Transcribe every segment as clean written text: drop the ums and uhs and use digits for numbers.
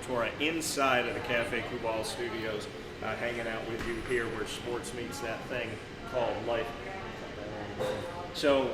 Tortora inside of the Cafe Kubal studios, hanging out with you here where sports meets that thing called life. So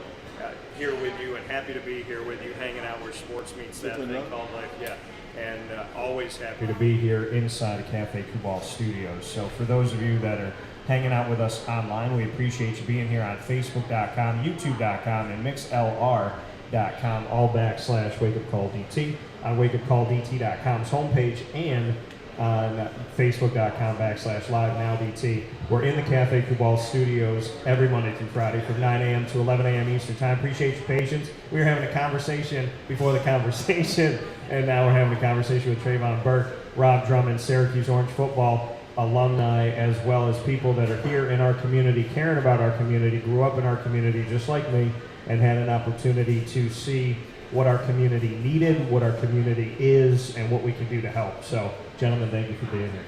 here with you, and happy to be here with you, hanging out where sports meets that thing called life. Yeah, and always happy to be here inside of Cafe Kubal studios. So for those of you that are hanging out with us online, we appreciate you being here on Facebook.com, YouTube.com, and MixLR.com, all /WakeUpCallDT, on WakeUpCallDT.com's homepage, and on Facebook.com /LiveNowDT. We're in the Cafe Kubal studios every Monday through Friday from 9 a.m. to 11 a.m. Eastern Time. Appreciate your patience. We were having a conversation before the conversation, and now we're having a conversation with Travon Burke, Rob Drummond, Syracuse Orange Football alumni, as well as people that are here in our community, caring about our community, grew up in our community just like me, and had an opportunity to see what our community needed, what our community is, and what we can do to help. So, gentlemen, thank you for being here.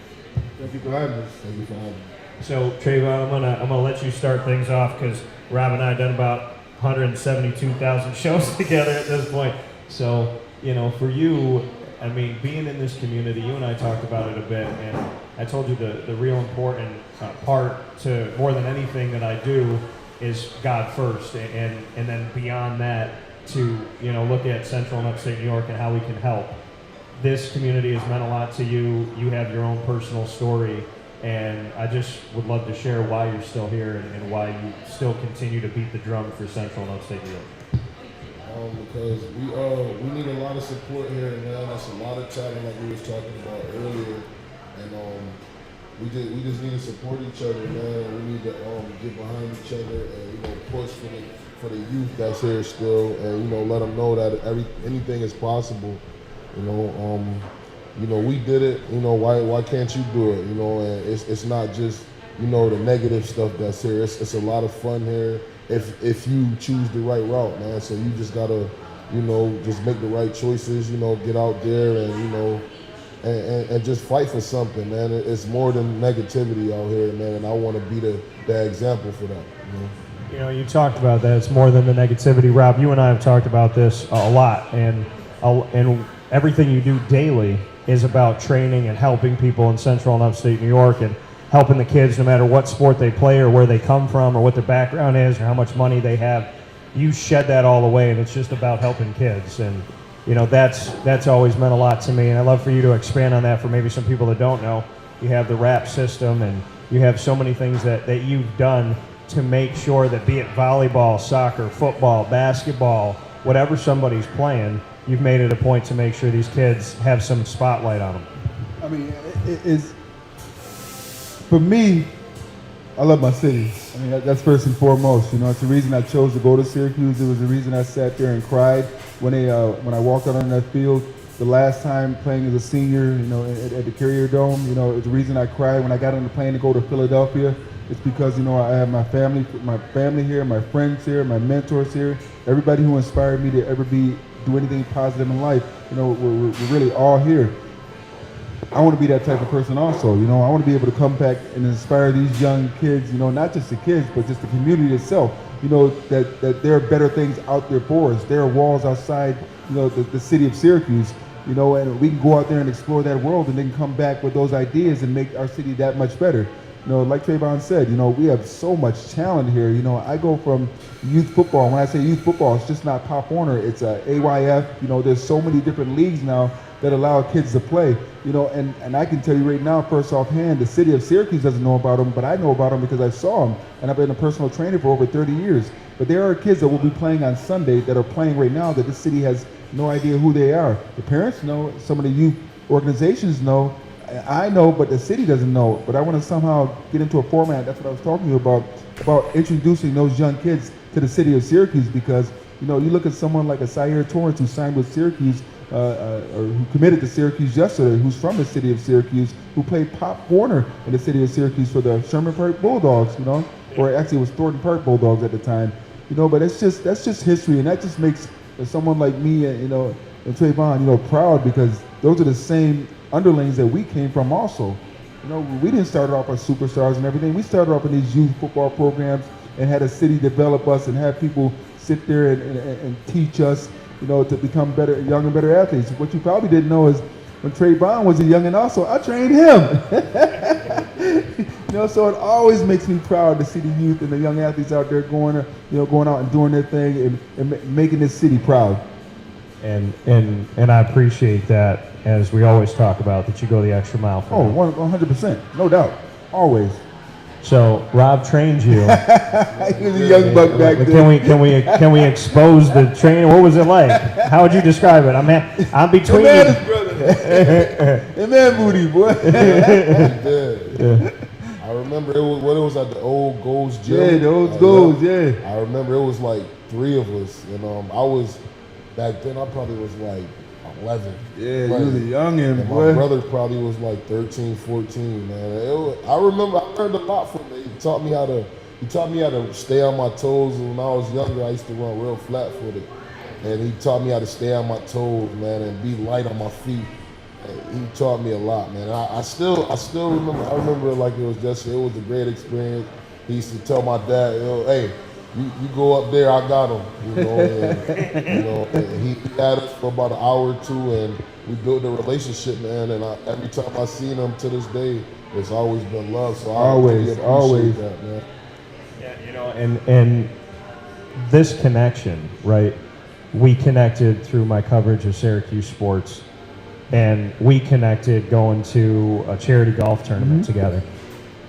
Thank you for having us. Thank you for having me. So, Travon, I'm gonna let you start things off because Rob and I have done about 172,000 shows together at this point. So, you know, for you, I mean, being in this community, you and I talked about it a bit, and I told you the real important part to more than anything that I do is God first, and then beyond that to, you know, look at Central and Upstate New York and how we can help. This community has meant a lot to you. You have your own personal story, and I just would love to share why you're still here and why you still continue to beat the drum for Central and Upstate New York. Because we need a lot of support here, man. There's a lot of talent, like we was talking about earlier, and we just need to support each other, man. We need to get behind each other and, you know, push for the youth that's here still, and, you know, let them know that anything is possible. You know, we did it. You know, why can't you do it? You know, and it's not just, you know, the negative stuff that's here. It's a lot of fun here if you choose the right route, man. So you just gotta, you know, just make the right choices. You know, get out there and, you know, and just fight for something, man. It's more than negativity out here, man. And I want to be the example for that. You know, you talked about that. It's more than the negativity. Rob, you and I have talked about this a lot, and everything you do daily is about training and helping people in Central and Upstate New York, and helping the kids no matter what sport they play or where they come from or what their background is or how much money they have. You shed that all away, and it's just about helping kids. And, you know, that's always meant a lot to me, and I'd love for you to expand on that for maybe some people that don't know. You have the RAP system, and you have so many things that you've done to make sure that, be it volleyball, soccer, football, basketball, whatever somebody's playing, you've made it a point to make sure these kids have some spotlight on them. I mean, it's, for me, I love my city. I mean, that's first and foremost. You know, it's the reason I chose to go to Syracuse. It was the reason I sat there and cried when I walked out on that field the last time playing as a senior, you know, at the Carrier Dome. You know, it's the reason I cried when I got on the plane to go to Philadelphia. It's because, you know, I have my family here, my friends here, my mentors here, everybody who inspired me to ever do anything positive in life. You know, we're really all here. I want to be that type of person also. You know, I want to be able to come back and inspire these young kids, you know, not just the kids, but just the community itself. You know, that there are better things out there for us. There are walls outside, you know, the city of Syracuse, you know, and we can go out there and explore that world and then come back with those ideas and make our city that much better. You know, like Travon said, you know, we have so much talent here. You know, I go from youth football. When I say youth football, it's just not Pop Warner. It's AYF. You know, there's so many different leagues now that allow kids to play. You know, and I can tell you right now, first offhand, the city of Syracuse doesn't know about them, but I know about them because I saw them, and I've been a personal trainer for over 30 years. But there are kids that will be playing on Sunday that are playing right now that this city has no idea who they are. The parents know, some of the youth organizations know, I know, but the city doesn't know. But I want to somehow get into a format, that's what I was talking to you about introducing those young kids to the city of Syracuse, because, you know, you look at someone like a Syer Torrance who signed with Syracuse, or who committed to Syracuse yesterday, who's from the city of Syracuse, who played Pop Warner in the city of Syracuse for the Sherman Park Bulldogs, you know, or actually it was Thornton Park Bulldogs at the time, you know. But that's just history, and that just makes someone like me, you know, and Travon, you know, proud, because those are the same underlings that we came from also. You know, we didn't start off as superstars and everything. We started off in these youth football programs and had a city develop us and have people sit there and teach us, you know, to become better, young and better athletes. What you probably didn't know is when Travon was a youngin' also, I trained him. So it always makes me proud to see the youth and the young athletes out there going out and doing their thing and making this city proud. And I appreciate that, as we always talk about, that you go the extra mile for them. 100%, no doubt, always. So Rob trained you. He was a young buck back then. Can we expose the training? What was it like? How would you describe it? I'm between you. Hey man, booty boy. I remember it was at the old Gold's Gym. Yeah, the old Gold's, yeah. I remember it was like 3 of us, and I was back then. I probably was like 11. Yeah, you was a youngin', boy. My brother probably was like 13, 14, man. I remember I learned a lot from it. He taught me how to stay on my toes. When I was younger, I used to run real flat-footed, and he taught me how to stay on my toes, man, and be light on my feet. He taught me a lot, man. I still remember. I remember it like it was a great experience. He used to tell my dad, hey, you go up there, I got him. And he had us for about an hour or 2, and we built a relationship, man. And every time I seen him to this day, it's always been love. So I really appreciate that, man. Yeah, and this connection, right? We connected through my coverage of Syracuse sports, and we connected going to a charity golf tournament together.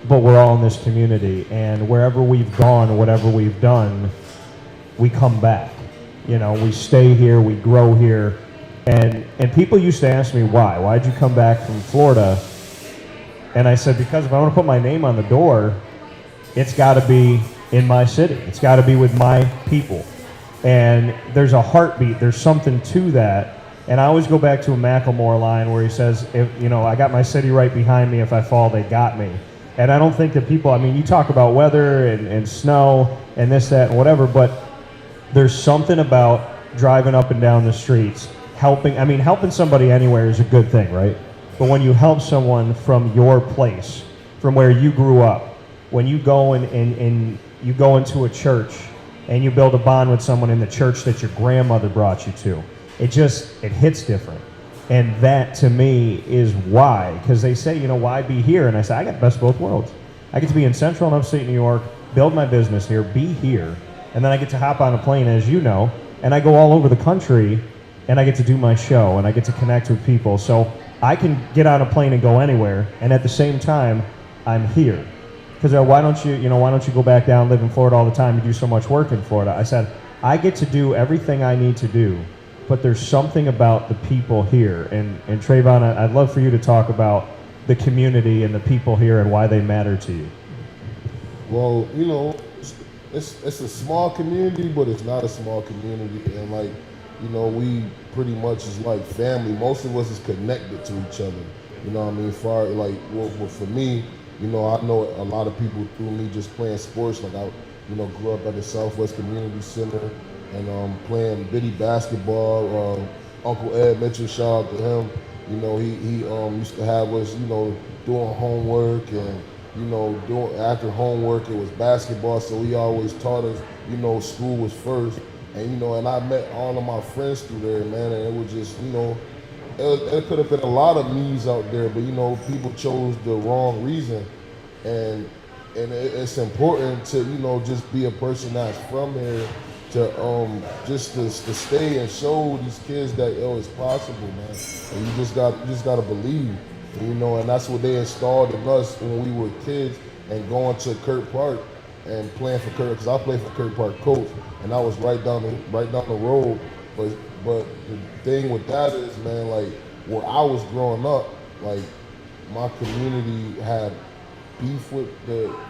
But we're all in this community, and wherever we've gone, whatever we've done, we come back. We stay here, we grow here, and people used to ask me why. Why'd you come back from Florida? And I said, because if I want to put my name on the door, it's got to be in my city. It's got to be with my people. And there's a heartbeat. There's something to that. And I always go back to a Macklemore line where he says, I got my city right behind me. If I fall, they got me. And I don't think that people, you talk about weather and snow and this, that, and whatever, but there's something about driving up and down the streets, helping somebody anywhere is a good thing, right? But when you help someone from your place, from where you grew up, when you go and you go into a church and you build a bond with someone in the church that your grandmother brought you to, it hits different. And that, to me, is why. Because they say, why be here? And I say, I got the best of both worlds. I get to be in central and upstate New York, build my business here, be here, and then I get to hop on a plane, as you know, and I go all over the country, and I get to do my show, and I get to connect with people. So I can get on a plane and go anywhere, and at the same time, I'm here. Because why don't you go back down, live in Florida all the time, and do so much work in Florida? I said, I get to do everything I need to do, but there's something about the people here. And Travon, I'd love for you to talk about the community and the people here and why they matter to you. Well, it's a small community, but it's not a small community. And we pretty much is like family. Most of us is connected to each other. For me, I know a lot of people through me just playing sports. I grew up at the Southwest Community Center and playing bitty basketball. Uncle Ed Mitchell, shout out to him. He used to have us, doing homework and, doing after homework it was basketball. So he always taught us, school was first. And and I met all of my friends through there, man. And it was just, it could have been a lot of me's out there, but people chose the wrong reason. And it's important to just be a person that's from here, to to stay and show these kids that it's possible, man. And you just gotta believe, and that's what they installed in us when we were kids, and going to Kirk Park and playing for Kirk, because I played for Kirk Park coach, and I was right down the road. But the thing with that is, man, where I was growing up, my community had beef with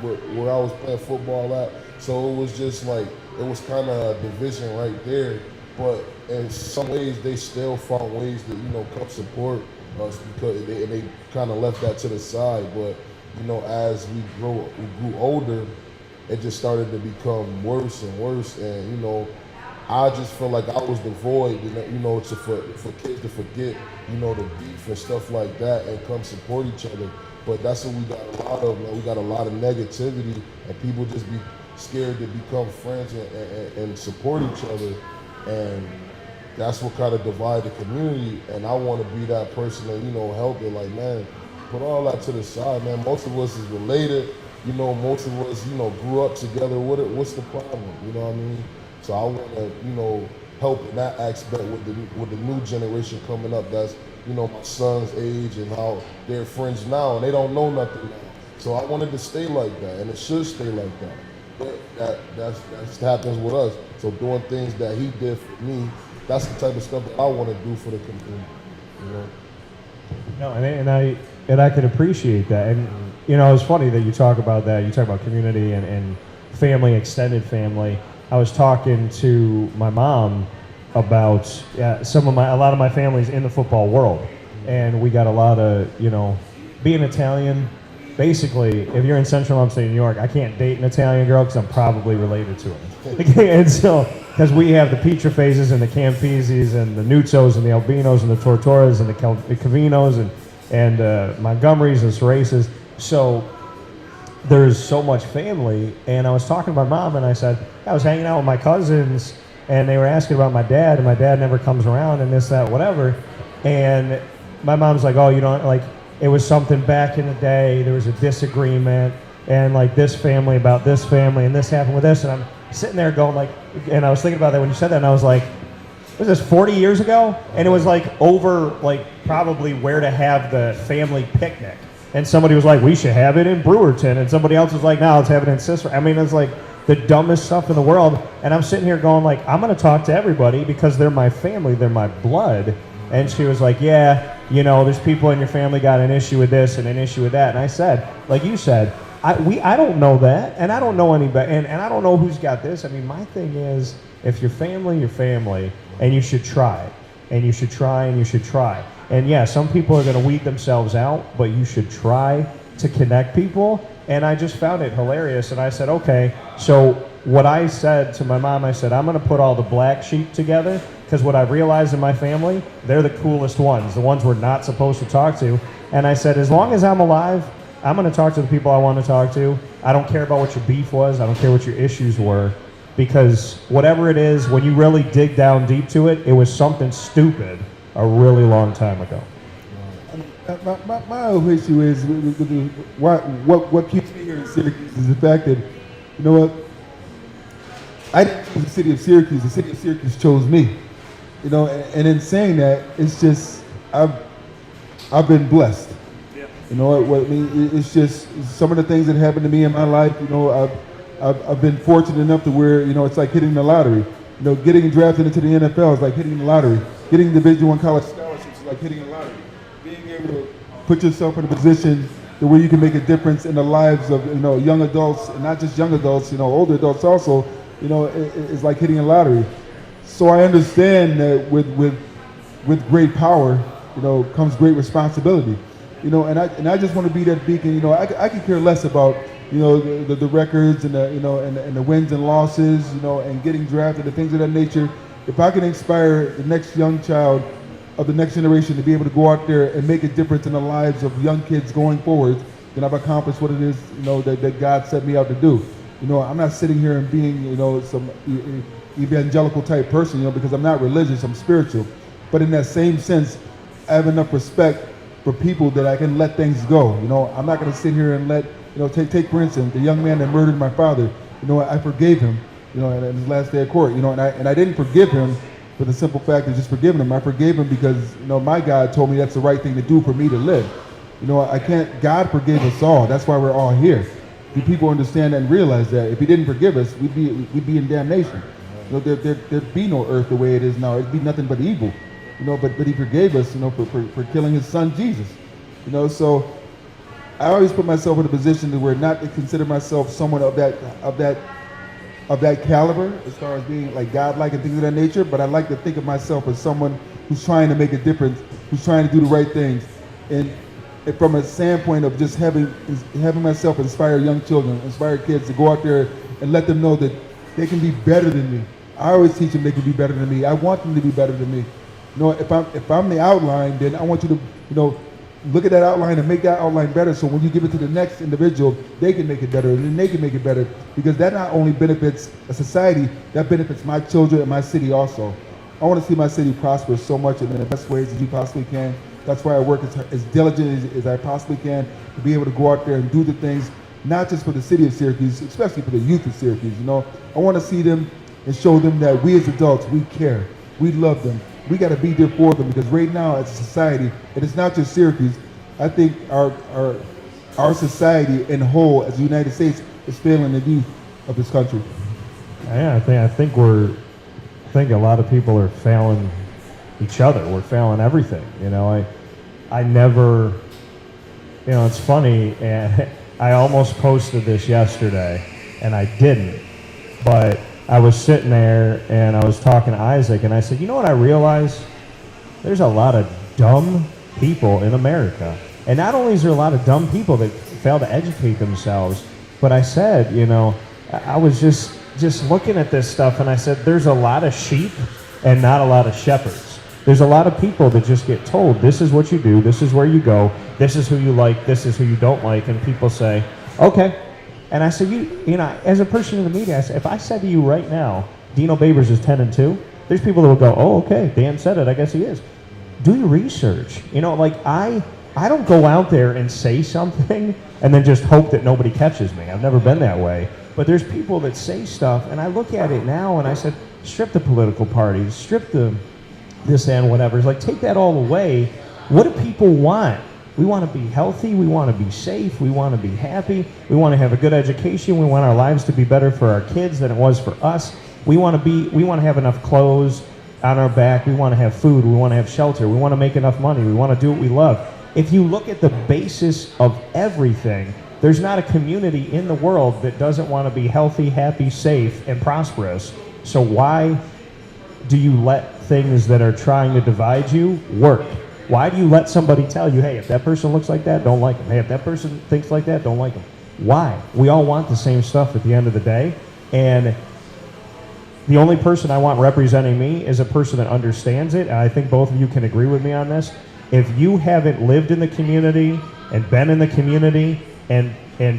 where I was playing football at. So it was just it was kind of a division right there. But in some ways, they still found ways to come support us, because they kind of left that to the side. But as we grew older, it just started to become worse and worse. And I just felt like I was the void, for kids to forget, the beef and stuff like that, and come support each other. But that's what we got a lot of. We got a lot of negativity, and people just be scared to become friends and support each other. And that's what kind of divide the community. And I want to be that person that, you know, help it. Like, man, put all that to the side, man. Most of us is related. You know, most of us, you know, grew up together. What's the problem? You know what I mean? So I want to, you know, help in that aspect with the new generation coming up. That's, you know, my son's age and how they're friends now, and they don't know nothing now. So I wanted to stay like that, and it should stay like that. But that's happens with us. So doing things that he did for me, that's the type of stuff that I want to do for the community. You know. No, and I could appreciate that. And you know, it's funny that you talk about that. You talk about community and family, extended family. I was talking to my mom about a lot of my family's in the football world, and we got a lot of, you know, being Italian. Basically, if you're in Central Upstate New York, I can't date an Italian girl because I'm probably related to her. And so, because we have the Pietrafaces and the Campeses and the Nuzzos and the Albinos and the Tortoras and the Cavinos and Montgomerys and Seraces. So there's so much family. And I was talking to my mom, and I said, I was hanging out with my cousins, and they were asking about my dad, and my dad never comes around, and this, that, whatever. And my mom's like, oh, you know, like, it was something back in the day, there was a disagreement, and like this family about this family, and this happened with this, and I'm sitting there going like, and I was thinking about that when you said that, and I was like, was this 40 years ago? And it was like over, like, probably where to have the family picnic. And somebody was like, we should have it in Brewerton, and somebody else was like, no, let's have it in Cicero. I mean, it's like the dumbest stuff in the world, and I'm sitting here going like, I'm gonna talk to everybody because they're my family, they're my blood. And she was like, yeah, you know, there's people in your family got an issue with this and an issue with that. And I said, like you said, I don't know that, and I don't know anybody, and I don't know who's got this. I mean, my thing is, if your family, and you should try, and you should try, and you should try. And yeah, some people are going to weed themselves out, but you should try to connect people. And I just found it hilarious, and I said, okay, so what I said to my mom, I said, I'm going to put all the black sheep together, because what I've realized in my family, they're the coolest ones, the ones we're not supposed to talk to. And I said, as long as I'm alive, I'm going to talk to the people I want to talk to. I don't care about what your beef was. I don't care what your issues were. Because whatever it is, when you really dig down deep to it, it was something stupid a really long time ago. My whole issue is what keeps me here in Syracuse is the fact that, you know what, I didn't choose the city of Syracuse chose me. You know, and in saying that, it's just, I've been blessed. Yeah. You know what I mean? It's just some of the things that happened to me in my life, you know, I've been fortunate enough to where, you know, it's like hitting the lottery. You know, getting drafted into the NFL is like hitting the lottery. Getting Division I college scholarships is like hitting the lottery. Being able to put yourself in a position to where you can make a difference in the lives of, you know, young adults, and not just young adults, you know, older adults also, you know, it's like hitting a lottery. So I understand that with great power, you know, comes great responsibility. You know, and I just want to be that beacon. You know, I could care less about, you know, the records and the, you know, and the wins and losses, you know, and getting drafted and things of that nature. If I can inspire the next young child of the next generation to be able to go out there and make a difference in the lives of young kids going forward, then I've accomplished what it is, you know, that God set me out to do. You know, I'm not sitting here and being, you know, some evangelical type person, you know, because I'm not religious, I'm spiritual. But in that same sense, I have enough respect for people that I can let things go. You know, I'm not going to sit here and let, you know, take for instance, the young man that murdered my father. You know, I forgave him, you know, in his last day of court. You know, and I didn't forgive him for the simple fact of just forgiving him. I forgave him because, you know, my God told me that's the right thing to do for me to live. You know, I can't, God forgave us all. That's why we're all here. Do people understand that and realize that? If he didn't forgive us, we'd be in damnation. You know, there'd be no earth the way it is now. It'd be nothing but evil. You know, but he forgave us, you know, for killing his son Jesus. You know, so I always put myself in a position to where not to consider myself someone of that caliber as far as being like godlike and things of that nature, but I like to think of myself as someone who's trying to make a difference, who's trying to do the right things, and from a standpoint of just having myself inspire young children, inspire kids to go out there and let them know that they can be better than me. I always teach them they can be better than me. I want them to be better than me. You know, if I'm the outline, then I want you to, you know, look at that outline and make that outline better, so when you give it to the next individual, they can make it better, and then they can make it better, because that not only benefits a society, that benefits my children and my city also. I want to see my city prosper so much in the best ways that you possibly can. That's why I work as diligent as I possibly can to be able to go out there and do the things, not just for the city of Syracuse, especially for the youth of Syracuse. I want to see them and show them that we as adults, we care, we love them. We got to be there for them, because right now as a society, and it's not just Syracuse, I think our society in whole as the United States is failing the youth of this country. Yeah, I think a lot of people are failing each other. We're failing everything. I never, it's funny, and I almost posted this yesterday, and I didn't, but I was sitting there and I was talking to Isaac, and I said, you know what I realized? There's a lot of dumb people in America. And not only is there a lot of dumb people that fail to educate themselves, but I said, I was just looking at this stuff, and I said, there's a lot of sheep and not a lot of shepherds. There's a lot of people that just get told, this is what you do, this is where you go, this is who you like, this is who you don't like, and people say, okay. And I said, as a person in the media, I said, if I said to you right now, Dino Babers is 10-2, there's people that will go, oh, okay, Dan said it, I guess he is. Do your research. I don't go out there and say something and then just hope that nobody catches me. I've never been that way. But there's people that say stuff, and I look at it now and I said, strip the political parties, strip the this and whatever. It's like, take that all away. What do people want? We want to be healthy. We want to be safe. We want to be happy. We want to have a good education. We want our lives to be better for our kids than it was for us. We want to have enough clothes on our back. We want to have food. We want to have shelter. We want to make enough money. We want to do what we love. If you look at the basis of everything, there's not a community in the world that doesn't want to be healthy, happy, safe, and prosperous. So why do you let things that are trying to divide you work? Why do you let somebody tell you, hey, if that person looks like that, don't like him. Hey, if that person thinks like that, don't like him. Why? We all want the same stuff at the end of the day. And the only person I want representing me is a person that understands it. And I think both of you can agree with me on this. If you haven't lived in the community and been in the community and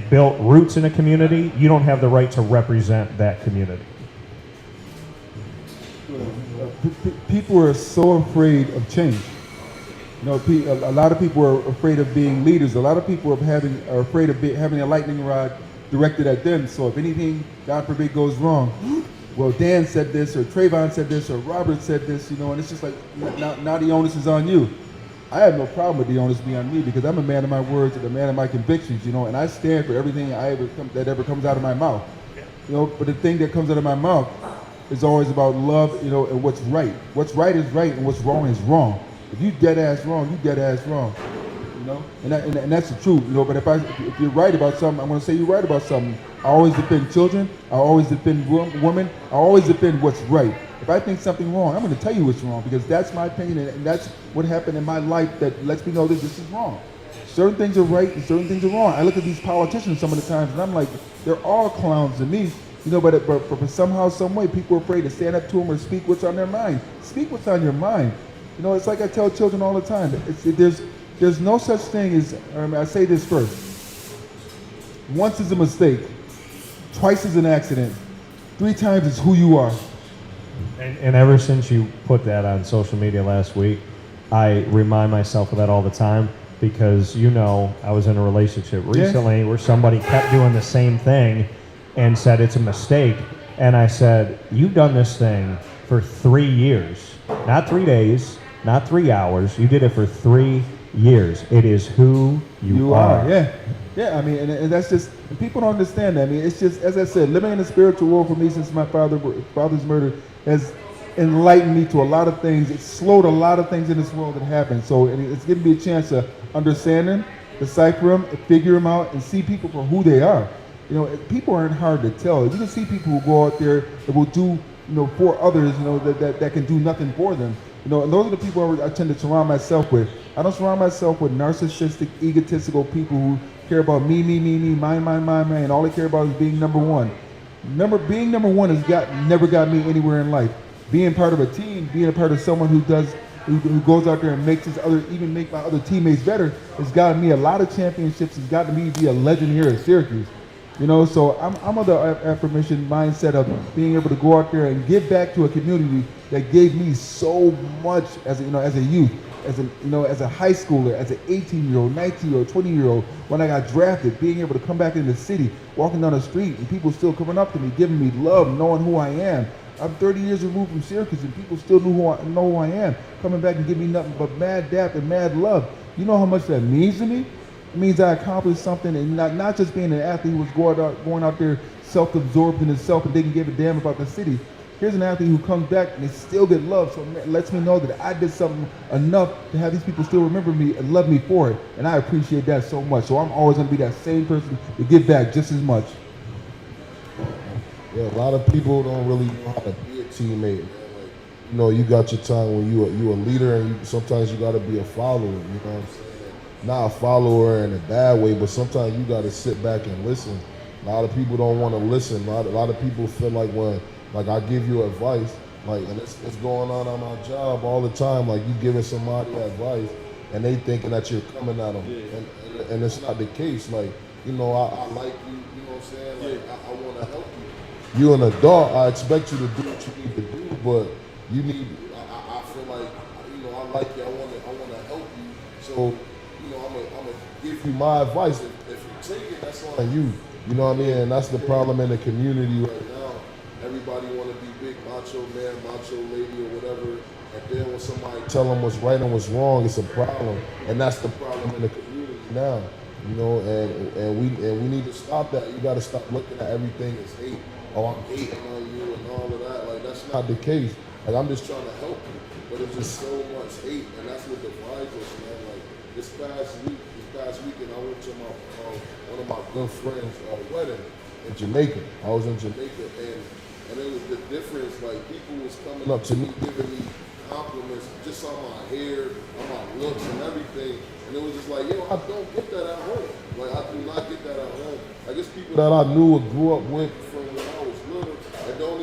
built roots in a community, you don't have the right to represent that community. People are so afraid of change. A lot of people are afraid of being leaders. A lot of people are afraid of having a lightning rod directed at them. So if anything, God forbid, goes wrong, well, Dan said this, or Travon said this, or Robert said this, and it's just like, now the onus is on you. I have no problem with the onus being on me, because I'm a man of my words and a man of my convictions, and I stand for everything that ever comes out of my mouth. But the thing that comes out of my mouth is always about love, and what's right. What's right is right, and what's wrong is wrong. If you dead ass wrong, you dead ass wrong. And that's the truth. But if you're right about something, I'm gonna say you're right about something. I always defend children. I always defend women. I always defend what's right. If I think something wrong, I'm gonna tell you what's wrong, because that's my opinion, and that's what happened in my life that lets me know that this is wrong. Certain things are right and certain things are wrong. I look at these politicians some of the times, and I'm like, they're all clowns to me. But somehow, some way, people are afraid to stand up to them or speak what's on their mind. Speak what's on your mind. It's like I tell children all the time. There's no such thing as, I say this first. Once is a mistake. Twice is an accident. 3 times is who you are. And ever since you put that on social media last week, I remind myself of that all the time, because I was in a relationship recently where somebody kept doing the same thing and said it's a mistake. And I said, you've done this thing for 3 years. Not 3 days, not 3 hours. You did it for 3 years. It is who you are. Yeah. And that's just, people don't understand that. It's just, as I said, living in the spiritual world for me since my father's murder has enlightened me to a lot of things. It's slowed a lot of things in this world that happen. So it's given me a chance to understand them, decipher them, figure them out, and see people for who they are. People aren't hard to tell. You can see people who go out there that will do, for others, that can do nothing for them. And those are the people I tend to surround myself with. I don't surround myself with narcissistic, egotistical people who care about me, mine, and all they care about is being number one. Being number one never got me anywhere in life. Being part of a team, being a part of someone who goes out there and make my other teammates better, has gotten me a lot of championships. It's gotten me to be a legend here at Syracuse. You know, so I'm of the affirmation mindset of being able to go out there and give back to a community that gave me so much as a, you know, as a youth, as a, you know, as a high schooler, as an 18-year-old, 19-year-old, 20-year-old. When I got drafted, being able to come back in the city, walking down the street, and people still coming up to me, giving me love, knowing who I am. I'm 30 years removed from Syracuse, and people still know who I am, coming back and giving me nothing but mad dap and mad love. You know how much that means to me? It means I accomplished something, and not just being an athlete who was going out there self-absorbed in himself and didn't give a damn about the city. Here's an athlete who comes back and they still get love, so it lets me know that I did something enough to have these people still remember me and love me for it, and I appreciate that so much. So I'm always going to be that same person to give back just as much. Yeah, a lot of people don't really know how to be a teammate. Like, you know, you got your time when you a leader, and sometimes you got to be a follower. You know what I'm saying? Not a follower in a bad way, but sometimes you got to sit back and listen. A lot of people don't want to listen. A lot of people feel like when, like, I give you advice, like, and it's going on my job all the time, like, you giving somebody advice, and they thinking that you're coming at them, and it's not the case. Like, you know, I like you, you know what I'm saying? Like, I want to help you. You're an adult, I expect you to do what you need to do, but you need, I feel like, you know, I like you, I want to help you, so, you know, I'm gonna give you my advice. If you take it, that's on you. You know what I mean? And that's the problem in the community right now. Everybody want to be big macho man, macho lady, or whatever. And then when somebody tell them what's right and what's wrong, it's a problem. And that's the problem in the community now. You know, and we need to stop that. You got to stop looking at everything as hate. Oh, I'm hating on you and all of that. Like, that's not the case. Like, I'm just trying to help you. But it's just so much hate, and that's what divides us, man. Like, this past weekend, I went to my one of my good friends' wedding in Jamaica. I was in Jamaica, and it was the difference. Like, people was coming up to me, giving me compliments just on my hair, on my looks, and everything. And it was just like, yo, I don't get that at home. Like, I do not get that at home. Like, it's people that I knew or grew up with from when I was little, and don't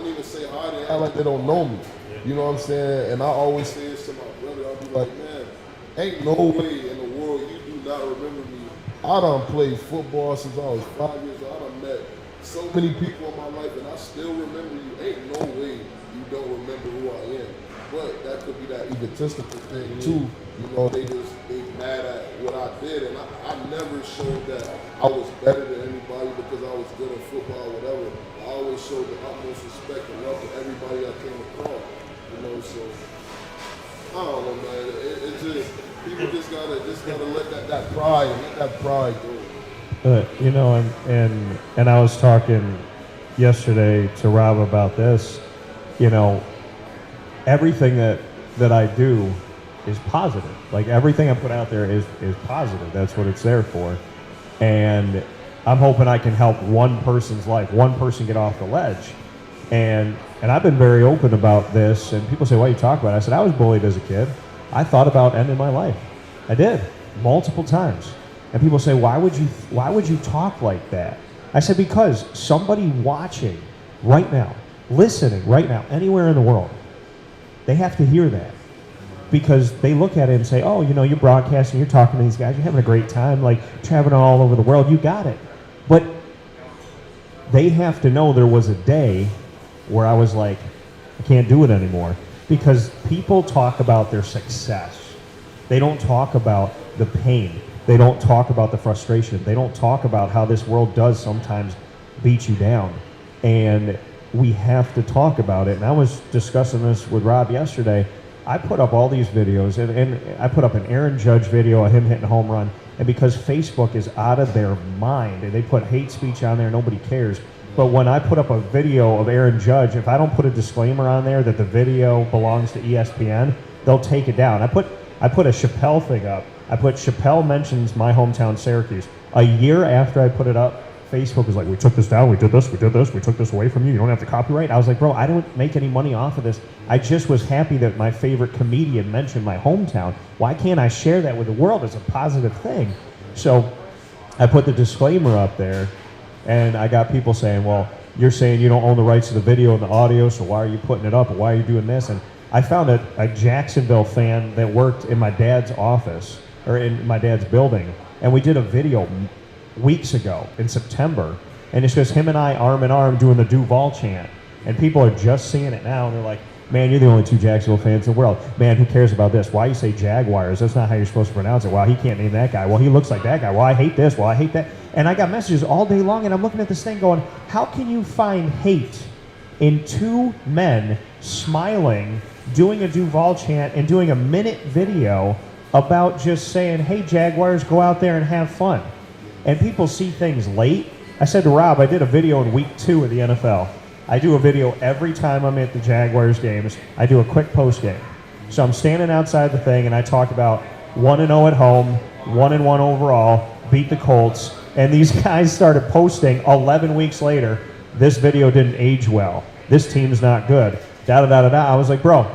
even say hi. They act like they don't know me. You know what I'm saying? And I always say this to my brother. I'll be like, man, ain't no way in the world you do not remember me. I done played football since I was 5 years old. I done met so many people in my life, and I still remember you. Ain't no way you don't remember who I am. But that could be that egotistical thing too. You know, they mad at what I did, and I never showed that I was better than anybody because I was good at football or whatever. I always showed the utmost respect and love to everybody I came across. You know, so I don't know, man. It's just people just gotta let that pride go. You know, and I was talking yesterday to Rob about this. You know, everything that I do is positive. Like, everything I put out there is positive. That's what it's there for. And I'm hoping I can help one person's life, one person get off the ledge. And I've been very open about this, and people say, why you talk about it? I said, I was bullied as a kid. I thought about ending my life. I did, multiple times. And people say, why would you talk like that? I said, because somebody watching right now, listening right now, anywhere in the world, they have to hear that. Because they look at it and say, oh, you know, you're broadcasting, you're talking to these guys, you're having a great time, like traveling all over the world, you got it. But they have to know there was a day where I was like, I can't do it anymore. Because people talk about their success. They don't talk about the pain. They don't talk about the frustration. They don't talk about how this world does sometimes beat you down. And we have to talk about it. And I was discussing this with Rob yesterday. I put up all these videos, and I put up an Aaron Judge video of him hitting a home run. And because Facebook is out of their mind, and they put hate speech on there, nobody cares. But when I put up a video of Aaron Judge, if I don't put a disclaimer on there that the video belongs to ESPN, they'll take it down. I put a Chappelle thing up. I put Chappelle mentions my hometown Syracuse. A year after I put it up, Facebook was like, we took this down, we did this, we took this away from you, you don't have to copyright. I was like, bro, I don't make any money off of this. I just was happy that my favorite comedian mentioned my hometown. Why can't I share that with the world as a positive thing? So I put the disclaimer up there, and I got people saying, well, you're saying you don't own the rights to the video and the audio, so why are you putting it up, or why are you doing this? And I found a Jacksonville fan that worked in my dad's office, or in my dad's building, and we did a video weeks ago in September, and it's just him and I arm in arm doing the Duval chant. And people are just seeing it now, and they're like, man, you're the only two Jacksonville fans in the world. Man, who cares about this? Why you say Jaguars? That's not how you're supposed to pronounce it. Well, he can't name that guy. Well, he looks like that guy. Well, I hate this. Well, I hate that. And I got messages all day long, and I'm looking at this thing going, how can you find hate in two men smiling, doing a Duval chant, and doing a minute video about just saying, hey, Jaguars, go out there and have fun. And people see things late. I said to Rob, I did a video in week 2 of the NFL. I do a video every time I'm at the Jaguars games. I do a quick post game. So I'm standing outside the thing, and I talk about 1-0 at home, 1-1 overall, beat the Colts. And these guys started posting 11 weeks later, this video didn't age well. This team's not good. Da-da-da-da-da. I was like, bro,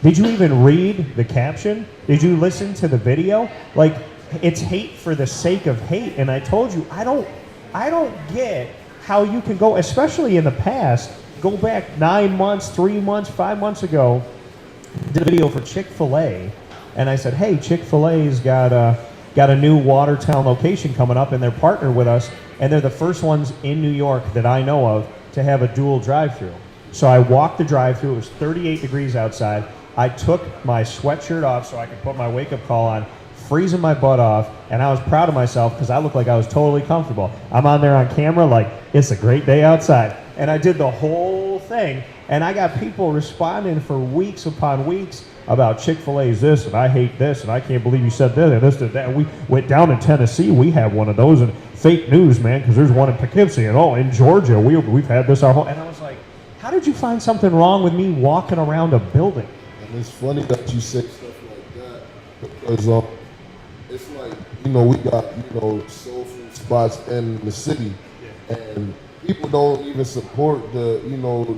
did you even read the caption? Did you listen to the video? Like, it's hate for the sake of hate. And I told you, I don't get how you can go, especially in the past, go back 9 months, 3 months, 5 months ago, did a video for Chick-fil-A, and I said, hey, Chick-fil-A's got a new Watertown location coming up, and they're partnered with us, and they're the first ones in New York that I know of to have a dual drive-thru. So I walked the drive-thru. It was 38 degrees outside. I took my sweatshirt off so I could put my wake-up call on, freezing my butt off, and I was proud of myself because I looked like I was totally comfortable. I'm on there on camera like, it's a great day outside. And I did the whole thing, and I got people responding for weeks upon weeks about Chick-fil-A's this, and I hate this, and I can't believe you said this, and this, and that. We went down in Tennessee, we have one of those, and fake news, man, because there's one in Poughkeepsie, and oh, in Georgia, we've had this our whole, and I was like, how did you find something wrong with me walking around a building? And it's funny that you say stuff like that, because it's like, we got, soul food spots in the city, and people don't even support the,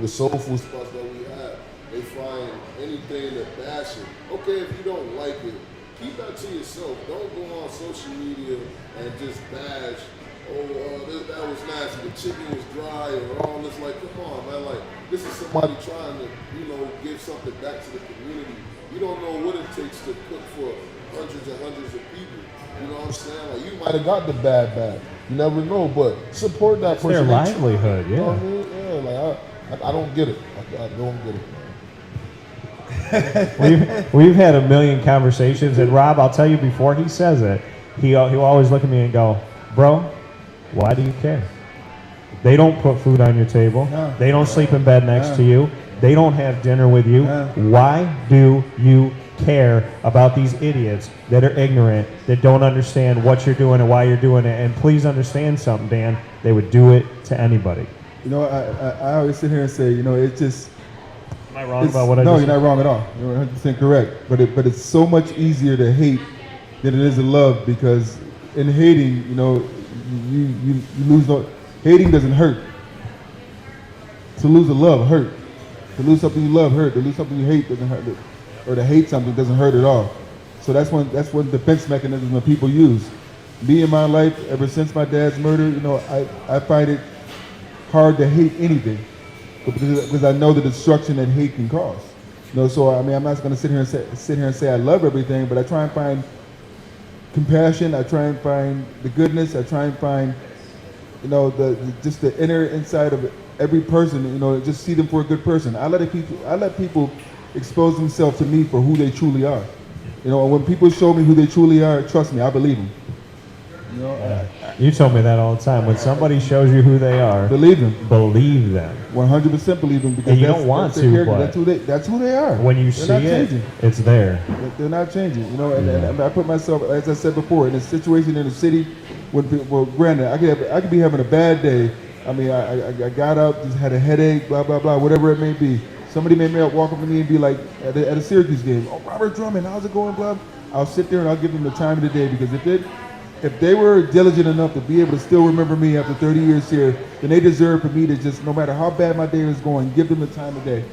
the soul food spots that we have. They find anything to bash it. Okay, if you don't like it, keep that to yourself. Don't go on social media and just bash, that was nasty, the chicken was dry, or all this. Like, come on, man, like, this is somebody trying to, give something back to the community. You don't know what it takes to cook for hundreds and hundreds of people. You know what I'm saying? Like, you might have got the bad bag. You never know, but support that person. Their livelihood, yeah. You know what I mean? Yeah, like I don't get it. I don't get it. we've had a million conversations, and Rob, I'll tell you before he says it, he'll always look at me and go, bro, why do you care? They don't put food on your table. No. They don't sleep in bed next to you. They don't have dinner with you. No. Why do you care about these idiots that are ignorant, that don't understand what you're doing and why you're doing it? And please understand something, Dan, they would do it to anybody. I always sit here and say, it's just... Am I wrong about what I No, just you're not wrong at all. You're 100% correct. But it's so much easier to hate than it is to love, because in hating, you lose no... Hating doesn't hurt. To lose a love hurt. To lose something you love hurt. To lose something you hate doesn't hurt. Or to hate something doesn't hurt at all. So that's one defense mechanism that people use. Me in my life, ever since my dad's murder, I find it hard to hate anything, because I know the destruction that hate can cause. So I'm not going to sit here and say I love everything, but I try and find compassion. I try and find the goodness. I try and find, just the inner inside of every person. Just see them for a good person. I let people expose themselves to me for who they truly are. When people show me who they truly are, trust me, I believe them. You told me that all the time. When somebody shows you who they are, believe them. Believe them. 100% believe them, because and you don't want to, but that's who they are. When you They're see it, it's there. They're not changing. And I put myself, as I said before, in a situation in the city. Granted, I could be having a bad day. I got up, just had a headache, blah blah blah, whatever it may be. Somebody may walk up to me and be like, at a Syracuse game, oh, Robert Drummond, how's it going, blah? I'll sit there and I'll give them the time of the day, because if they were diligent enough to be able to still remember me after 30 years here, then they deserve for me to just, no matter how bad my day is going, give them the time of day.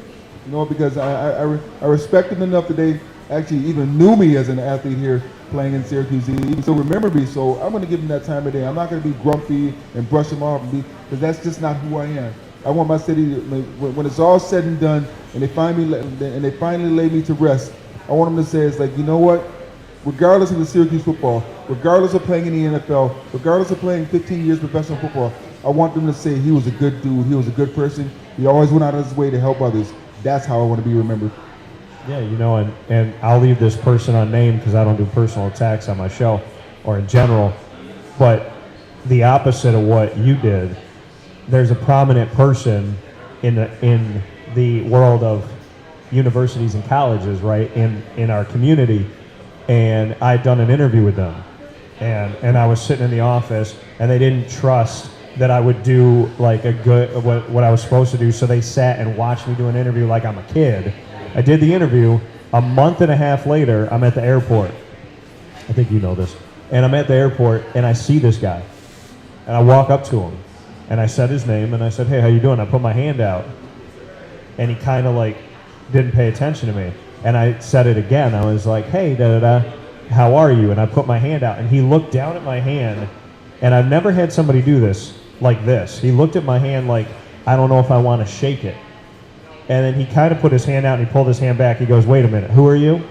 Because I respect them enough that they actually even knew me as an athlete here playing in Syracuse, even still remember me. So I'm going to give them that time of day. I'm not going to be grumpy and brush them off, because that's just not who I am. I want my city, when it's all said and done, and they finally lay me to rest, I want them to say, it's like, you know what? regardless of the Syracuse football, regardless of playing in the NFL, regardless of playing 15 years professional football, I want them to say he was a good dude, he was a good person, he always went out of his way to help others. That's how I want to be remembered. Yeah, you know, and I'll leave this person unnamed because I don't do personal attacks on my show or in general, but the opposite of what you did, there's a prominent person in the world of universities and colleges, right, in our community, and I'd done an interview with them, and I was sitting in the office, and they didn't trust that I would do like a good what I was supposed to do, so they sat and watched me do an interview like I'm a kid. I did the interview. A month and a half later, I'm at the airport. I think you know this. And I'm at the airport, and I see this guy, and I walk up to him, and I said his name, and I said, "Hey, how you doing?" I put my hand out, and he kind of like didn't pay attention to me, and I said it again. I was like, "Hey, how are you?" And I put my hand out, and he looked down at my hand, and I've never had somebody do this like this. He looked at my hand like, I don't know if I want to shake it. And then he kind of put his hand out, and he pulled his hand back. He goes, "Wait a minute, who are you?"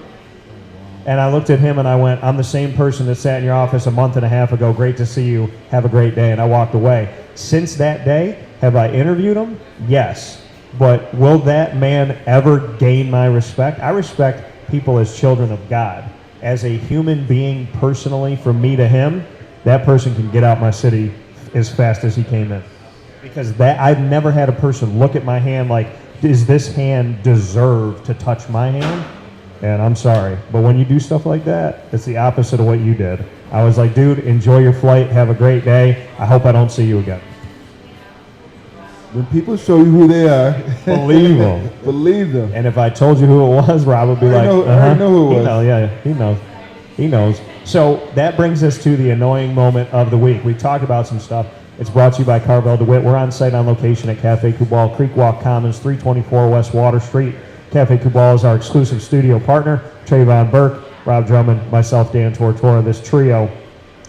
And I looked at him, and I went, "I'm the same person that sat in your office a month and a half ago. Great to see you. Have a great day." And I walked away. Since that day, have I interviewed him? Yes. But will that man ever gain my respect? I respect people as children of God. As a human being, personally, from me to him, that person can get out my city as fast as he came in. Because that I've never had a person look at my hand like, does this hand deserve to touch my hand? And I'm sorry, but when you do stuff like that, it's the opposite of what you did. I was like, dude, enjoy your flight, have a great day. I hope I don't see you again. When people show you who they are, believe them. Believe them. And if I told you who it was, Rob would be like, I know who it was. Yeah, he knows. He knows. So that brings us to the annoying moment of the week. We talked about some stuff. It's brought to you by Carvel DeWitt. We're on site on location at Cafe Kubal, Creek Walk Commons, 324 West Water Street. Cafe Kubal is our exclusive studio partner. Travon Burke, Rob Drummond, myself, Dan Tortora. This trio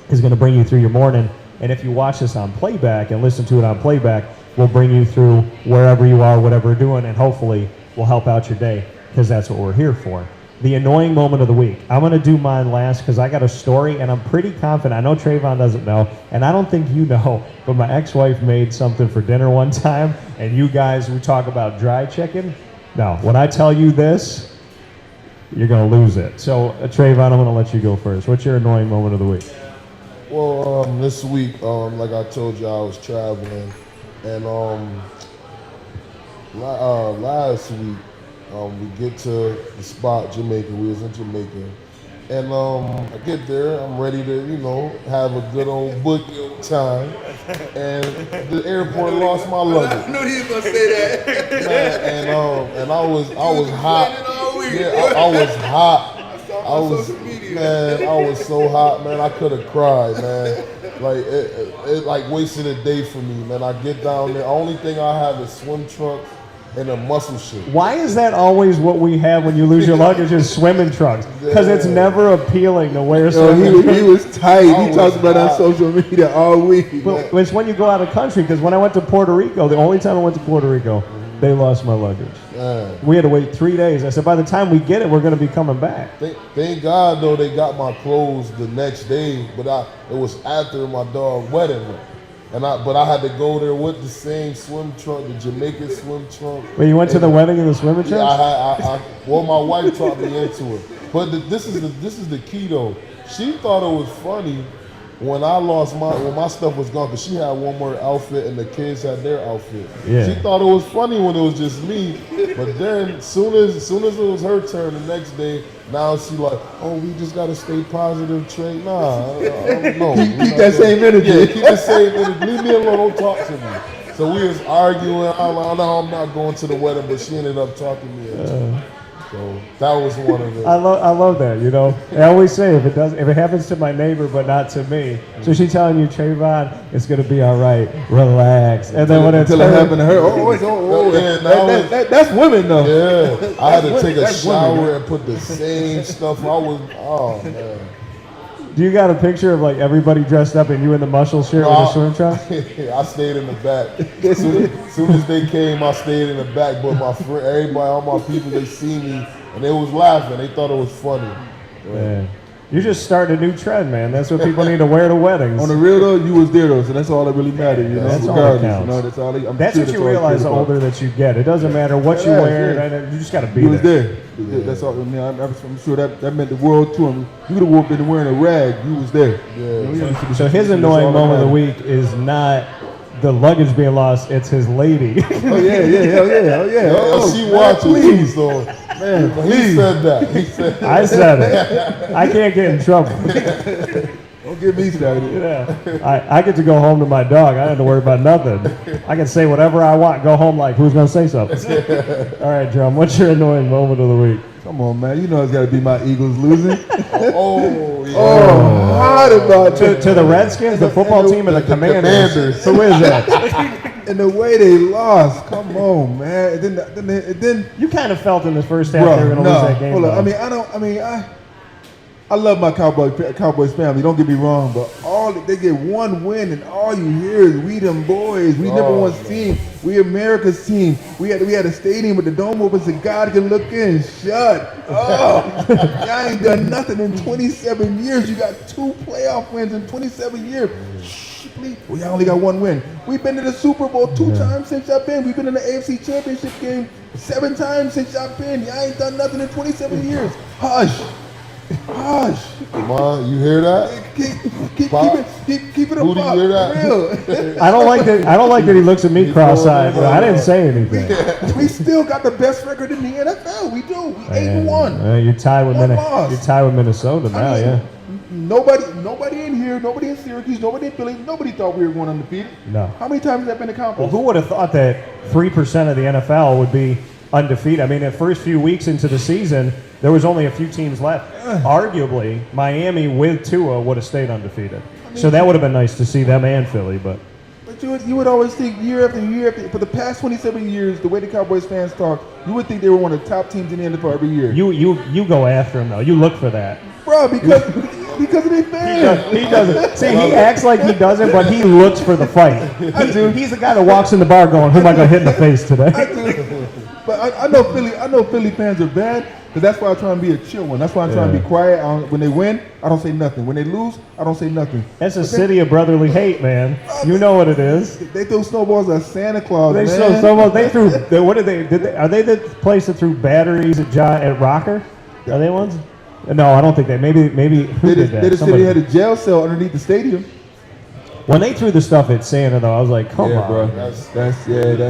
is going to bring you through your morning. And if you watch this on playback and listen to it on playback, we'll bring you through wherever you are, whatever you're doing, and hopefully we'll help out your day because that's what we're here for. The annoying moment of the week. I'm going to do mine last because I got a story, and I'm pretty confident. I know Travon doesn't know, and I don't think you know, but my ex-wife made something for dinner one time, and you guys, we talk about dry chicken. No, when I tell you this, you're going to lose it. So, Travon, I'm going to let you go first. What's your annoying moment of the week? Well, this week, like I told you, I was traveling, and last week, we get to the spot, Jamaica. We was in Jamaica, and I get there. I'm ready to, have a good old book time, and the airport lost my luggage. I knew he was gonna say that. Man, and I was hot. Yeah, I was hot. I was so hot, man. I could have cried, man. Like it like wasted a day for me, man. I get down there. Only thing I have is swim trunks and a muscle shirt. Why is that always what we have when you lose your luggage is swimming trunks? Because it's never appealing to wear swimming trunks. He was tight. He talked about it on social media all week. But it's when you go out of country, because when I went to Puerto Rico, the only time I went to Puerto Rico, they lost my luggage. Man. We had to wait 3 days. I said, by the time we get it, we're going to be coming back. Thank God, though, they got my clothes the next day, but it was after my dog's wedding. But I had to go there with the same swim trunk, the Jamaican swim trunk. Wait, you went to the wedding in the swimming trunks? Yeah, well, my wife talked me into it. But this is the key, though. She thought it was funny when my stuff was gone, because she had one more outfit and the kids had their outfit. Yeah. She thought it was funny when it was just me, but then soon as it was her turn the next day, now she like, oh, we just gotta stay positive, Trey. Nah, no. Keep that same energy. Yeah, keep the same energy. Leave me alone, don't talk to me. So we was arguing. I'm like, no, I'm not going to the wedding, but she ended up talking me into it. So that was one of them. I love that, I always say if it happens to my neighbor but not to me. So she's telling you, Travon, it's gonna be all right, relax. And then when it happened to her, that's women though. Yeah, I had to take a shower and put the same stuff. Oh man. Do you got a picture of like everybody dressed up and you in the muscle shirt with a swim trunk? I stayed in the back. Soon as they came, I stayed in the back. But my friend, everybody, all my people, they see me and they was laughing. They thought it was funny. Yeah. You're just starting a new trend, man. That's what people need to wear to weddings. On the real though, you was there though, so that's all that really matters. You know, That's all that regardless. counts. You know, that's all. That's what you realize the older that you get. It doesn't matter what you wear. Yeah. You just got to be You was there. there. That's all. I mean, I'm sure that meant the world to him. You would have been wearing a rag. You was there. Yeah. So his annoying moment of the week is not the luggage being lost. It's his lady. Oh yeah. Oh, she watched it too, so man, he please. said that. He said I said it. I can't get in trouble. Don't get me started. Yeah. I get to go home to my dog. I don't have to worry about nothing. I can say whatever I want. Go home like, who's gonna say something? All right, Drum. What's your annoying moment of the week? Come on, man. You know it's got to be my Eagles losing. oh, yeah. Oh, hard about To the Redskins, the football team, or the Commanders? Who is that? And the way they lost, come on, man. And then You kind of felt in the first half they were going to lose that game. Hold on. though. I love my Cowboys family. Don't get me wrong, but they get one win, and all you hear is "We them boys, we number one team, we America's team." We had a stadium with the dome open so God can look in. Shut up! Y'all ain't done nothing in 27 years. You got 2 playoff wins in 27 years. We only got 1 win. We've been to the Super Bowl 2 times since y'all been. We've been in the AFC Championship game 7 times since y'all been. Y'all ain't done nothing in 27 years. Hush. Come on, you hear that? Keep it Who do you hear that? real. I don't like that he looks at me cross-eyed. But I didn't say anything. We still got the best record in the NFL. We do. We 8-1. You're tied with One loss. You're tied with Minnesota now. Yeah. Nobody in here, nobody in Syracuse, nobody in Philly, nobody thought we were going undefeated. No. How many times has that been Well, accomplished? who would have thought that 3% of the NFL would be undefeated? I mean, the first few weeks into the season, there was only a few teams left. Arguably, Miami with Tua would have stayed undefeated. So that would have been nice to see them and Philly, but You would always think year after year for the past 27 years, the way the Cowboys fans talk, you would think they were one of the top teams in the NFL every year. you go after him though. You look for that. Bro, because of their fans. He doesn't. See, he acts like he doesn't, but he looks for the fight. He's the guy that walks in the bar going, "Who am I going to hit in the face today?" But I know Philly fans are bad, because that's why I try and be a chill one. That's why I'm trying to be quiet. When they win, I don't say nothing. When they lose, I don't say nothing. That's a city of brotherly hate, man. You know what it is. They throw snowballs at Santa Claus, They man. throw snowballs. They threw. What did they? Are they the place that threw batteries at Rocker? Are they ones? No, I don't think they. Maybe who did that? They just said Somebody. they had a jail cell underneath the stadium. When they threw the stuff at Santa, though, I was like, "Come on, bro.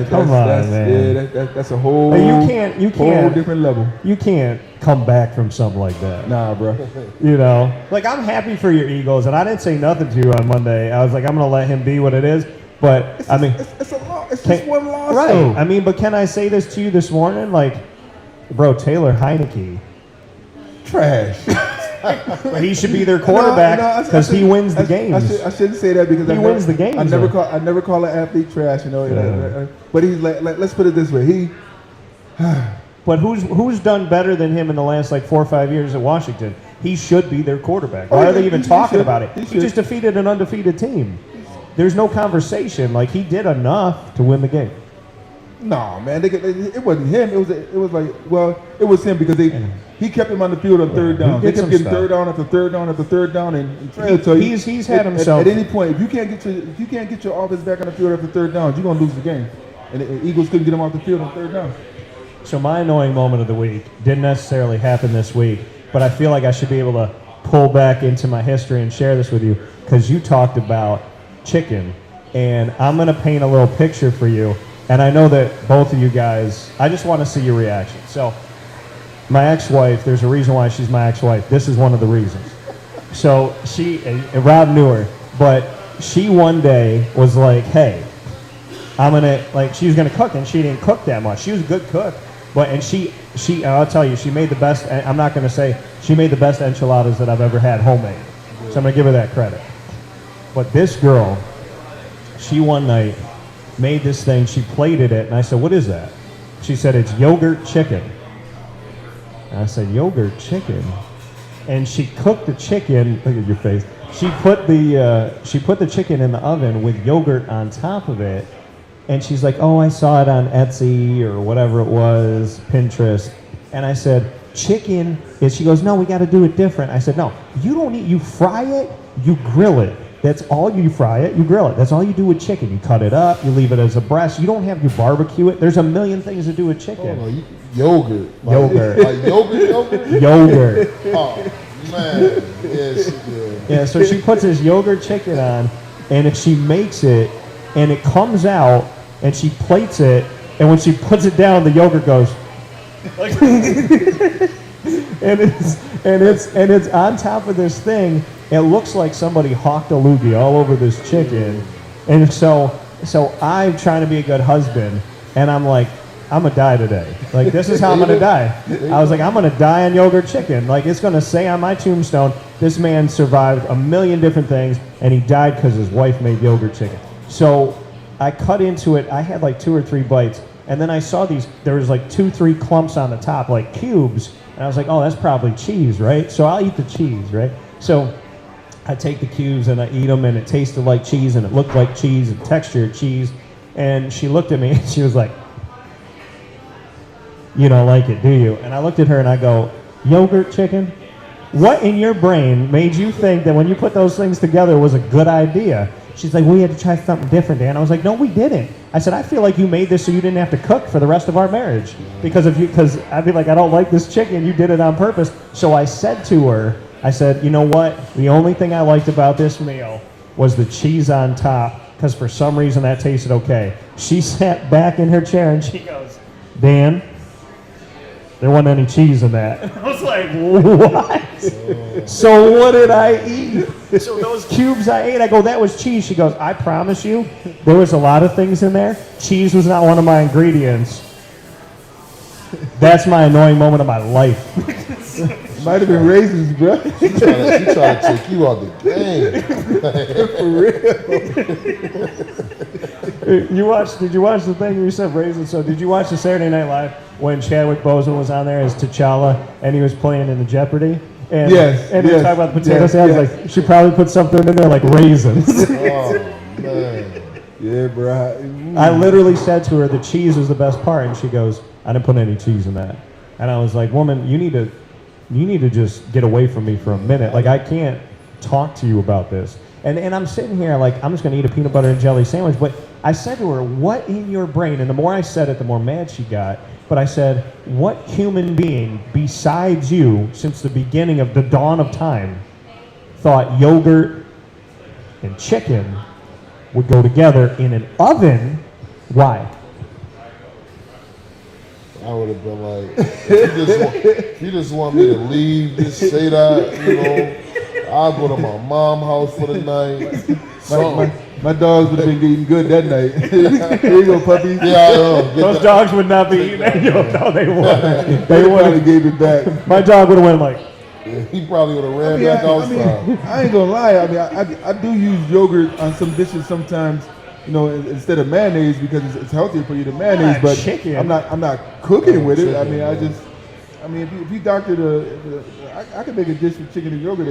Come on, man. Yeah, that's a whole. You can't. whole different level. You can't come back from something like that. Nah, bro. You know, like I'm happy for your Eagles, and I didn't say nothing to you on Monday. I was like, I'm gonna let him be what it is. But It's I mean, it's a loss. It's just one loss. right? though. I mean, but can I say this to you this morning? Like, bro, Taylor Heineke, Trash. he should be their quarterback because he wins the games. I shouldn't say that because He wins the games, I never call an athlete trash. You know. Yeah. But he's like, let's put it this way. But who's done better than him in the last like 4 or 5 years at Washington? He should be their quarterback. Why are they even talking about it? He just defeated an undefeated team. There's no conversation. Like, he did enough to win the game. No, man, it wasn't him. It was him because he kept him on the field on third down. They kept getting third down after third down after third down, and he's had himself. At any point, if you can't get your offense back on the field after third down, you're gonna lose the game. And the Eagles couldn't get him off the field on third down. So my annoying moment of the week didn't necessarily happen this week, but I feel like I should be able to pull back into my history and share this with you because you talked about chicken, and I'm gonna paint a little picture for you. And I know that both of you guys, I just want to see your reaction. So, my ex-wife, there's a reason why she's my ex-wife. This is one of the reasons. So, Rob knew her, but she one day was like, hey, she was gonna cook, and she didn't cook that much. She was a good cook, I'll tell you, she made the best, I'm not gonna say, she made the best enchiladas that I've ever had homemade. So I'm gonna give her that credit. But this girl, she one night, made this thing, she plated it, and I said, what is that? She said, it's yogurt chicken. And I said, yogurt chicken? And she cooked the chicken, look at your face, she put the chicken in the oven with yogurt on top of it, and she's like, oh, I saw it on Etsy or whatever it was, Pinterest. And I said, chicken is, she goes, no, we got to do it different. I said, no, you don't need, you fry it, you grill it. That's all you fry it, you grill it. That's all you do with chicken. You cut it up, you leave it as a breast. You don't have you barbecue it. There's a million things to do with chicken. Oh, no, yogurt. Yogurt. Like yogurt? Yogurt. Oh, man. Yes, Yeah, so she puts this yogurt chicken on, and if she makes it, and it comes out, and she plates it, and when she puts it down, the yogurt goes. and it's on top of this thing. It looks like somebody hawked a loogie all over this chicken, and so I'm trying to be a good husband, and I'm like, I'm gonna die today. Like, this is how I'm gonna die. I was like, I'm gonna die on yogurt chicken. Like, it's gonna say on my tombstone, this man survived a million different things, and he died because his wife made yogurt chicken. So I cut into it. I had like 2 or 3 bites, and then I saw there was like 2-3 clumps on the top, like cubes, and I was like, oh, that's probably cheese, right? So I'll eat the cheese, right? So I take the cubes and I eat them, and it tasted like cheese, and it looked like cheese, and texture of cheese. And she looked at me, and she was like, you don't like it, do you? And I looked at her and I go, yogurt chicken? What in your brain made you think that when you put those things together was a good idea? She's like, we had to try something different, Dan. I was like, no, we didn't. I said, I feel like you made this so you didn't have to cook for the rest of our marriage. Because I'd be like, I don't like this chicken. You did it on purpose. So I said to her, I said, you know what? The only thing I liked about this meal was the cheese on top, because for some reason that tasted okay. She sat back in her chair and she goes, Dan, there wasn't any cheese in that. And I was like, what? So what did I eat? So those cubes I ate, I go, that was cheese. She goes, I promise you, there was a lot of things in there. Cheese was not one of my ingredients. That's my annoying moment of my life. Might have been raisins, bro. She trying to take you out the game. Did you watch the thing where you said raisins? So did you watch the Saturday Night Live when Chadwick Boseman was on there as T'Challa and he was playing in the Jeopardy? And, yes. And he was talking about the potato salad. I was like, she probably put something in there like raisins. Oh, man. Yeah, bro. I literally said to her, the cheese was the best part, and she goes, I didn't put any cheese in that. And I was like, woman, you need to just get away from me for a minute. Like, I can't talk to you about this. And I'm sitting here like, I'm just going to eat a peanut butter and jelly sandwich. But I said to her, what in your brain? And the more I said it, the more mad she got. But I said, what human being besides you, since the beginning of the dawn of time, thought yogurt and chicken would go together in an oven? Why? I would have been like, if you just want me to leave, just say that, you know. I'll go to my mom's house for the night. My dogs would have been eating good that night. Here you go, puppy. Yeah, I know. Those dogs would not be eating that. No, they wouldn't. They probably gave it back. My dog would have went like. Yeah, he probably would have ran back outside. I ain't gonna lie. I mean, I do use yogurt on some dishes sometimes. You know, instead of mayonnaise, because it's healthier for you than mayonnaise. Ah, but chicken. I'm not cooking with it. I Chicken, mean, if you doctored I could make a dish with chicken and yogurt.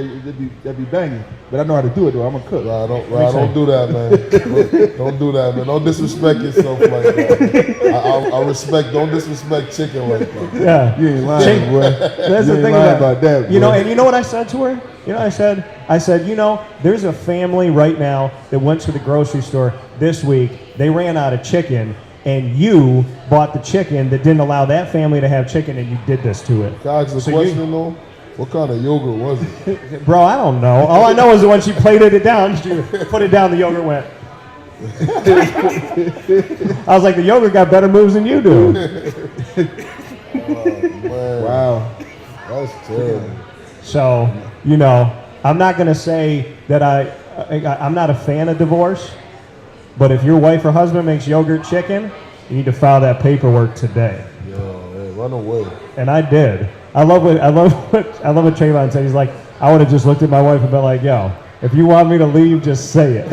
That'd be banging. But I know how to do it though. I'm a cook. Don't do that, man. Don't do that, man. Don't disrespect yourself like that. I respect. Don't disrespect chicken like that. Yeah, You ain't lying, boy. That's the You ain't thing lying about that. You know, boy. and you know what I said to her? You know, I said, you know, there's a family right now that went to the grocery store this week. They ran out of chicken, and you bought the chicken that didn't allow that family to have chicken, and you did this to it. Can I ask the question though? What kind of yogurt was it? Bro, I don't know. All I know is that when she plated it down, she put it down, the yogurt went. I was like, the yogurt got better moves than you do. Man, Wow. that's terrible. So, you know, I'm not going to say that I'm not a fan of divorce, but if your wife or husband makes yogurt chicken, you need to file that paperwork today. Yeah, run away. And I did. I love what Travon said. He's like, I would have just looked at my wife and been like, yo, if you want me to leave, just say it.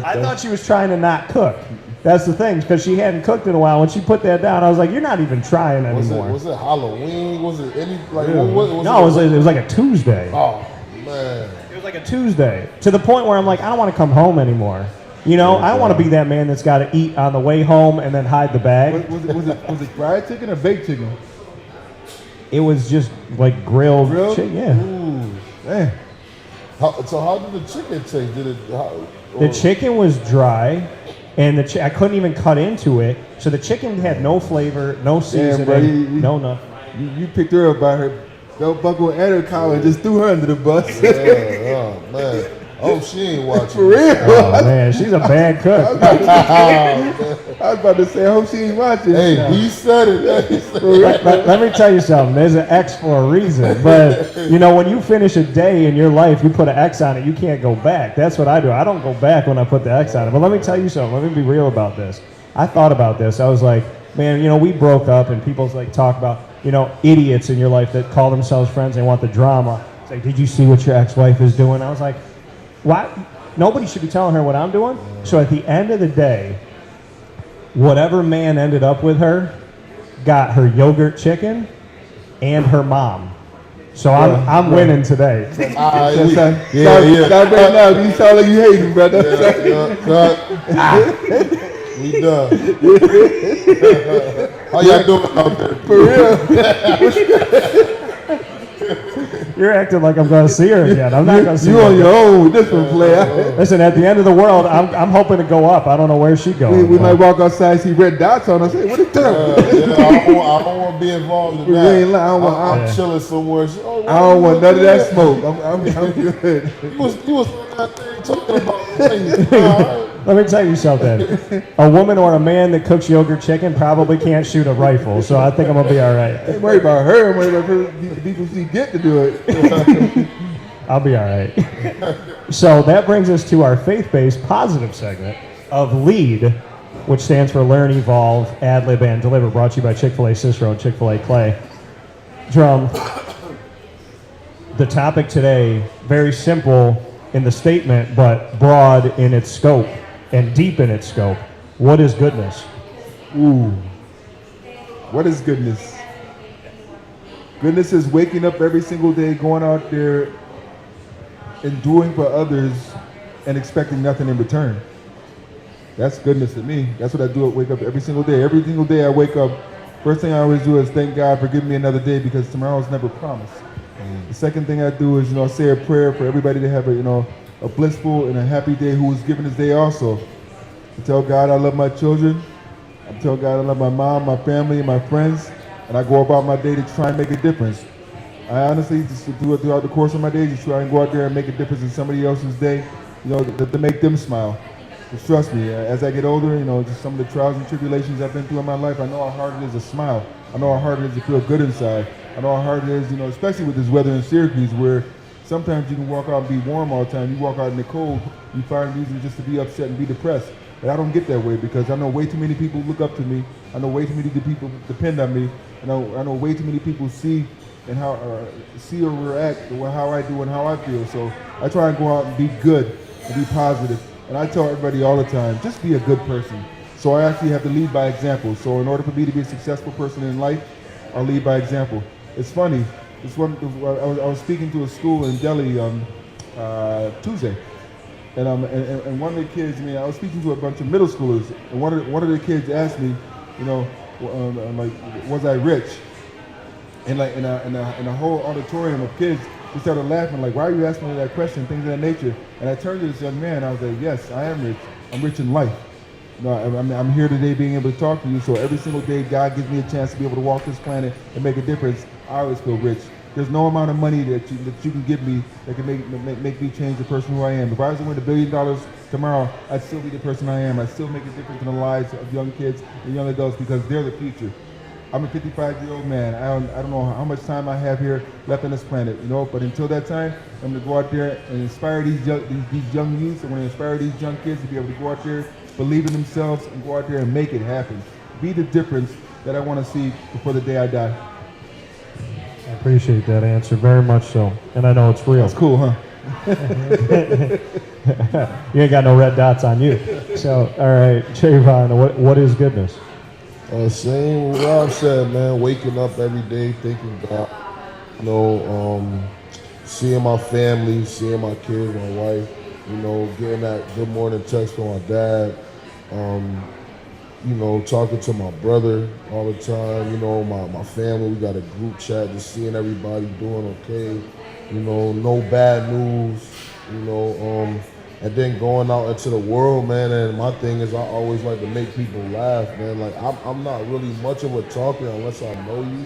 I thought she was trying to not cook. That's the thing, because she hadn't cooked in a while. When she put that down, I was like, you're not even trying anymore. Was it Halloween? Was it any, like, Yeah. what was No, it was like a Tuesday. Oh, man. It was like a Tuesday, to the point where I'm like, I don't want to come home anymore. You know, I want to be that man that's got to eat on the way home and then hide the bag. Was it fried chicken or baked chicken? It was just like grilled chicken. Yeah. Ooh. Man. So how did the chicken taste? Did it? The chicken was dry, and I couldn't even cut into it. So the chicken had no flavor, no seasoning, no nothing. You picked her up by her belt buckle and her collar and just threw her under the bus. Yeah, oh man. Oh, she ain't watching. For real? Oh man, she's a bad cook. I was about to say, I hope she ain't watching. Hey, he said it. Let me tell you something. There's an X for a reason. But, you know, when you finish a day in your life, you put an X on it, you can't go back. That's what I do. I don't go back when I put the X on it. But let me tell you something. Let me be real about this. I thought about this. I was like, man, you know, we broke up, and people's like talk about, you know, idiots in your life that call themselves friends. They want the drama. It's like, did you see what your ex-wife is doing? I was like, why? Nobody should be telling her what I'm doing. So at the end of the day, whatever man ended up with her got her yogurt chicken and her mom. So I'm winning today. Yeah. Stop right now. You sound like you hate me, brother. We done. How y'all doing out there? For real. You're acting like I'm going to see her again. I'm not going to see her. You on your own with this one, player. Listen, at the end of the world, I'm hoping to go up. I don't know where she goes. We might walk outside, see red dots on us. Hey, what is that? I don't want to be involved in that. I'm chilling somewhere. I don't want none of that smoke. I'm good. You was out there talking about things. Let me tell you something. A woman or a man that cooks yogurt chicken probably can't shoot a rifle, so I think I'm going to be all right. I ain't worried about her. I'm worried about the people she get to do it. I'll be all right. So that brings us to our faith-based positive segment of LEAD, which stands for Learn, Evolve, Ad-Lib, and Deliver, brought to you by Chick-fil-A Cicero and Chick-fil-A Clay. Drum, the topic today, very simple in the statement, but broad in its scope and deep in its scope. What is goodness? Ooh. What is goodness? Goodness is waking up every single day, going out there and doing for others and expecting nothing in return. That's goodness to me. That's what I do. I wake up every single day. Every single day I wake up, first thing I always do is thank God for giving me another day, because tomorrow's never promised. The second thing I do is, say a prayer for everybody to have a blissful and a happy day who was given this day also. I tell God I love my children. I tell God I love my mom, my family, and my friends. And I go about my day to try and make a difference. I honestly just do it throughout the course of my day, just try and go out there and make a difference in somebody else's day, to make them smile. Just trust me, as I get older, just some of the trials and tribulations I've been through in my life, I know how hard it is to smile. I know how hard it is to feel good inside. I know how hard it is, especially with this weather in Syracuse, where sometimes you can walk out and be warm all the time. You walk out in the cold, you find reason just to be upset and be depressed. But I don't get that way, because I know way too many people look up to me. I know way too many people depend on me. I know way too many people see and see or react to how I do and how I feel. So I try and go out and be good and be positive. And I tell everybody all the time, just be a good person. So I actually have to lead by example. So in order for me to be a successful person in life, I'll lead by example. It's funny. I was speaking to a school in Delhi Tuesday, and one of the kids, I was speaking to a bunch of middle schoolers, and one of the kids asked me, was I rich? And in a whole auditorium of kids, he started laughing, like, why are you asking me that question, things of that nature? And I turned to this young man, I was like, yes, I am rich. I'm rich in life. I'm here today being able to talk to you, so every single day God gives me a chance to be able to walk this planet and make a difference. I always feel rich. There's no amount of money that you can give me that can make me change the person who I am. If I was to win $1 billion tomorrow, I'd still be the person I am. I'd still make a difference in the lives of young kids and young adults, because they're the future. I'm a 55-year-old man. I don't know how much time I have here left on this planet, but until that time, I'm going to go out there and inspire these young youths. I'm going to inspire these young kids to be able to go out there, believe in themselves, and go out there and make it happen. Be the difference that I want to see before the day I die. I appreciate that answer very much so, and I know it's real. That's cool, huh? You ain't got no red dots on you. So, all right, Trayvon, what is goodness? Same what Rob said, man. Waking up every day, thanking God. Seeing my family, seeing my kids, my wife, You know, getting that good morning text from my dad. You know, talking to my brother all the time. You know, my family. We got a group chat, just seeing everybody doing okay. You know, no bad news. You know, and then going out into the world, man. And my thing is, I always like to make people laugh, man. Like I'm not really much of a talker unless I know you.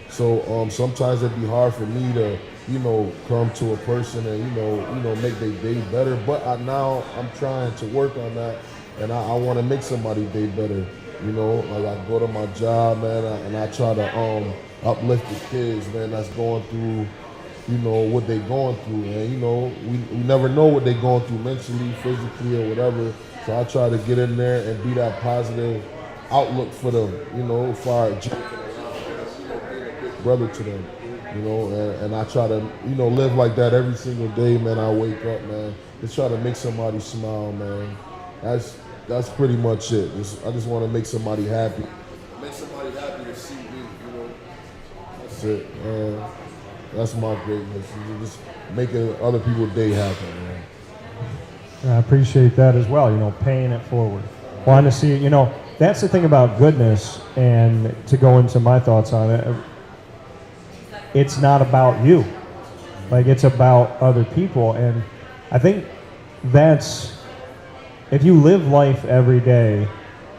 So sometimes it'd be hard for me to, you know, come to a person and you know make their day better. But now I'm trying to work on that, and I want to make somebody's day better. You know, like I go to my job, man, and I try to uplift the kids, man, that's going through, you know, what they going through, and you know, we never know what they going through mentally, physically, or whatever. So I try to get in there and be that positive outlook for them, you know, for brother to them, you know, and I try to, you know, live like that every single day, man. I wake up, man, just try to make somebody smile, man. That's pretty much it. I just want to make somebody happy. Make somebody happy to see me, you know. That's it, man. That's my greatness. Just making other people's day happen, man. I appreciate that as well, you know, paying it forward. Wanting to see, you know, that's the thing about goodness, and to go into my thoughts on it, it's not about you. Like, it's about other people. And I think that's, if you live life every day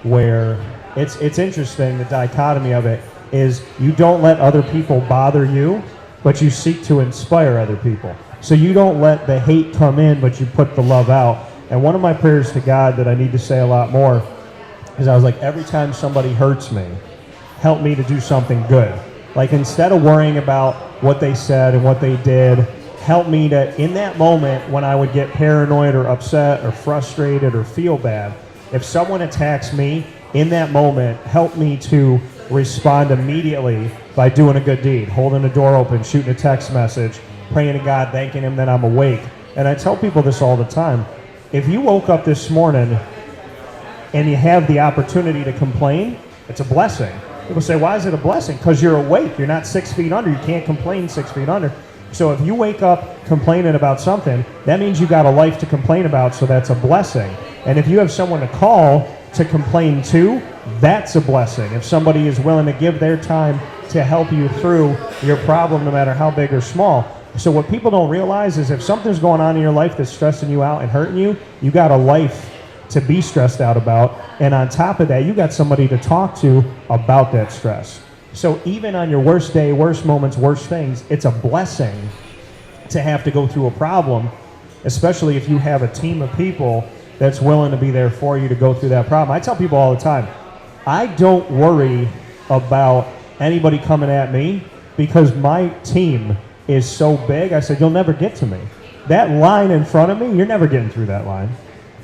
where it's interesting, the dichotomy of it is you don't let other people bother you, but you seek to inspire other people. So you don't let the hate come in, but you put the love out. And one of my prayers to God that I need to say a lot more is I was like, every time somebody hurts me, help me to do something good. Like, instead of worrying about what they said and what they did, help me to, in that moment when I would get paranoid or upset or frustrated or feel bad, if someone attacks me, in that moment, help me to respond immediately by doing a good deed, holding the door open, shooting a text message, praying to God, thanking Him that I'm awake. And I tell people this all the time. If you woke up this morning and you have the opportunity to complain, it's a blessing. People say, why is it a blessing? Because you're awake. You're not 6 feet under. You can't complain 6 feet under. So if you wake up complaining about something, that means you got a life to complain about, so that's a blessing. And if you have someone to call to complain to, that's a blessing. If somebody is willing to give their time to help you through your problem, no matter how big or small. So what people don't realize is if something's going on in your life that's stressing you out and hurting you, you got a life to be stressed out about. And on top of that, you got somebody to talk to about that stress. So even on your worst day, worst moments, worst things, it's a blessing to have to go through a problem, especially if you have a team of people that's willing to be there for you to go through that problem. I tell people all the time, I don't worry about anybody coming at me because my team is so big. I said, you'll never get to me. That line in front of me, you're never getting through that line.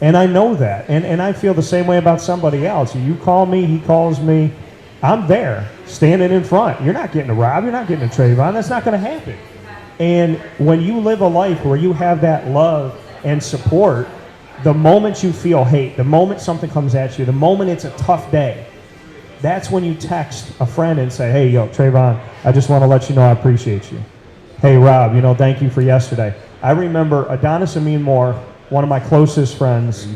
And I know that. And I feel the same way about somebody else. You call me, he calls me, I'm there, standing in front. You're not getting a Rob, you're not getting a Travon. That's not going to happen. And when you live a life where you have that love and support, the moment you feel hate, the moment something comes at you, the moment it's a tough day, that's when you text a friend and say, hey, yo, Travon, I just want to let you know I appreciate you. Hey, Rob, you know, thank you for yesterday. I remember Adonis Amin Moore, one of my closest friends.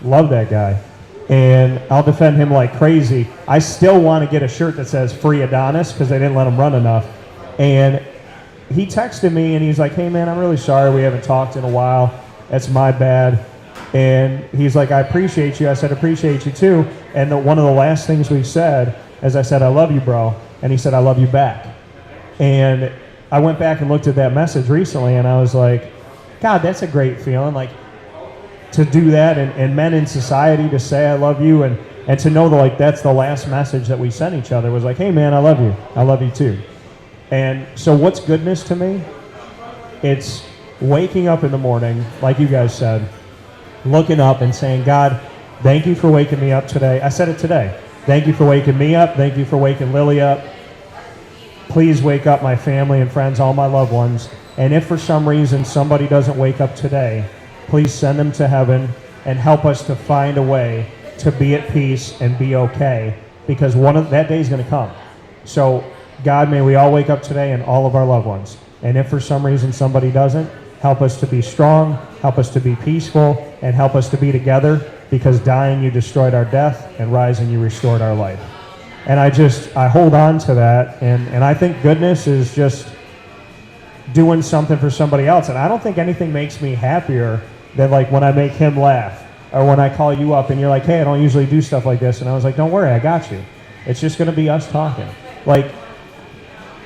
Love that guy. And I'll defend him like crazy. I still want to get a shirt that says Free Adonis because they didn't let him run enough. And he texted me and he's like, hey, man, I'm really sorry we haven't talked in a while. That's my bad. And he's like, I appreciate you. I said, appreciate you too. And one of the last things we said is I said, I love you, bro. And he said, I love you back. And I went back and looked at that message recently and I was like, God, that's a great feeling. Like, to do that and men in society to say I love you and to know that like that's the last message that we sent each other was like, hey man, I love you. I love you too. And so what's goodness to me? It's waking up in the morning, like you guys said, looking up and saying, God, thank you for waking me up today. I said it today. Thank you for waking me up. Thank you for waking Lily up. Please wake up my family and friends, all my loved ones. And if for some reason somebody doesn't wake up today, please send them to heaven and help us to find a way to be at peace and be okay, because that day is going to come. So God, may we all wake up today and all of our loved ones. And if for some reason somebody doesn't, help us to be strong, help us to be peaceful, and help us to be together, because dying you destroyed our death, and rising you restored our life. And I hold on to that, and I think goodness is just doing something for somebody else. And I don't think anything makes me happier than like when I make him laugh, or when I call you up and you're like, hey, I don't usually do stuff like this. And I was like, don't worry, I got you. It's just going to be us talking. Like,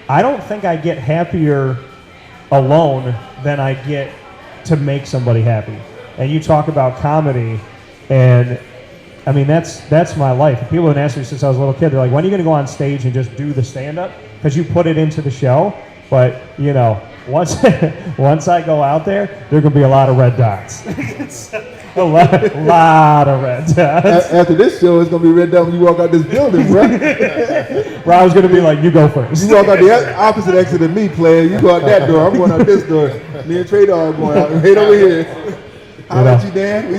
I don't think I get happier alone than I get to make somebody happy. And you talk about comedy, and I mean, that's my life. People have been asking me since I was a little kid, they're like, when are you going to go on stage and just do the stand-up? Because you put it into the show. But, you know, once I go out there are going to be a lot of red dots. a lot of red dots. After this show, it's going to be red dot when you walk out this building, bro. Rob's going to be like, you go first. You walk out the opposite exit of me, player. You go out that door. I'm going out this door. Me and Trey Dog going out right over here. How about you, Dan?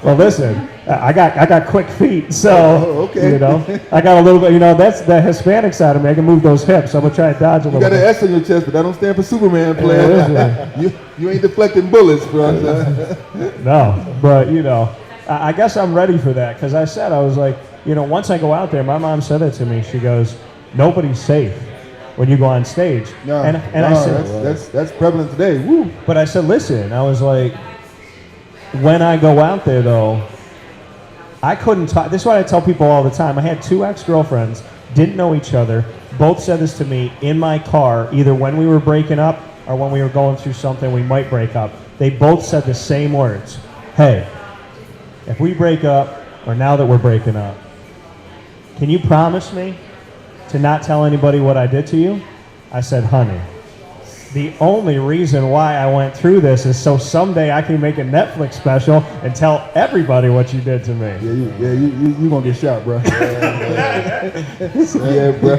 Well, listen, I got quick feet, so okay. You know, I got a little bit. You know, that's the Hispanic side of me. I can move those hips. I'm gonna try to dodge a little. You got bit. an S on your chest, but that don't stand for Superman, player. You ain't deflecting bullets, bro. No, but you know, I guess I'm ready for that, because I was like, you know, once I go out there, my mom said it to me. She goes, nobody's safe when you go on stage. And I said, that's prevalent today. Woo. But I said, listen, I was like, when I go out there, though, I couldn't talk. This is what I tell people all the time. I had 2 ex-girlfriends, didn't know each other. Both said this to me in my car, either when we were breaking up or when we were going through something we might break up. They both said the same words. Hey, if we break up, or now that we're breaking up, can you promise me to not tell anybody what I did to you? I said, honey, the only reason why I went through this is so someday I can make a Netflix special and tell everybody what you did to me. You gonna get shot, bro. Yeah, bro.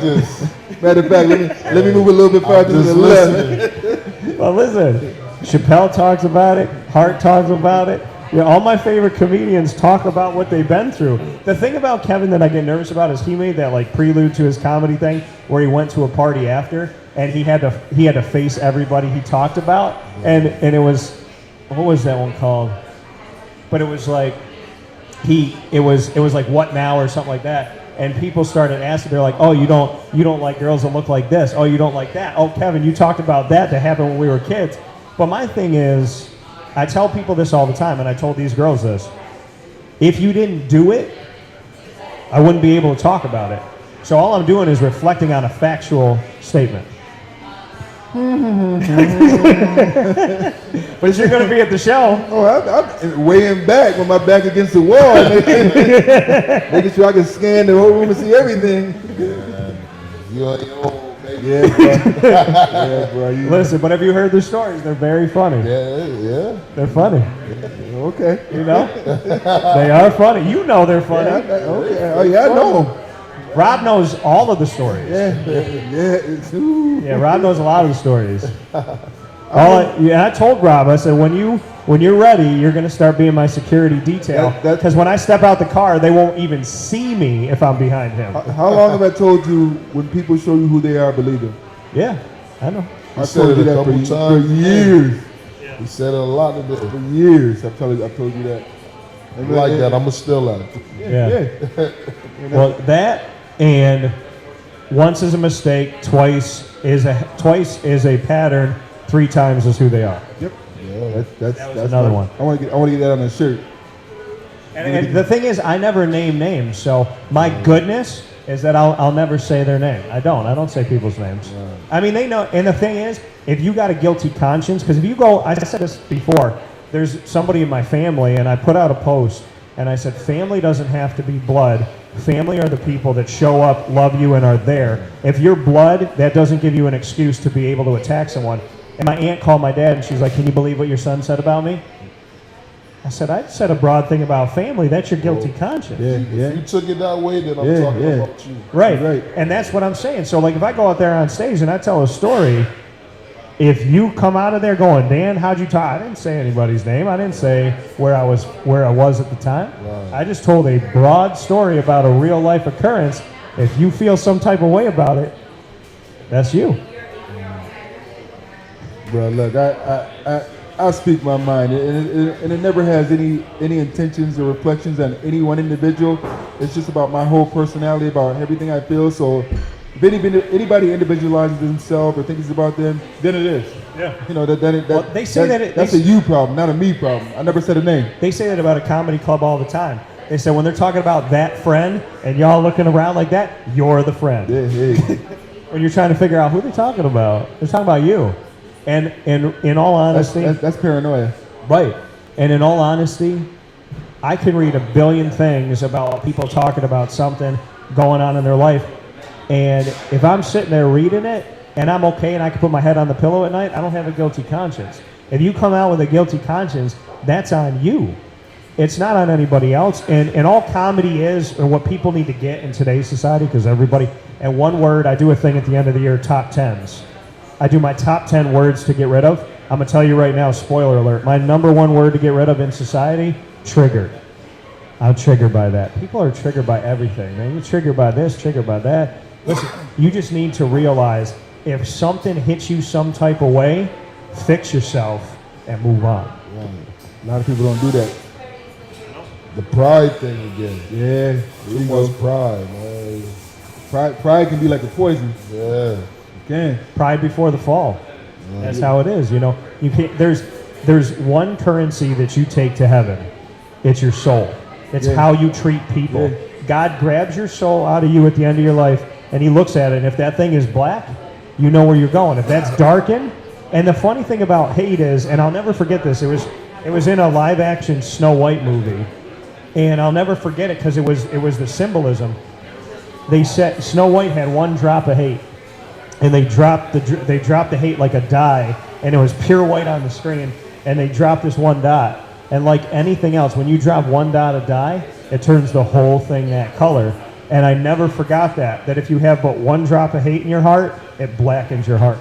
Matter of fact, let me move a little bit farther to the left. Well, listen, Chappelle talks about it. Hart talks about it. You know, all my favorite comedians talk about what they've been through. The thing about Kevin that I get nervous about is he made that like prelude to his comedy thing where he went to a party after and he had to face everybody he talked about, and it was, what was that one called? But it was like it was like what now or something like that. And people started asking, they're like, oh, you don't like girls that look like this. Oh, you don't like that. Oh, Kevin, you talked about that happened when we were kids. But my thing is, I tell people this all the time, and I told these girls this. If you didn't do it, I wouldn't be able to talk about it. So all I'm doing is reflecting on a factual statement. But you're going to be at the show. Oh, I'm weighing back with my back against the wall, making sure I can scan the whole room and see everything. Yeah, bro. Yeah, bro. Listen, but have you heard the stories? They're very funny. Yeah. They're funny. Okay. You know? They are funny. You know they're funny. Yeah, okay. Oh, yeah, I know them. Rob knows all of the stories. Yeah, Rob knows a lot of the stories. I told Rob, I said, when you're ready, you're going to start being my security detail. Because when I step out the car, they won't even see me if I'm behind him. How long have I told you when people show you who they are, believe them? Yeah, I know. I told you that for years. Yeah. He said it a lot of this. For years, I've told you that. Like that, I'm still at it. Yeah. Well, that and once is a mistake, twice is a pattern, 3 times is who they are. Yep. Yeah, that's another one. I want to get that on a shirt. And the thing is, I never name names, so my goodness is that I'll never say their name. I don't say people's names. Right. I mean, they know. And the thing is, if you got a guilty conscience, because if you go, I said this before. There's somebody in my family, and I put out a post, and I said, family doesn't have to be blood. Family are the people that show up, love you, and are there. If you're blood, that doesn't give you an excuse to be able to attack someone. And my aunt called my dad, and she's like, can you believe what your son said about me? I said a broad thing about family. That's your guilty conscience. Yeah. If you took it that way, then I'm talking about you. Right. And that's what I'm saying. So, like, if I go out there on stage and I tell a story, if you come out of there going, Dan, how'd you talk? I didn't say anybody's name. I didn't say where I was at the time. Right. I just told a broad story about a real life occurrence. If you feel some type of way about it, that's you. Bro, look, I'll speak my mind, and it never has any intentions or reflections on any one individual. It's just about my whole personality, about everything I feel. So if anybody individualizes themselves or thinks it's about them, then it is. Yeah. You know, They say that's a you problem, not a me problem. I never said a name. They say that about a comedy club all the time. They say when they're talking about that friend and y'all looking around like that, you're the friend. Yeah. When you're trying to figure out who they're talking about, they're talking about you. And in all honesty, That's paranoia. right. And in all honesty, I can read a billion things about people talking about something going on in their life. And if I'm sitting there reading it and I'm okay and I can put my head on the pillow at night, I don't have a guilty conscience. If you come out with a guilty conscience, that's on you. It's not on anybody else. And all comedy is, or what people need to get in today's society, because everybody, and one word, I do a thing at the end of the year, top 10s. I do my top 10 words to get rid of. I'm going to tell you right now, spoiler alert, my number one word to get rid of in society, triggered. I'm triggered by that. People are triggered by everything, man. You're triggered by this, triggered by that. Listen, you just need to realize if something hits you some type of way, fix yourself and move on. Right. A lot of people don't do that. The pride thing again. Yeah. Too much pride, man. Pride can be like a poison. Yeah. It can. Pride before the fall. That's how it is. You know, you can't. There's one currency that you take to heaven. It's your soul. It's how you treat people. Yeah. God grabs your soul out of you at the end of your life, and He looks at it. And if that thing is black, you know where you're going. If that's darkened, and the funny thing about hate is, and I'll never forget this. It was in a live-action Snow White movie, and I'll never forget it because it was the symbolism. They said Snow White had one drop of hate, and they dropped the hate like a die, and it was pure white on the screen, and they dropped this one dot. And like anything else, when you drop one dot of dye, it turns the whole thing that color. And I never forgot that if you have but one drop of hate in your heart, it blackens your heart.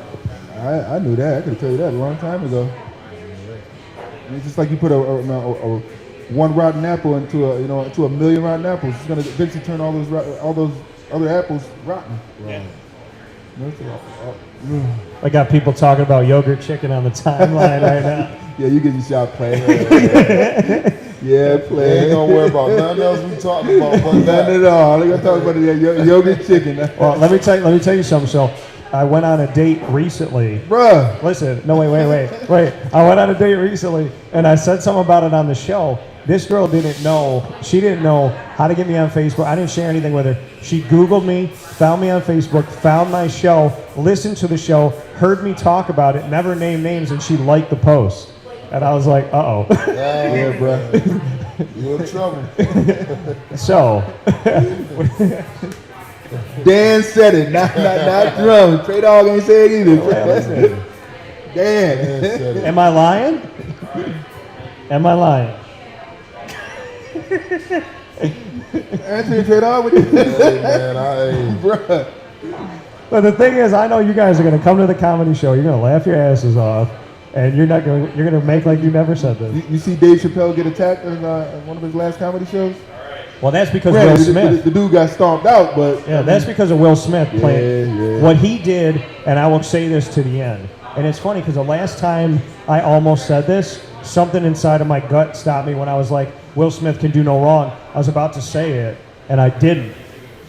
I knew that. I could tell you that a long time ago. It's just like you put a one rotten apple into a million rotten apples. It's gonna eventually turn all those other apples rotten. Right. I got people talking about yogurt chicken on the timeline right now. Yeah, you get your shot, play. Yeah, They play. ain't gonna worry about nothing else we talking about but that. Nothing at all. They're gonna talk about the yogurt chicken. Well, let me tell you something. So, I went on a date recently. Bruh. Listen, no, wait. I went on a date recently, and I said something about it on the show. This girl didn't know. She didn't know how to get me on Facebook. I didn't share anything with her. She Googled me, found me on Facebook, found my show, listened to the show, heard me talk about it, never named names, and she liked the post. And I was like, uh-oh. Yeah, bruh. You're in trouble. So, Dan said it, not Drum. Trey Dog ain't say it either. Dan. said it. am I lying? Am I lying? Anthony Trey Dog with you. Hey, man, Bruh. But the thing is, I know you guys are going to come to the comedy show. You're going to laugh your asses off, and you're going to make like you never said this. You see Dave Chappelle get attacked in one of his last comedy shows? Well, that's because Granted, Will Smith. The dude got stomped out, but Yeah, that's because of Will Smith playing. Yeah. What he did, and I will say this to the end. And it's funny because the last time I almost said this, something inside of my gut stopped me when I was like, Will Smith can do no wrong. I was about to say it, and I didn't.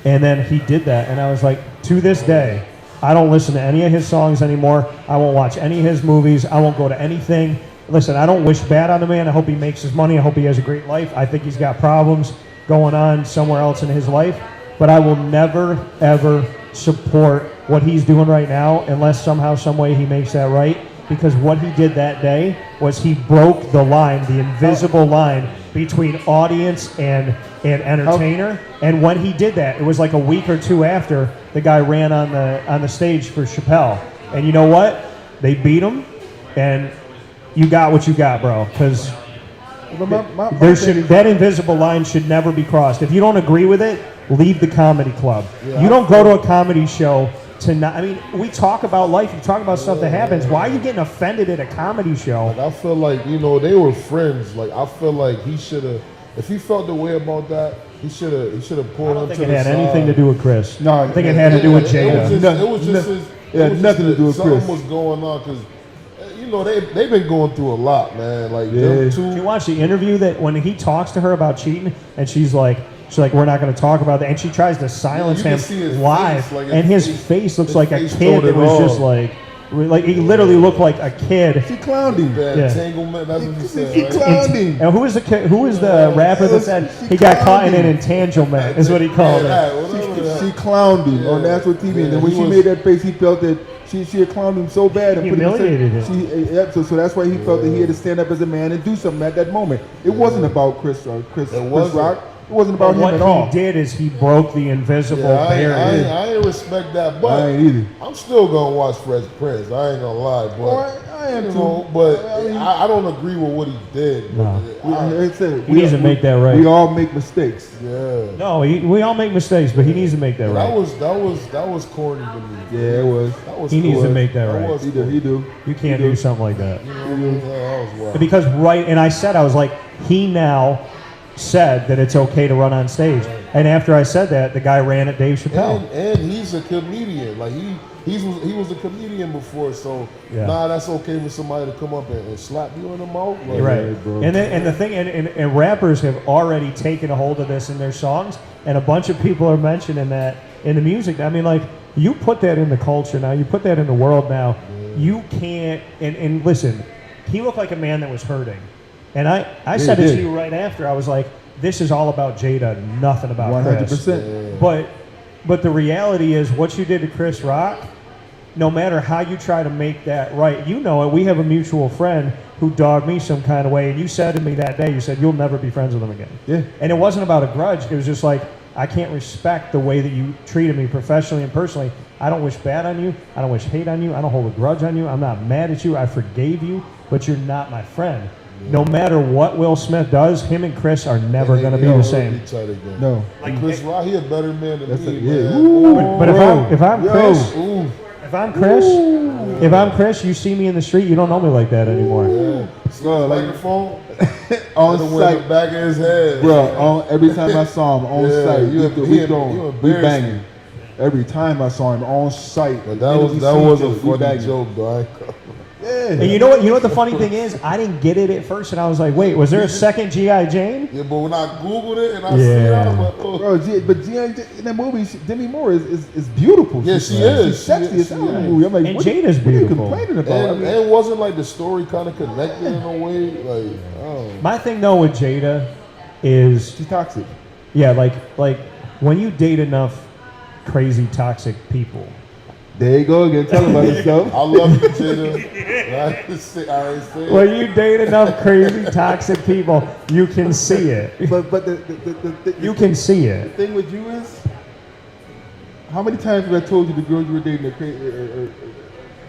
And then he did that, and I was like, to this day, I don't listen to any of his songs anymore. I won't watch any of his movies. I won't go to anything. Listen, I don't wish bad on the man. I hope he makes his money. I hope he has a great life. I think he's got problems going on somewhere else in his life. But I will never, ever support what he's doing right now unless somehow, some way he makes that right. Because what he did that day was he broke the line, the invisible line between audience and entertainer. And when he did that, it was like a week or two after the guy ran on the stage for Chappelle. And you know what? They beat him, and you got what you got, bro. Because that invisible line should never be crossed. If you don't agree with it, leave the comedy club. You don't go to a comedy show to not. I mean, we talk about life. We talk about stuff that happens. Why are you getting offended at a comedy show? I feel like, they were friends. Like, I feel like he should have, if he felt the way about that, he should have pulled I don't him think to it the had side. anything to do with Chris. No, I think it had to do with Jada. It was just his. Yeah, nothing to do with something Chris. was going on because, know, they've been going through a lot, man. Like them Did you two. watch the interview that when he talks to her about cheating, and she's like, we're not going to talk about that, and she tries to silence you can him see his live, face, like and his face looks like a face kid told that it was all. just like he literally looked like a kid. She clowned him. That Yeah. entanglement, that's what you said, He right? clowned him. And who was the rapper that said he got caught in an entanglement? Is what he called it. Yeah, whatever that- She clowned him on national TV, and then when he she was- made that face, he felt that she had clowned him so bad and Humiliated him. So that's why he felt that he had to stand up as a man and do something at that moment. It wasn't about Chris wasn't. Rock. It wasn't But about what him at all. he did is he broke the invisible Yeah, barrier. I ain't respect that, I but ain't either. I'm still gonna watch Fresh Prince. I ain't gonna lie, but I am you too. know, but I mean- I don't agree with what he did. But No. He He needs to make that right. We all make mistakes. yeah, No, we all make mistakes, but he needs to make that right. that was corny to me. Yeah, it was. That was He needs to corny. make that right. was He do. corny. He do. You can't He do something like that. You know what I mean? Yeah, that was wild. Because and I was like, he now said that it's okay to run on stage. And after I said that, the guy ran at Dave Chappelle. And he's a comedian. Like he was a comedian before, so Yeah. that's okay for somebody to come up and slap you in the mouth. Like, You're right. Yeah, bro. And the thing, and rappers have already taken a hold of this in their songs, and a bunch of people are mentioning that in the music. I mean, like, you put that in the culture now, you put that in the world now. You can't, and listen, he looked like a man that was hurting. And I said he it to did. you right after. I was like, this is all about Jada, nothing about Chris. 100%. But the reality is, what you did to Chris Rock, no matter how you try to make that right, you know it. We have a mutual friend who dogged me some kind of way, and you said to me that day, you said, you'll never be friends with him again. Yeah. And it wasn't about a grudge. It was just like, I can't respect the way that you treated me professionally and personally. I don't wish bad on you. I don't wish hate on you. I don't hold a grudge on you. I'm not mad at you. I forgave you, but you're not my friend. No matter what Will Smith does, him and Chris are never going to be the same. No. Like Chris Rock, he a better man than That's me, yeah. man. Ooh, But if I'm yo. Chris, Ooh. if I'm Chris, you see me in the street, you don't know me like that anymore. Yeah. Bro, like Microphone on the sight, back of his head. bro. Every time I saw him on Yeah, sight, you we embarrassed banging. Every time I saw him on sight, But that was a funny banging. joke, though. Yeah. And you know what the funny thing is? I didn't get it at first, and I was like, wait, was there a second G.I. Jane? Yeah, but when I Googled it and I see it, I was like, oh. Bro, but G.I. in that movie, Demi Moore is beautiful. Yeah, she is. She's sexy as hell in the is. movie. I'm like, And what, Jada's what are you beautiful. complaining about? And it wasn't like the story kind of connected in a way. Like, oh. My thing though with Jada is, she's toxic. yeah, like when you date enough crazy toxic people, There you go again. Tell him about yourself. I love you, Jada. I ain't say it. when you date enough crazy toxic people, you can see it. But You can see the it. thing with you is, how many times have I told you the girls you were dating are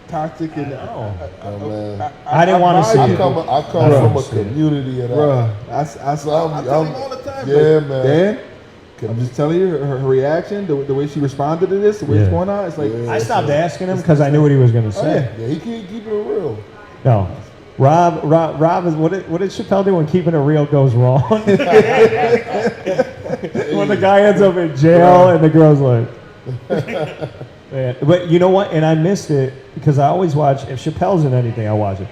toxic and know. Oh, man. I didn't wanna see I it. come I from don't a see it. community of that. Bruh, I tell him all the time. Yeah, like, man. Dan, I'm just telling you, her reaction, the way she responded to this, the way it's Yeah. going on, it's like, I stopped asking him because I knew what he was going to oh, say. yeah. Yeah, he can't keep it real. No. Rob is what did Chappelle do when keeping it real goes wrong? When the guy ends up in jail and the girl's like, man. But you know what? And I missed it because I always watch, if Chappelle's in anything, I watch it.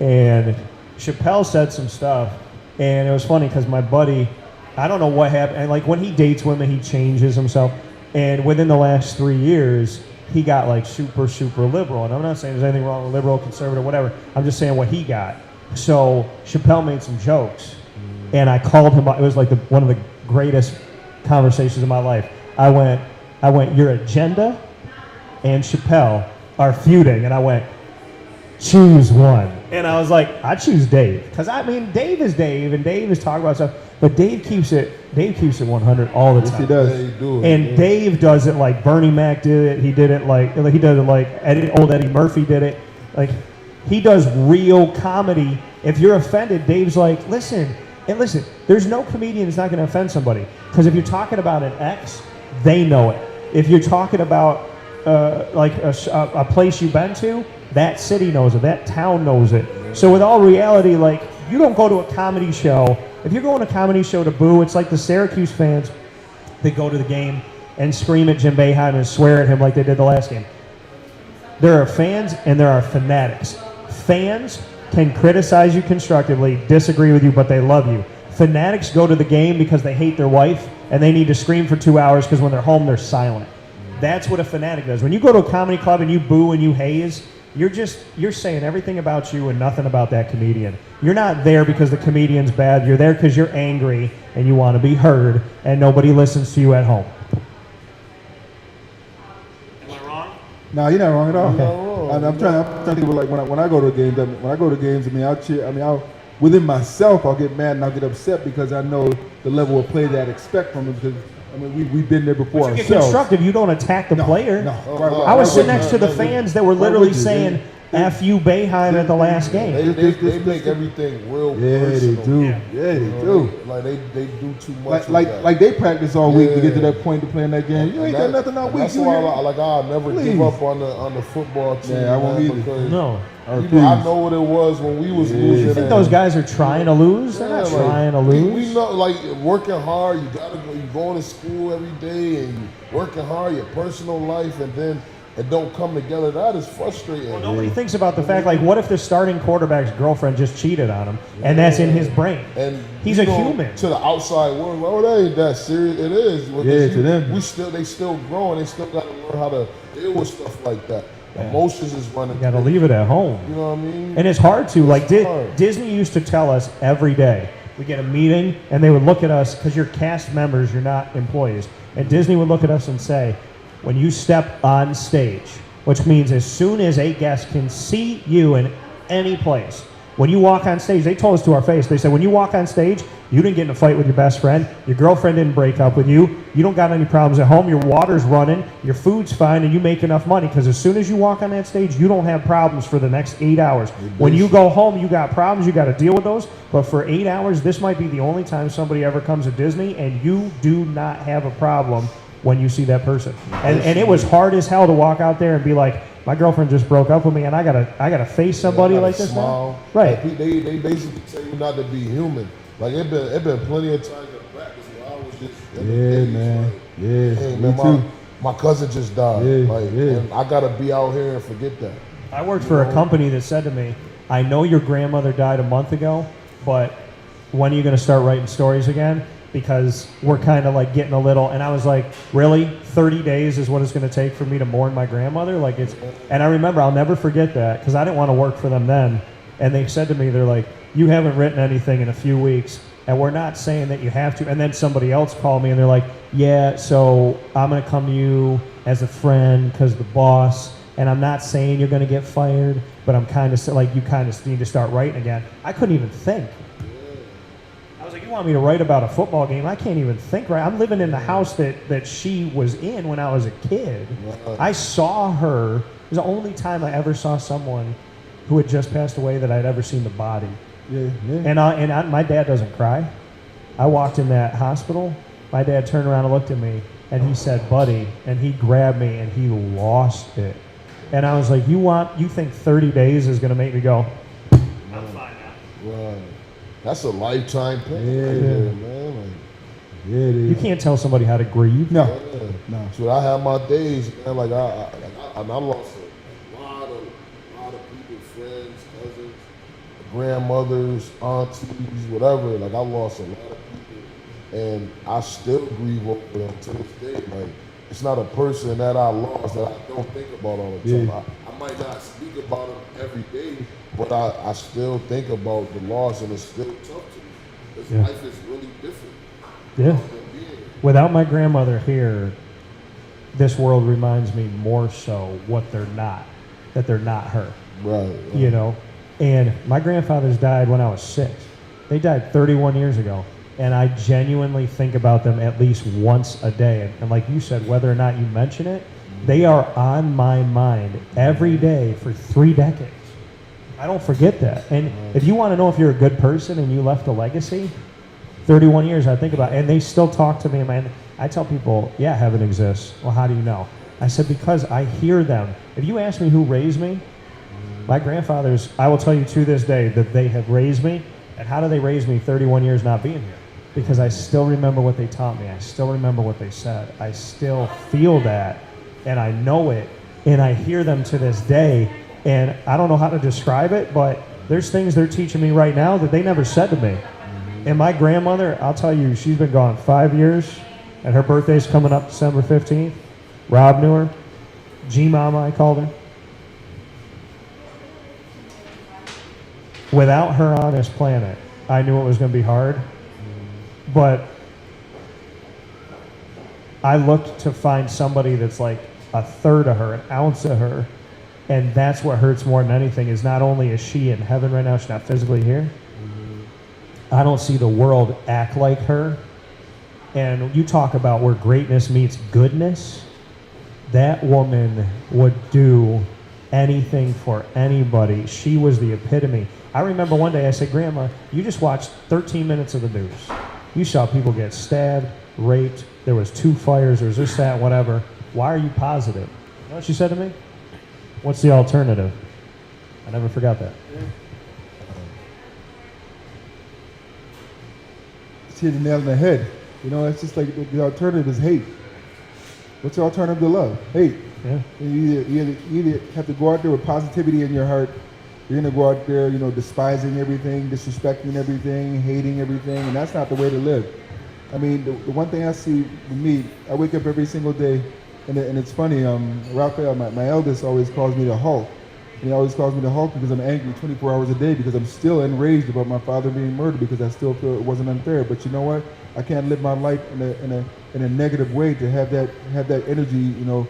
And Chappelle said some stuff, and it was funny because my buddy, I don't know what happened, and like when he dates women, he changes himself. And within the last 3 years, he got like super, super liberal. And I'm not saying there's anything wrong with liberal, conservative, whatever. I'm just saying what he got. So Chappelle made some jokes, and I called him. It was like one of the greatest conversations of my life. I went, your agenda and Chappelle are feuding, and I went, choose one. And I was like, I choose Dave, because I mean, Dave is Dave, and Dave is talking about stuff, but Dave keeps it 100 all the yes, time. he does. Yeah, he do it. And Yeah. Dave does it like Bernie Mac did it. He did it like old Eddie Murphy did it. Like, he does real comedy. If you're offended, Dave's like, listen. There's no comedian that's not going to offend somebody, because if you're talking about an ex, they know it. If you're talking about like a place you've been to, that city knows it. That town knows it. So with all reality, like, you don't go to a comedy show. If you're going to a comedy show to boo, it's like the Syracuse fans. They go to the game and scream at Jim Boeheim and swear at him like they did the last game. There are fans and there are fanatics. Fans can criticize you constructively, disagree with you, but they love you. Fanatics go to the game because they hate their wife and they need to scream for 2 hours because when they're home, they're silent. That's what a fanatic does. When you go to a comedy club and you boo and you haze, you're saying everything about you and nothing about that comedian. You're not there because the comedian's bad. You're there because you're angry and you want to be heard and nobody listens to you at home. Am I wrong? No, you're not wrong at all. You're not wrong. I'm trying to think of like when I go to games. I mean, I'll cheer. I mean, within myself, I'll get mad and I'll get upset because I know the level of play that I expect from them. Because I mean, we've been there before But you ourselves. get constructive. You don't attack the player. No. I was sitting next to the fans that were literally saying "F you, Boeheim" at the last game. They make everything real personal. They do. Yeah, they do. Like they do too much. Like they practice all week to get to that point to play in that game. You ain't got nothing all week. That's why I'll never give up on the football team. Yeah, I won't either. Because, No. I know what it was when we was losing. You think those guys are trying to lose? They're not trying to lose. We know, like, working hard, you gotta go, you going to school every day and you working hard, your personal life, and then it don't come together. That is frustrating. Well, nobody thinks about the fact, like, what if the starting quarterback's girlfriend just cheated on him, and that's in his brain? And he's a human. To the outside world, well, that ain't that serious. It is. To them. They still growing. They still got to learn how to deal with stuff like that. Yeah. Emotions is running. You got to leave it at home. You know what I mean? And it's hard to. Like, hard. Disney used to tell us every day. We get a meeting, and they would look at us, because you're cast members, you're not employees. And Disney would look at us and say, when you step on stage, which means as soon as a guest can see you in any place, when you walk on stage, they told us to our face, they said, when you walk on stage, you didn't get in a fight with your best friend, your girlfriend didn't break up with you, you don't got any problems at home, your water's running, your food's fine, and you make enough money, because as soon as you walk on that stage, you don't have problems for the next 8 hours. When you go home, you got problems, you got to deal with those, but for 8 hours, this might be the only time somebody ever comes to Disney, and you do not have a problem when you see that person. And it was hard as hell to walk out there and be like, my girlfriend just broke up with me, and I gotta face somebody like this now? Right. Like, they basically tell you not to be human. Like, it been plenty of times in practice where I was just hey, me man, too. my cousin just died. And I gotta be out here and forget that. I worked for a company that said to me, I know your grandmother died a month ago, but when are you gonna start writing stories again? Because we're kind of like getting a little, and I was like, really? 30 days is what it's going to take for me to mourn my grandmother? Like, it's, and I remember, I'll never forget that, because I didn't want to work for them then, and they said to me, they're like, you haven't written anything in a few weeks, and we're not saying that you have to. And then somebody else called me, and they're like, yeah, so I'm going to come to you as a friend, because the boss, and I'm not saying you're going to get fired, but I'm kind of like, you kind of need to start writing again. I couldn't even think. I was like, you want me to write about a football game? I can't even think right. I'm living in the house that she was in when I was a kid. I saw her. It was the only time I ever saw someone who had just passed away that I'd ever seen the body. And my dad doesn't cry. I walked in that hospital. My dad turned around and looked at me, and he said, buddy, and he grabbed me, and he lost it. And I was like, you think 30 days is going to make me go, I'm fine now. Right. That's a lifetime thing. Man. Like, it is. You can't tell somebody how to grieve. No. So I had my days, man. Like I lost a lot of people, friends, cousins, grandmothers, aunties, whatever. Like, I lost a lot of people, and I still grieve over them to this day. Like, it's not a person that I lost that I don't think about all the time. I might not speak about them every day, but I still think about the loss, and it's still tough to me. This life is really different. Yeah. Without my grandmother here, this world reminds me more so what they're not, that they're not her. Right. You know? And my grandfathers died when I was 6. They died 31 years ago. And I genuinely think about them at least once a day. And like you said, whether or not you mention it, they are on my mind every day for 3 decades. I don't forget that. And if you want to know if you're a good person and you left a legacy, 31 years I think about it. And they still talk to me, man. I tell people, yeah, heaven exists. Well, how do you know? I said, because I hear them. If you ask me who raised me, my grandfathers, I will tell you to this day that they have raised me. And how do they raise me 31 years not being here? Because I still remember what they taught me. I still remember what they said. I still feel that, and I know it, and I hear them to this day, And I don't know how to describe it, but there's things they're teaching me right now that they never said to me. And my grandmother, I'll tell you, she's been gone 5 years, and her birthday's coming up December 15th. Rob knew her. G-Mama, I called her. Without her on this planet, I knew it was going to be hard. But I looked to find somebody that's like a third of her, an ounce of her. And that's what hurts more than anything, is not only is she in heaven right now, she's not physically here. I don't see the world act like her. And you talk about where greatness meets goodness. That woman would do anything for anybody. She was the epitome. I remember one day I said, Grandma, you just watched 13 minutes of the news. You saw people get stabbed, raped, there was 2 fires, there was this, that, whatever. Why are you positive? You know what she said to me? What's the alternative? I never forgot that. She hit the nail on the head. You know, it's just like the alternative is hate. What's the alternative to love? Hate. Yeah. You either have to go out there with positivity in your heart. You're going to go out there, you know, despising everything, disrespecting everything, hating everything, and that's not the way to live. I mean, the one thing I see with me, I wake up every single day, and it's funny, Raphael, my eldest, always calls me the Hulk. And he always calls me the Hulk because I'm angry 24 hours a day, because I'm still enraged about my father being murdered, because I still feel it wasn't unfair. But you know what? I can't live my life in a negative way to have that energy, you know,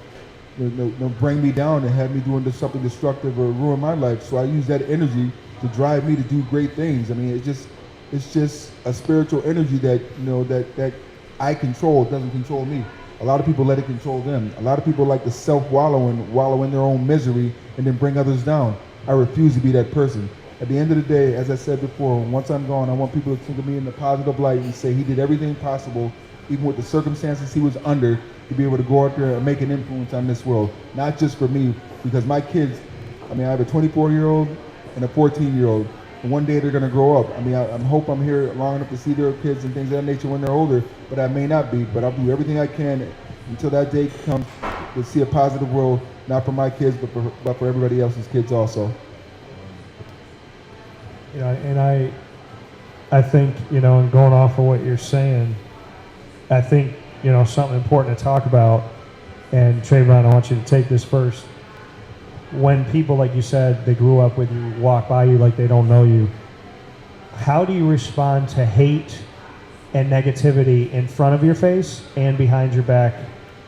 bring me down and have me doing something destructive or ruin my life. So I use that energy to drive me to do great things. I mean, it's just a spiritual energy that, you know, that I control. It doesn't control me. A lot of people let it control them. A lot of people like to wallow in their own misery and then bring others down. I refuse to be that person. At the end of the day, as I said before, once I'm gone, I want people to think of me in the positive light and say he did everything possible, even with the circumstances he was under, to be able to go out there and make an influence on this world. Not just for me, because my kids, I mean, I have a 24-year-old and a 14-year-old, and one day they're going to grow up. I mean, I hope I'm here long enough to see their kids and things of that nature when they're older, but I may not be. But I'll do everything I can until that day comes to see a positive world, not for my kids, but for everybody else's kids also. You know, and I think, you know, and going off of what you're saying, I think, you know, something important to talk about, and Travon, I want you to take this first. When people, like you said, they grew up with you, walk by you like they don't know you, how do you respond to hate and negativity in front of your face and behind your back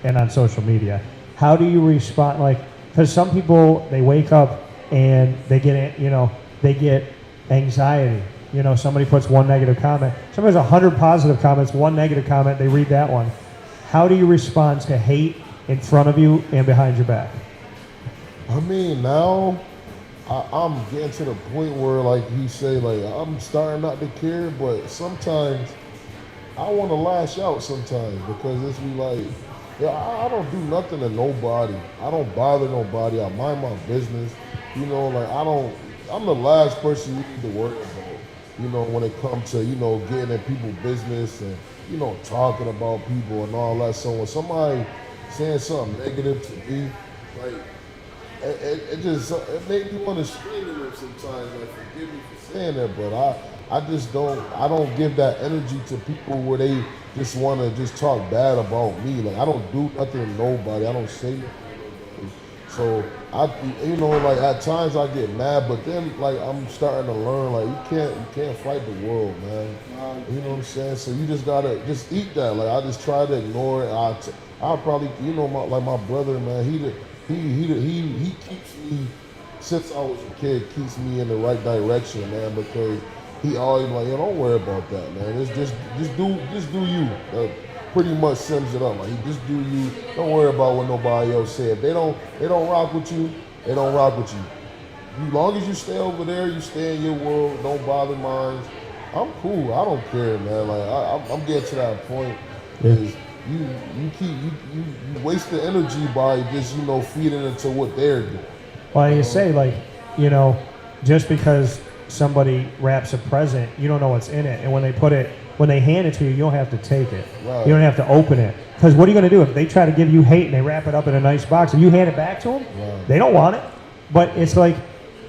and on social media? How do you respond? Like, because some people, they wake up and they get, you know, they get anxiety. You know, somebody puts one negative comment. Somebody has 100 positive comments, one negative comment, they read that one. How do you respond to hate in front of you and behind your back? I mean, now I'm getting to the point where, like he say, like I'm starting not to care, but sometimes I want to lash out sometimes, because it's be like, yeah, I don't do nothing to nobody. I don't bother nobody. I mind my business. You know, like I'm the last person you need to worry about, you know, when it comes to, you know, getting in people's business and, you know, talking about people and all that. So when somebody saying something negative to me, like, it made me want to scream at them sometimes, like, forgive me for saying that, but I don't give that energy to people where they just want to just talk bad about me. Like, I don't do nothing to nobody. I don't say nothing to nobody. So you know, like at times I get mad, but then like I'm starting to learn, like you can't fight the world, man. You know what I'm saying? So you just gotta just eat that. Like I just try to ignore it. I'll probably, you know, my brother, man, he keeps me, since I was a kid, keeps me in the right direction, man, because he always like, yo, don't worry about that, man. It's just do you. Pretty much sums it up. Like, just do you. Don't worry about what nobody else said. If they don't rock with you, they don't rock with you. As long as you stay over there, you stay in your world, don't bother mine. I'm cool. I don't care, man. Like I'm getting to that point. Is you waste the energy by just, you know, feeding into what they're doing. Well, you say, like, you know, just because somebody wraps a present, you don't know what's in it, and when they hand it to you, you don't have to take it. Right. You don't have to open it. Because what are you going to do if they try to give you hate and they wrap it up in a nice box and you hand it back to them? Right. They don't want it. But it's like,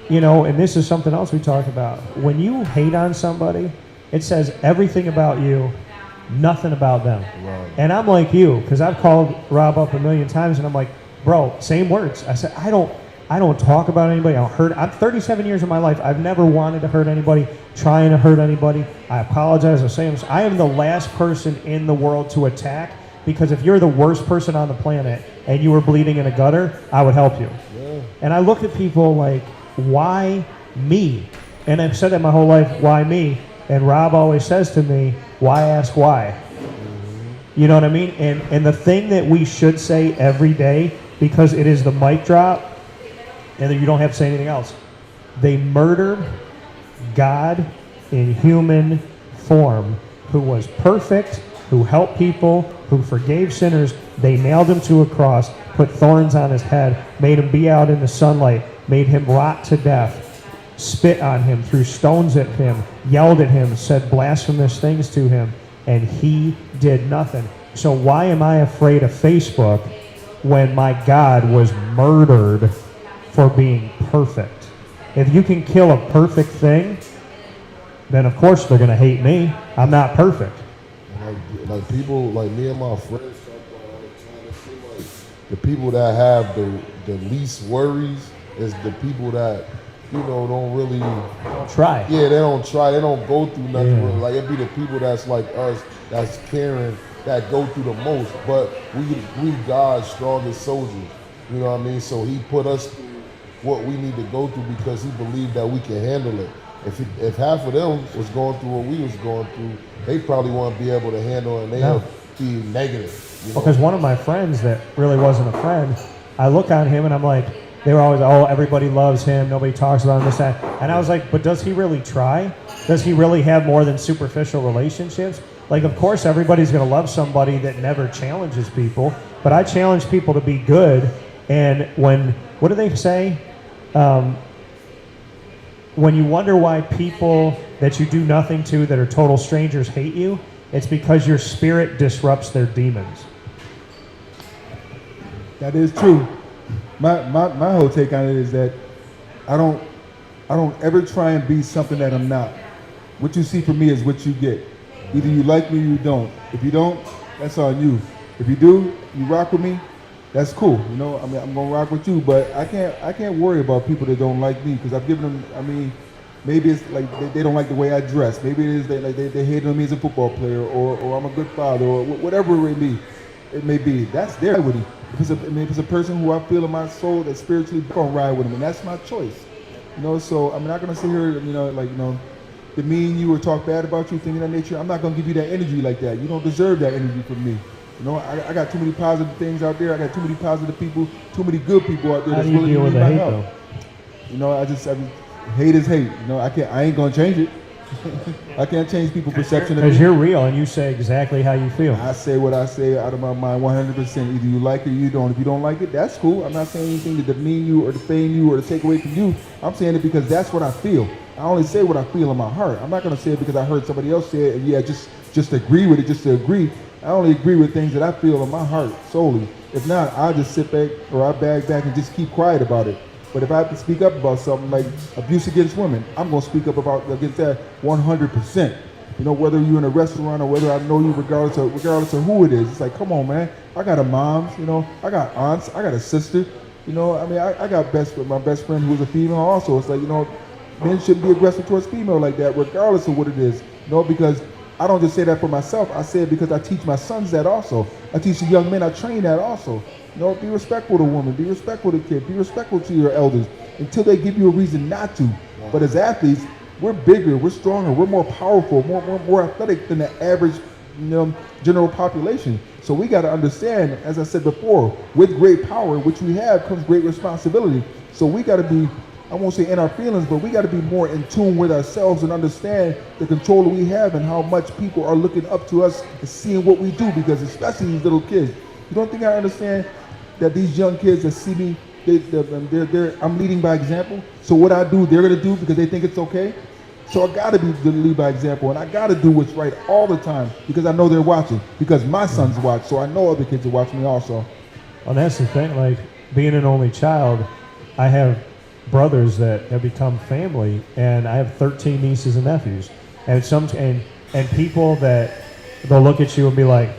you know, and this is something else we talk about. When you hate on somebody, it says everything about you, nothing about them. Right. And I'm like you, because I've called Rob up a million times, and I'm like, bro, same words. I said, I don't talk about anybody. I'm 37 years of my life. I've never wanted to hurt anybody, trying to hurt anybody. I apologize. I am the last person in the world to attack, because if you're the worst person on the planet and you were bleeding in a gutter, I would help you. Yeah. And I look at people like, why me? And I've said that my whole life, why me? And Rob always says to me, why ask why? Mm-hmm. You know what I mean? And the thing that we should say every day, because it is the mic drop, and then you don't have to say anything else. They murdered God in human form, who was perfect, who helped people, who forgave sinners. They nailed him to a cross, put thorns on his head, made him be out in the sunlight, made him rot to death, spit on him, threw stones at him, yelled at him, said blasphemous things to him, and he did nothing. So why am I afraid of Facebook when my God was murdered for being perfect? If you can kill a perfect thing, then of course they're going to hate me. I'm not perfect. Like people, like me and my friends talk about all the time, it seems like the people that have the least worries is the people that, you know, don't really Try. Yeah, they don't try. They don't go through nothing. Yeah. Like it be the people that's like us, that's caring, that go through the most. But we God's strongest soldiers. You know what I mean? So He put us through what we need to go through because He believed that we can handle it. If half of them was going through what we was going through, they probably won't be able to handle it, and they'll be negative. You know? Because one of my friends that really wasn't a friend, I look on him and I'm like, they were always, oh, everybody loves him, nobody talks about him, this, that. And I was like, but does he really try? Does he really have more than superficial relationships? Like, of course, everybody's going to love somebody that never challenges people, but I challenge people to be good. And what do they say? When you wonder why people that you do nothing to that are total strangers hate you, it's because your spirit disrupts their demons. That is true. My whole take on it is that I don't ever try and be something that I'm not. What you see from me is what you get. Either you like me or you don't. If you don't, that's on you. If you do, you rock with me, that's cool. You know, I mean, I'm gonna rock with you, but I can't worry about people that don't like me because I've given them. I mean, maybe it's like they don't like the way I dress. Maybe it is they hate on me as a football player, or I'm a good father, or whatever it may be. That's their with me. If it's a person who I feel in my soul that spiritually gonna ride with them, and that's my choice. You know, so I'm not gonna sit here, you know, like, you know, demean you or talk bad about you, things of that nature. I'm not gonna give you that energy like that. You don't deserve that energy from me. You know, I got too many positive things out there. I got too many positive people, too many good people out there. How That's do you willing deal to with need the my hate, help. though? You know, I just hate is hate. You know, I ain't gonna change it. I can't change people's perception of me. Because you're real and you say exactly how you feel. I say what I say out of my mind 100%. Either you like it or you don't. If you don't like it, that's cool. I'm not saying anything to demean you or defame you or to take away from you. I'm saying it because that's what I feel. I only say what I feel in my heart. I'm not going to say it because I heard somebody else say it and just agree with it just to agree. I only agree with things that I feel in my heart solely. If not, I'll just sit back or I'll bag back and just keep quiet about it. But if I have to speak up about something like abuse against women, I'm going to speak up against that 100%. You know, whether you're in a restaurant or whether I know you, regardless of who it is. It's like, come on, man. I got a mom, you know. I got aunts. I got a sister. You know, I mean, I got my best friend who was a female also. It's like, you know, men shouldn't be aggressive towards female like that, regardless of what it is. You know, because I don't just say that for myself. I say it because I teach my sons that also. I teach the young men. I train that also. You know, be respectful to women. Be respectful to kids. Be respectful to your elders until they give you a reason not to. But as athletes, we're bigger, we're stronger, we're more powerful, more athletic than the average, you know, general population. So we got to understand, as I said before, with great power, which we have, comes great responsibility. So we got to be, I won't say in our feelings, but we got to be more in tune with ourselves and understand the control that we have and how much people are looking up to us and seeing what we do, because especially these little kids. You don't think I understand that these young kids that see me, I'm leading by example. So what I do, they're gonna do because they think it's okay. So I gotta lead by example, and I gotta do what's right all the time because I know they're watching. Because my sons watch, so I know other kids are watching me also. Well, that's the thing. Like being an only child, I have brothers that have become family, and I have 13 nieces and nephews, and and people that they'll look at you and be like,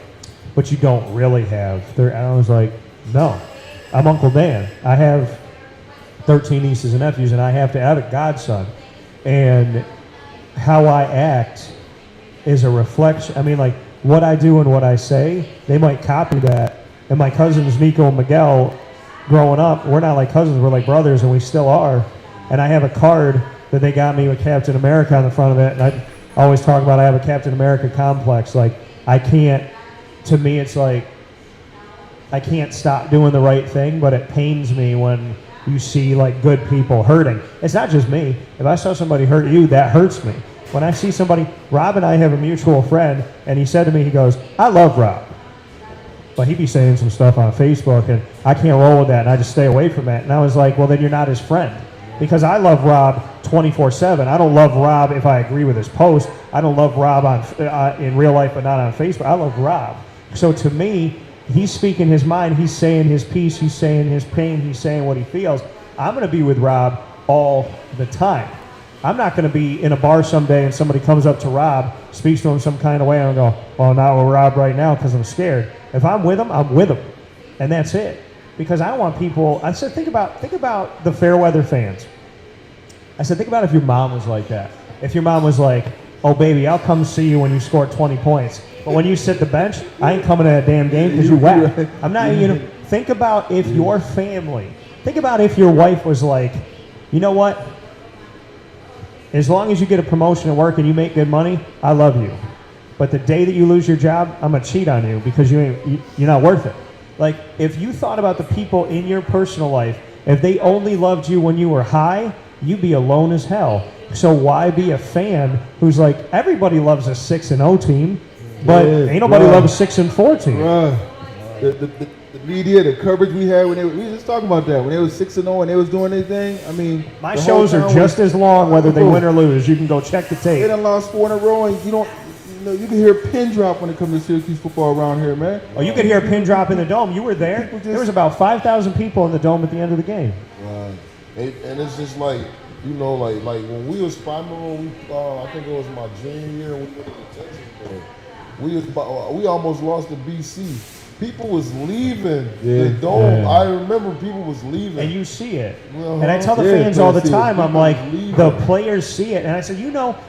but you don't really have. And I was like, no, I'm Uncle Dan. I have 13 nieces and nephews, and I have a godson, and how I act is a reflection. I mean, like, what I do and what I say, they might copy that. And my cousins, Nico and Miguel, growing up, we're not like cousins, we're like brothers, and we still are. And I have a card that they got me with Captain America on the front of it, and I always talk about I have a Captain America complex. Like, I can't, to me, it's like, I can't stop doing the right thing, but it pains me when you see, like, good people hurting. It's not just me. If I saw somebody hurt you, that hurts me. When I see somebody, Rob and I have a mutual friend, and he said to me, he goes, I love Rob. But he'd be saying some stuff on Facebook, and I can't roll with that, and I just stay away from that. And I was like, well, then you're not his friend. Because I love Rob 24/7. I don't love Rob if I agree with his post. I don't love Rob in real life, but not on Facebook. I love Rob. So to me, he's speaking his mind. He's saying his piece. He's saying his pain. He's saying what he feels. I'm going to be with Rob all the time. I'm not going to be in a bar someday and somebody comes up to Rob, speaks to him some kind of way, and I go, well, not with Rob right now because I'm scared. If I'm with him, I'm with him. And that's it. Because I don't want people, I said, think about the Fairweather fans. I said, think about if your mom was like that. If your mom was like, oh, baby, I'll come see you when you score 20 points. But when you sit the bench, I ain't coming to that damn game because you whack. I'm not, think about if your family, think about if your wife was like, you know what? As long as you get a promotion at work and you make good money, I love you. But the day that you lose your job, I'm going to cheat on you because you're not worth it. Like, if you thought about the people in your personal life, if they only loved you when you were high, you'd be alone as hell. So why be a fan who's like, everybody loves a 6-0 team, but ain't nobody loves a 6-4 team. The media, the coverage we had we were just talking about that when they was 6-0 and they was doing their thing. I mean, my shows are just as long whether they win or lose. You can go check the tape. They done lost 4 in a row, and you can hear a pin drop when it comes to Syracuse football around here, man. Oh, you could hear a pin drop in the dome. You were there. There was about 5,000 people in the dome at the end of the game. Right. And it's just like, like when we was, I remember I think it was my junior year, we went to Texas. We almost lost to BC. People was leaving the dome. Yeah. I remember people was leaving. And you see it. And I tell the fans all the time, I'm like, the players see it. And I said,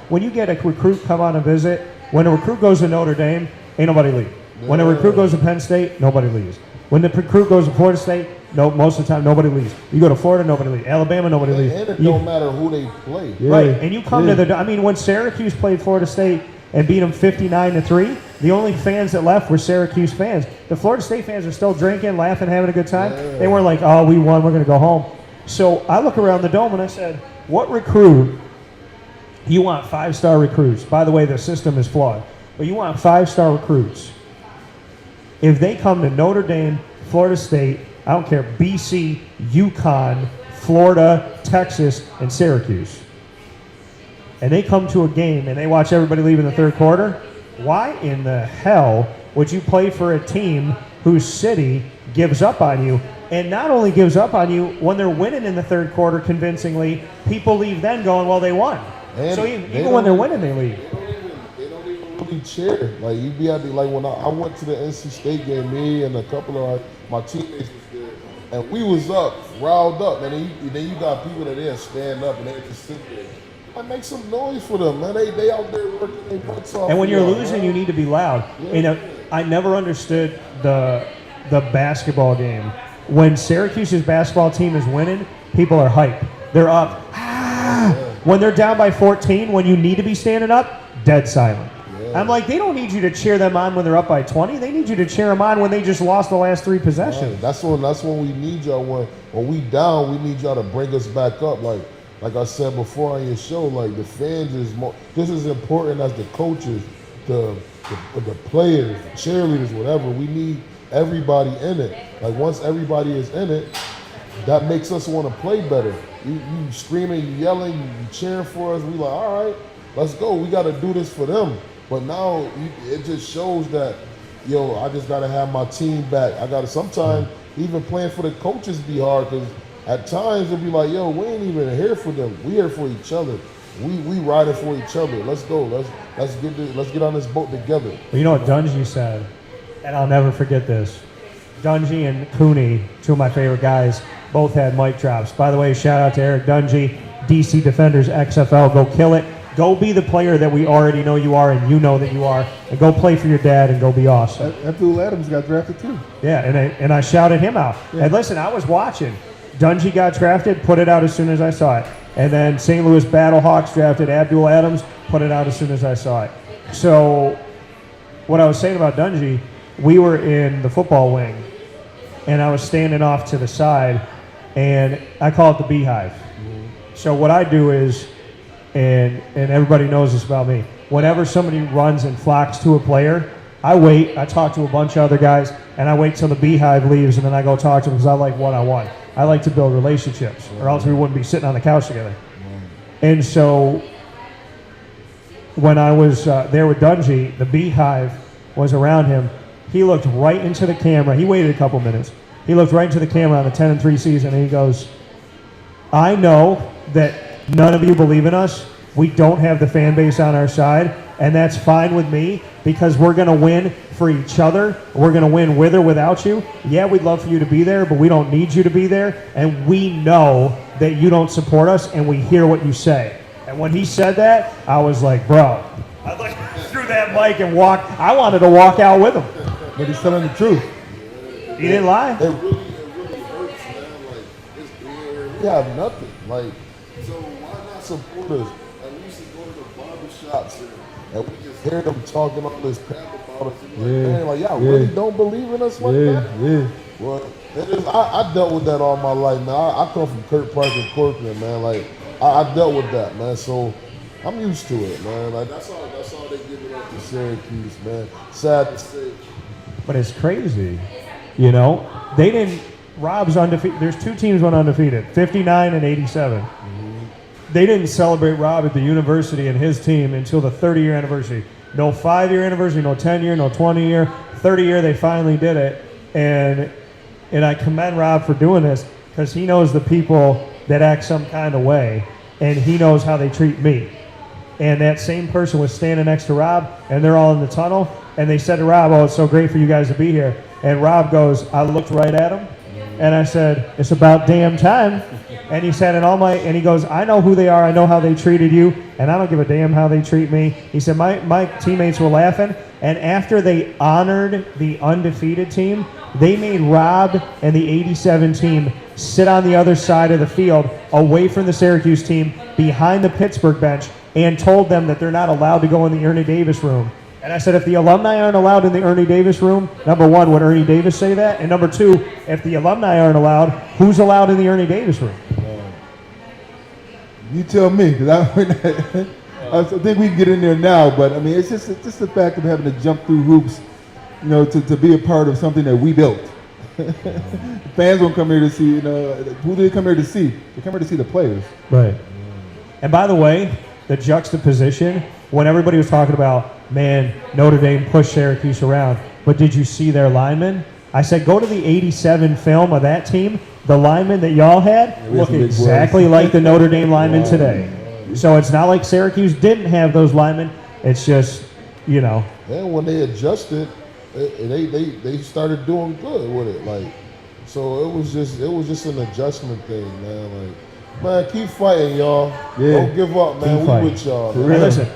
when you get a recruit come on a visit, when a recruit goes to Notre Dame, ain't nobody leave. When a recruit goes to Penn State, nobody leaves. When the recruit goes to Florida State, no, most of the time nobody leaves. You go to Florida, nobody leaves. Alabama, nobody leaves. And it don't matter who they play. Yeah. Right. And you come to when Syracuse played Florida State and beat them 59-3, the only fans that left were Syracuse fans. The Florida State fans are still drinking, laughing, having a good time. Yeah. They weren't like, oh, we won, we're going to go home. So I look around the dome and I said, what recruit, you want 5-star recruits. By the way, the system is flawed. But you want 5-star recruits. If they come to Notre Dame, Florida State, I don't care, BC, UConn, Florida, Texas, and Syracuse, and they come to a game and they watch everybody leave in the third quarter, why in the hell would you play for a team whose city gives up on you? And not only gives up on you, when they're winning in the third quarter convincingly, people leave then going, well, they won. And so even when they're winning, they leave. They don't even really cheer. Like, you be at like when I went to the NC State game, me and a couple of my teammates was there, and we was up, riled up, and then you got people that they stand up and they just sit there. I make some noise for them, man. They out there working their butts off. And when you're losing, you need to be loud. Yeah. I never understood the basketball game. When Syracuse's basketball team is winning, people are hyped. They're up. Ah! Yeah. When they're down by 14, when you need to be standing up, dead silent. Yeah. I'm like, they don't need you to cheer them on when they're up by 20. They need you to cheer them on when they just lost the last 3 possessions. Right. That's when we need y'all. When we down, we need y'all to bring us back up. Like I said before on your show, like the fans is just as important as the coaches, the players, the cheerleaders, whatever. We need everybody in it. Like once everybody is in it, that makes us want to play better. You screaming, you yelling, you cheering for us. We like, all right, let's go. We got to do this for them. But now it just shows that, I just got to have my team back. I got to sometimes even playing for the coaches be hard because at times it'll be like, yo, we ain't even here for them. We here for each other. We riding for each other. Let's go. Let's get on this boat together. Well, you know what Dungy said, and I'll never forget this. Dungy and Cooney, two of my favorite guys, both had mic drops. By the way, shout out to Eric Dungy, DC Defenders XFL. Go kill it. Go be the player that we already know you are and you know that you are, and go play for your dad and go be awesome. Abdul Adams got drafted too. Yeah, and I shouted him out. Yeah. And listen, I was watching. Dungy got drafted, put it out as soon as I saw it. And then St. Louis Battlehawks drafted Abdul Adams, put it out as soon as I saw it. So what I was saying about Dungy, we were in the football wing, and I was standing off to the side, and I call it the beehive. So what I do is, and everybody knows this about me, whenever somebody runs and flocks to a player, I wait, I talk to a bunch of other guys, and I wait till the beehive leaves, and then I go talk to them because I like one-on-one. I like to build relationships, or else we wouldn't be sitting on the couch together. And so when I was there with Dungy, the beehive was around him. He looked right into the camera. He waited a couple minutes. He looked right into the camera on the 10-3 season, and he goes, I know that none of you believe in us. We don't have the fan base on our side, and that's fine with me because we're going to win for each other. We're going to win with or without you. Yeah, we'd love for you to be there, but we don't need you to be there, and we know that you don't support us, and we hear what you say. And when he said that, I was like, bro, I threw that mic and walked. I wanted to walk out with him. But he's telling the truth. He didn't lie. It really hurts, man. Like, it's weird. We have nothing. Like, so why not support us? And we used to go to the barbershops and we just hear them talking all this crap about us. And man, like, y'all really don't believe in us like that? Yeah. Well, I dealt with that all my life, man. I come from Kurt Park and Corcoran, man. Like, I dealt with that, man. So I'm used to it, man. Like, that's all they give it up to Syracuse, man. Sad to say. But it's crazy. You know, they didn't. Rob's undefeated. There's two teams went undefeated, 59 and 87. They didn't celebrate Rob at the university and his team until the 30-year anniversary. No 5-year anniversary, no 10-year, no 20-year. 30-year, they finally did it. And I commend Rob for doing this because he knows the people that act some kind of way, and he knows how they treat me. And that same person was standing next to Rob, and they're all in the tunnel, and they said to Rob, oh, it's so great for you guys to be here. And Rob goes, I looked right at him, and I said, it's about damn time. And he said, and he goes, I know who they are, I know how they treated you, and I don't give a damn how they treat me. He said, my teammates were laughing, and after they honored the undefeated team, they made Rob and the 87 team sit on the other side of the field, away from the Syracuse team, behind the Pittsburgh bench, and told them that they're not allowed to go in the Ernie Davis room. And I said, if the alumni aren't allowed in the Ernie Davis room, number one, would Ernie Davis say that? And number two, if the alumni aren't allowed, who's allowed in the Ernie Davis room? You tell me, because I think we can get in there now, but I mean, it's just the fact of having to jump through hoops, you know, to be a part of something that we built. Fans don't come here to see, you know, who do they come here to see? They come here to see the players. Right. And by the way, the juxtaposition, when everybody was talking about, man, Notre Dame pushed Syracuse around, but did you see their linemen? I said, go to the 87 film of that team. The linemen that y'all had look exactly like the Notre Dame linemen today. So it's not like Syracuse didn't have those linemen. It's just, you know. And when they adjusted, they started doing good with it. Like, so it was just an adjustment thing, man. Like, man, keep fighting, y'all. Yeah. Don't give up, man. We with y'all. Hey, listen,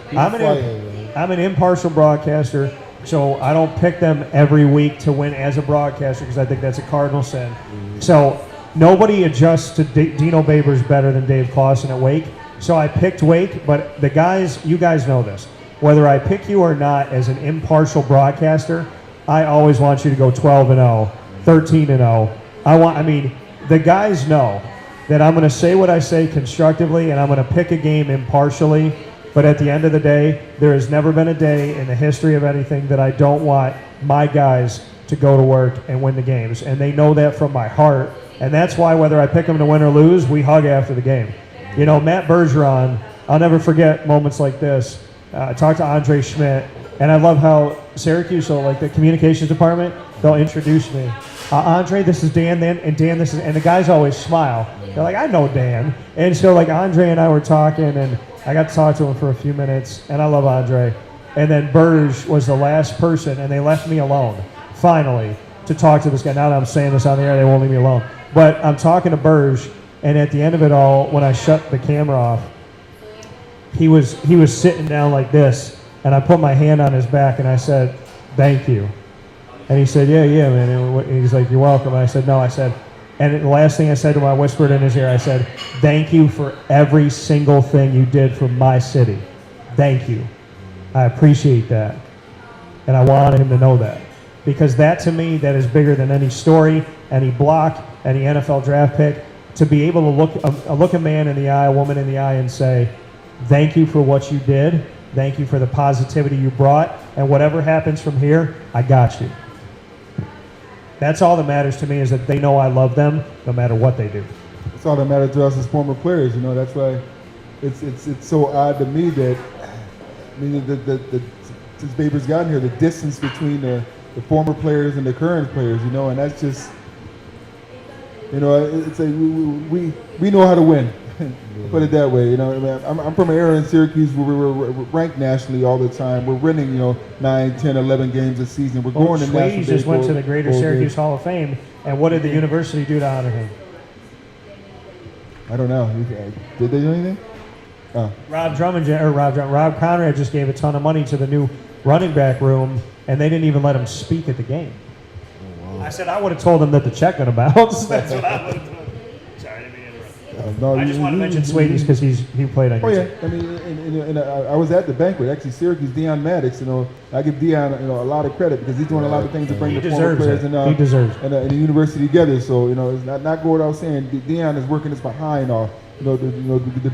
I'm an impartial broadcaster, so I don't pick them every week to win as a broadcaster because I think that's a cardinal sin. So nobody adjusts to Dino Babers better than Dave Clawson at Wake. So I picked Wake, but the guys, you guys know this. Whether I pick you or not as an impartial broadcaster, I always want you to go 12-0, 13-0. The guys know that I'm going to say what I say constructively and I'm going to pick a game impartially. But at the end of the day, there has never been a day in the history of anything that I don't want my guys to go to work and win the games. And they know that from my heart. And that's why whether I pick them to win or lose, we hug after the game. You know, Matt Bergeron, I'll never forget moments like this. I talked to Andre Schmidt, And I love how Syracuse, so like the communications department, they'll introduce me. Andre, this is Dan, and Dan, this is, and the guys always smile. They're like, I know Dan. And so like Andre and I were talking, and I got to talk to him for a few minutes, and I love Andre. And then Burge was the last person, and they left me alone, finally, to talk to this guy. Now that I'm saying this on the air, they won't leave me alone. But I'm talking to Burge, and at the end of it all, when I shut the camera off, he was sitting down like this, and I put my hand on his back, and I said, thank you. And he said, yeah, man. And he's like, you're welcome. And I said, no. I said, and the last thing I said to him, I whispered in his ear, I said, thank you for every single thing you did for my city. Thank you. I appreciate that. And I wanted him to know that. Because that, to me, that is bigger than any story, any block, any NFL draft pick. To be able to look a man in the eye, a woman in the eye, and say, thank you for what you did. Thank you for the positivity you brought. And whatever happens from here, I got you. That's all that matters to me, is that they know I love them no matter what they do. That's all that matters to us as former players. You know, that's why it's so odd to me that, I mean, since Baber's gotten here, the distance between the former players and the current players, you know, and that's just, you know, it's like we know how to win. Put it that way, you know. I mean, I'm from an era in Syracuse where we were ranked nationally all the time. We're winning, you know, 9, 10, 11 games a season. We're going to national. Swayze just went to the Greater Syracuse Hall of Fame, and what did the university do to honor him? I don't know. Did they do anything? Oh. Rob Conrad just gave a ton of money to the new running back room, and they didn't even let him speak at the game. Oh, wow. I said I would have told him that the check gonna bounce. That's what I would have done. Sorry, I didn't mean to interrupt. No, I just want to mention Swayze because he played on your team. I mean, and I was at the banquet. Actually, Syracuse, Deion Maddox. You know, I give Deion, you know, a lot of credit because he's doing a lot of things to bring the former players and the university together. So, you know, it's not going without saying, Deion is working his behind off. To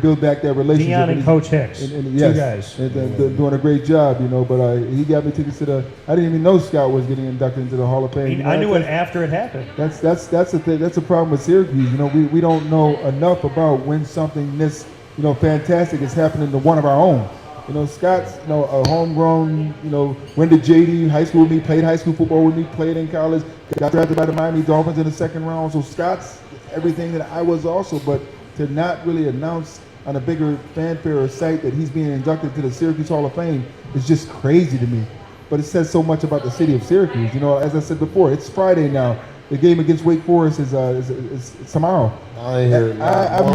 build back that relationship. Deion and Coach Hicks, two guys. And doing a great job, you know. But he got me tickets to the. I didn't even know Scott was getting inducted into the Hall of Fame. I knew it after it happened. That's the thing. That's a problem with Syracuse. You know, we don't know enough about when something this, you know, fantastic is happening to one of our own. You know, Scott's, you know, a homegrown, you know, went to JD high school with me, played high school football with me, played in college, got drafted by the Miami Dolphins in the second round. So Scott's everything that I was also, but to not really announce on a bigger fanfare or site that he's being inducted to the Syracuse Hall of Fame is just crazy to me. But it says so much about the city of Syracuse. You know, as I said before, it's Friday now. The game against Wake Forest is tomorrow. I haven't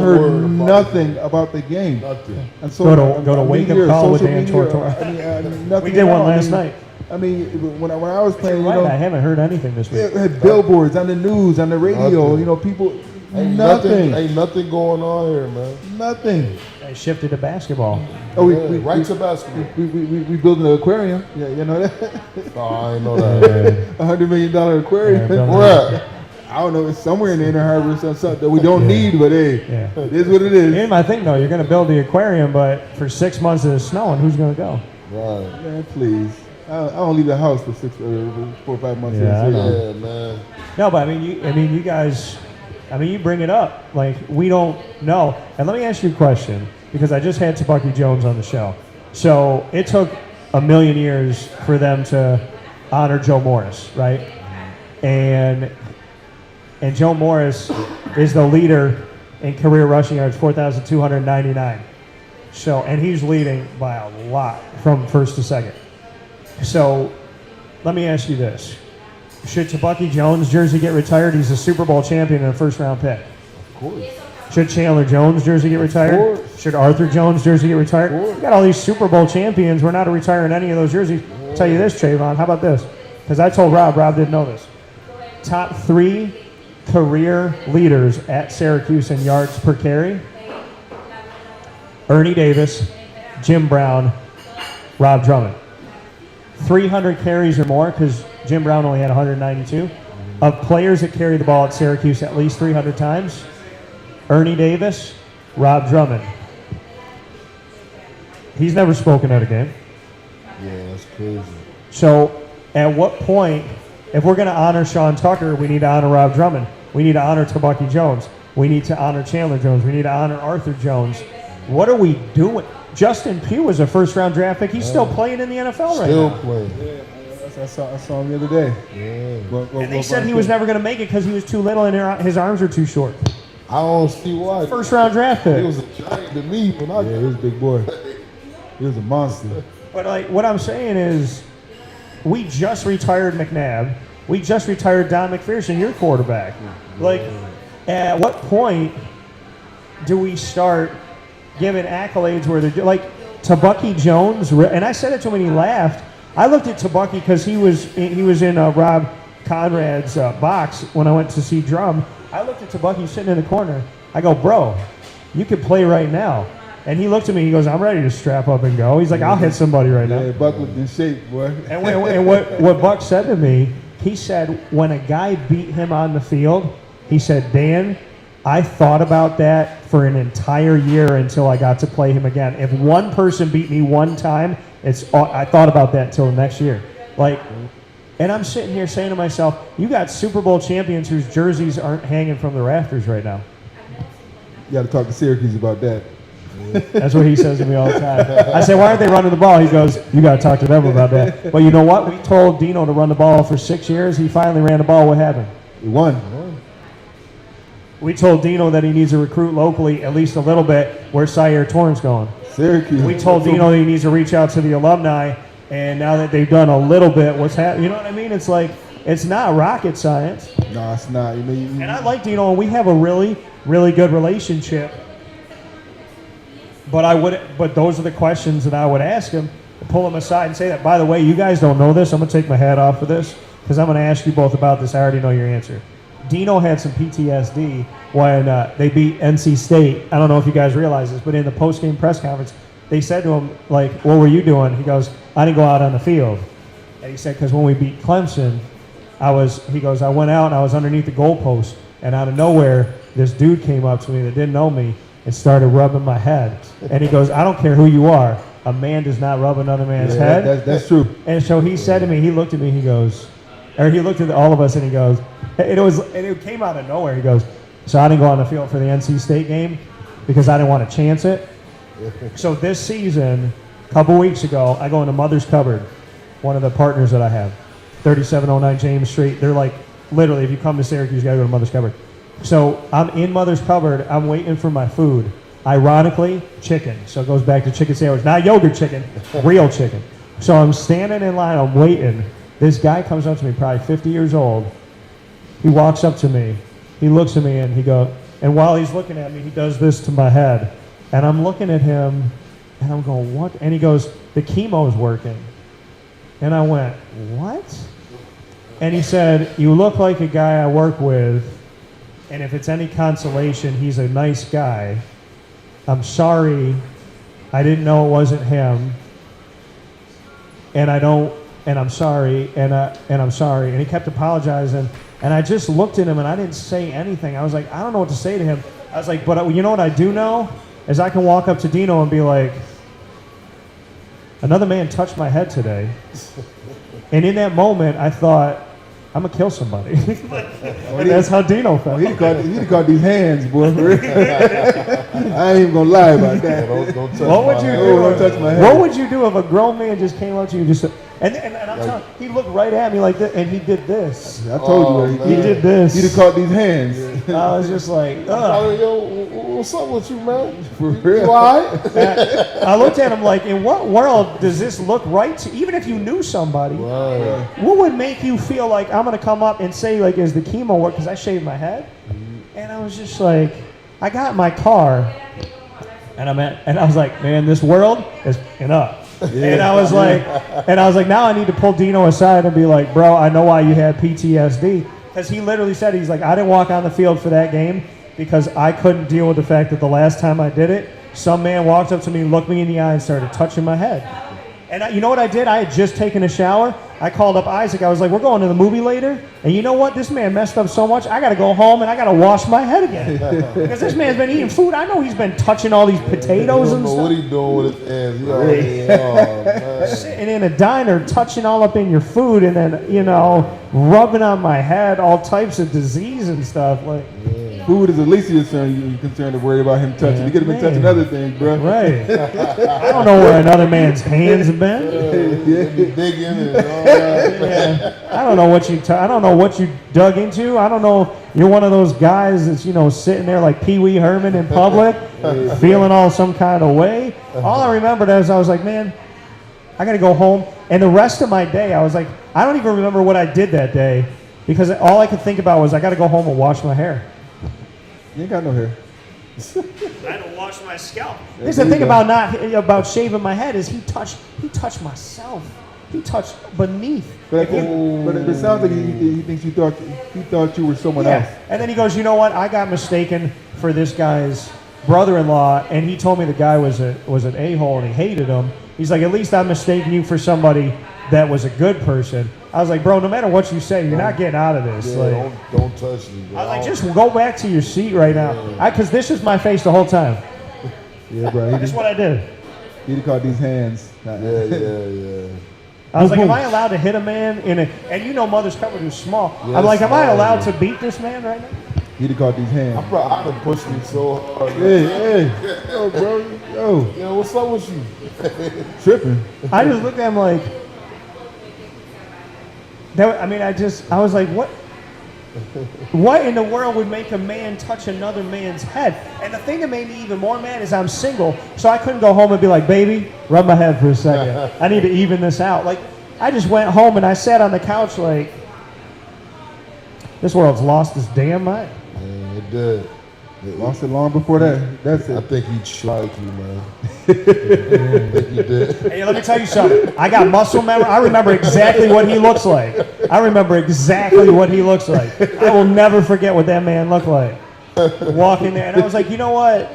heard nothing about the game. Nothing. And so go to WakeUpCall with Dan Tortora. We did one last night. I mean, when I was playing, I haven't heard anything this week. It had billboards on the news, on the radio. Nothing. You know, people. Ain't nothing going on here, man. Nothing. They shifted to basketball. Oh, right to basketball. We built an aquarium. Yeah, you know that. Oh, I ain't know that. $100 million aquarium. Where at? I don't know. It's somewhere in the Inner Harbor or something that we don't need, but hey, it is what it is. Here's my thing, though. You're going to build the aquarium, but for 6 months it's snowing. Who's going to go? Right. Man, please. I don't leave the house for 4 or 5 months. Yeah, man. No, but you guys. You bring it up like we don't know. And let me ask you a question, because I just had Bucky Jones on the show. So it took a million years for them to honor Joe Morris, right? And Joe Morris is the leader in career rushing yards, 4,299. So, and he's leading by a lot from first to second. So let me ask you this. Should Bucky Jones' jersey get retired? He's a Super Bowl champion and a first-round pick. Of course. Should Chandler Jones' jersey get retired? Of course. Should Arthur Jones' jersey get retired? We got all these Super Bowl champions. We're not retiring any of those jerseys. I'll tell you this, Trayvon. How about this? Because I told Rob didn't know this. Top 3 career leaders at Syracuse in yards per carry: Ernie Davis, Jim Brown, Rob Drummond. 300 carries or more, because Jim Brown only had 192. Of players that carry the ball at Syracuse at least 300 times, Ernie Davis, Rob Drummond. He's never spoken at a game. Yeah, that's crazy. So at what point, if we're going to honor Sean Tucker, we need to honor Rob Drummond. We need to honor Bucky Jones. We need to honor Chandler Jones. We need to honor Arthur Jones. What are we doing? Justin Pugh was a first-round draft pick. He's still playing in the NFL right Still now. playing. I saw him the other day. Yeah. And they said he was never going to make it because he was too little and his arms were too short. I don't see why. First-round draft pick. He was a giant to me when I Yeah, he was a big boy. He was a monster. But like, what I'm saying is, we just retired McNabb. We just retired Don McPherson, your quarterback. Like, at what point do we start giving accolades where they're like Tabucky Jones? And I said it to him and he laughed. I looked at Tabucky because he was in Rob Conrad's box when I went to see Drum. I looked at Tabucky sitting in the corner. I go, bro, you could play right now. And he looked at me. He goes, I'm ready to strap up and go. He's like, I'll hit somebody right now. Yeah, Buck looked in shape, boy. And what Buck said to me, he said when a guy beat him on the field, he said, Dan, I thought about that for an entire year until I got to play him again. If one person beat me one time, I thought about that until the next year. Like, and I'm sitting here saying to myself, you got Super Bowl champions whose jerseys aren't hanging from the rafters right now. You got to talk to Syracuse about that. That's what he says to me all the time. I say, why aren't they running the ball? He goes, you got to talk to them about that. But you know what? We told Dino to run the ball for 6 years. He finally ran the ball. What happened? He won. We told Dino that he needs to recruit locally at least a little bit. Where's Syer Torrance going? Syracuse. We told Dino that he needs to reach out to the alumni. And now that they've done a little bit, what's happening? You know what I mean? It's like, it's not rocket science. No, it's not. And I like Dino, and we have a really, really good relationship. But those are the questions that I would ask him, pull him aside and say that, by the way, you guys don't know this. I'm going to take my hat off for this because I'm going to ask you both about this. I already know your answer. Dino had some PTSD when they beat NC State. I don't know if you guys realize this, but in the post-game press conference, they said to him, like, what were you doing? He goes, I didn't go out on the field. And he said, because when we beat Clemson, I went out and I was underneath the goalpost, and out of nowhere, this dude came up to me that didn't know me and started rubbing my head. And he goes, I don't care who you are. A man does not rub another man's head. That's true. And so he said to me, he looked at me, he looked at all of us and he goes, it came out of nowhere. He goes, so I didn't go on the field for the NC State game because I didn't want to chance it. So this season, a couple weeks ago, I go into Mother's Cupboard, one of the partners that I have, 3709 James Street. They're like, literally, if you come to Syracuse, you got to go to Mother's Cupboard. So I'm in Mother's Cupboard. I'm waiting for my food. Ironically, chicken. So it goes back to chicken sandwich. Not yogurt chicken, real chicken. So I'm standing in line. I'm waiting. This guy comes up to me, probably 50 years old. He walks up to me. He looks at me and he goes, and while he's looking at me, he does this to my head. And I'm looking at him and I'm going, what? And he goes, the chemo's working. And I went, what? And he said, you look like a guy I work with. And if it's any consolation, he's a nice guy. I'm sorry. I didn't know it wasn't him. And I'm sorry. And I'm sorry. And he kept apologizing. And I just looked at him and I didn't say anything. I was like, I don't know what to say to him. I was like, but you know what I do know? Is I can walk up to Dino and be like, another man touched my head today. And in that moment, I thought, I'm going to kill somebody. And that's how Dino felt. He'd have caught these hands, boy. I ain't even going to lie about that. Don't touch What would my you head. do? Don't touch my head. What would you do if a grown man just came up to you and just and I'm telling you, he looked right at me like this, and he did this. I told you. He did this. He'd have caught these hands. I was just like, ugh. Oh, yo, what's up with you, man? For real. You all right? I looked at him like, in what world does this look right to, even if you knew somebody, Right. what would make you feel like I'm going to come up and say, like, is the chemo work? Because I shaved my head. And I was just like, I got in my car, and I was like, man, this world is fucking up. And I was like, now I need to pull Dino aside and be like, bro, I know why you had PTSD. Because he literally said, he's like, I didn't walk on the field for that game because I couldn't deal with the fact that the last time I did it, some man walked up to me, looked me in the eye, and started touching my head. And you know what I did? I had just taken a shower. I called up Isaac. I was like, we're going to the movie later. And you know what? This man messed up so much, I got to go home and I got to wash my head again. Because this man's been eating food. I know he's been touching all these potatoes and stuff. What he doing with his hands? He already, oh, man. Sitting in a diner, touching all up in your food, and then, rubbing on my head, all types of disease and stuff. Like, Food is the least of your concern. You're concerned and worried about him touching. Yeah, You could have been man. touching other things, bro. Right. I don't know where another man's hands have been. Digging and all that. Yeah. I don't know what I don't know what you dug into. I don't know if you're one of those guys that's, you know, sitting there like Pee Wee Herman in public, feeling all some kind of way. All I remembered is I was like, man, I got to go home. And the rest of my day, I was like, I don't even remember what I did that day because all I could think about was I got to go home and wash my hair. You ain't got no hair. I had to wash my scalp. Yeah, Here's the there thing you go. about shaving my head is he touched myself. He touched beneath. But it sounds like he thinks he thought you were someone else. And then he goes, you know what? I got mistaken for this guy's brother-in-law, and he told me the guy was an a-hole and he hated him. He's like, at least I'm mistaking you for somebody that was a good person. I was like, bro, no matter what you say, you're not getting out of this. Yeah, like, don't touch me, bro. I was like, just go back to your seat right now. Because this is my face the whole time. Yeah, bro. That's what I did. He'd caught these hands. Yeah. I was like, am I allowed to hit a man and you know Mother's Cupboard is small. Yeah, I'm like, am I small, allowed yeah. to beat this man right now? He'd have caught these hands. I'd have pushed me so hard. Hey, yo, bro, yo, Yo, what's up with you? tripping. I just looked at him like, I was like, what in the world would make a man touch another man's head? And the thing that made me even more mad is I'm single, so I couldn't go home and be like, baby, rub my head for a second. I need to even this out. Like, I just went home and I sat on the couch like, this world's lost its damn mind. Man, it did. Lost it long before that. That's I it. think he tried you, man. I think he did. Hey, let me tell you something. I got muscle memory. I remember exactly what he looks like. I will never forget what that man looked like. Walking there, and I was like, you know what?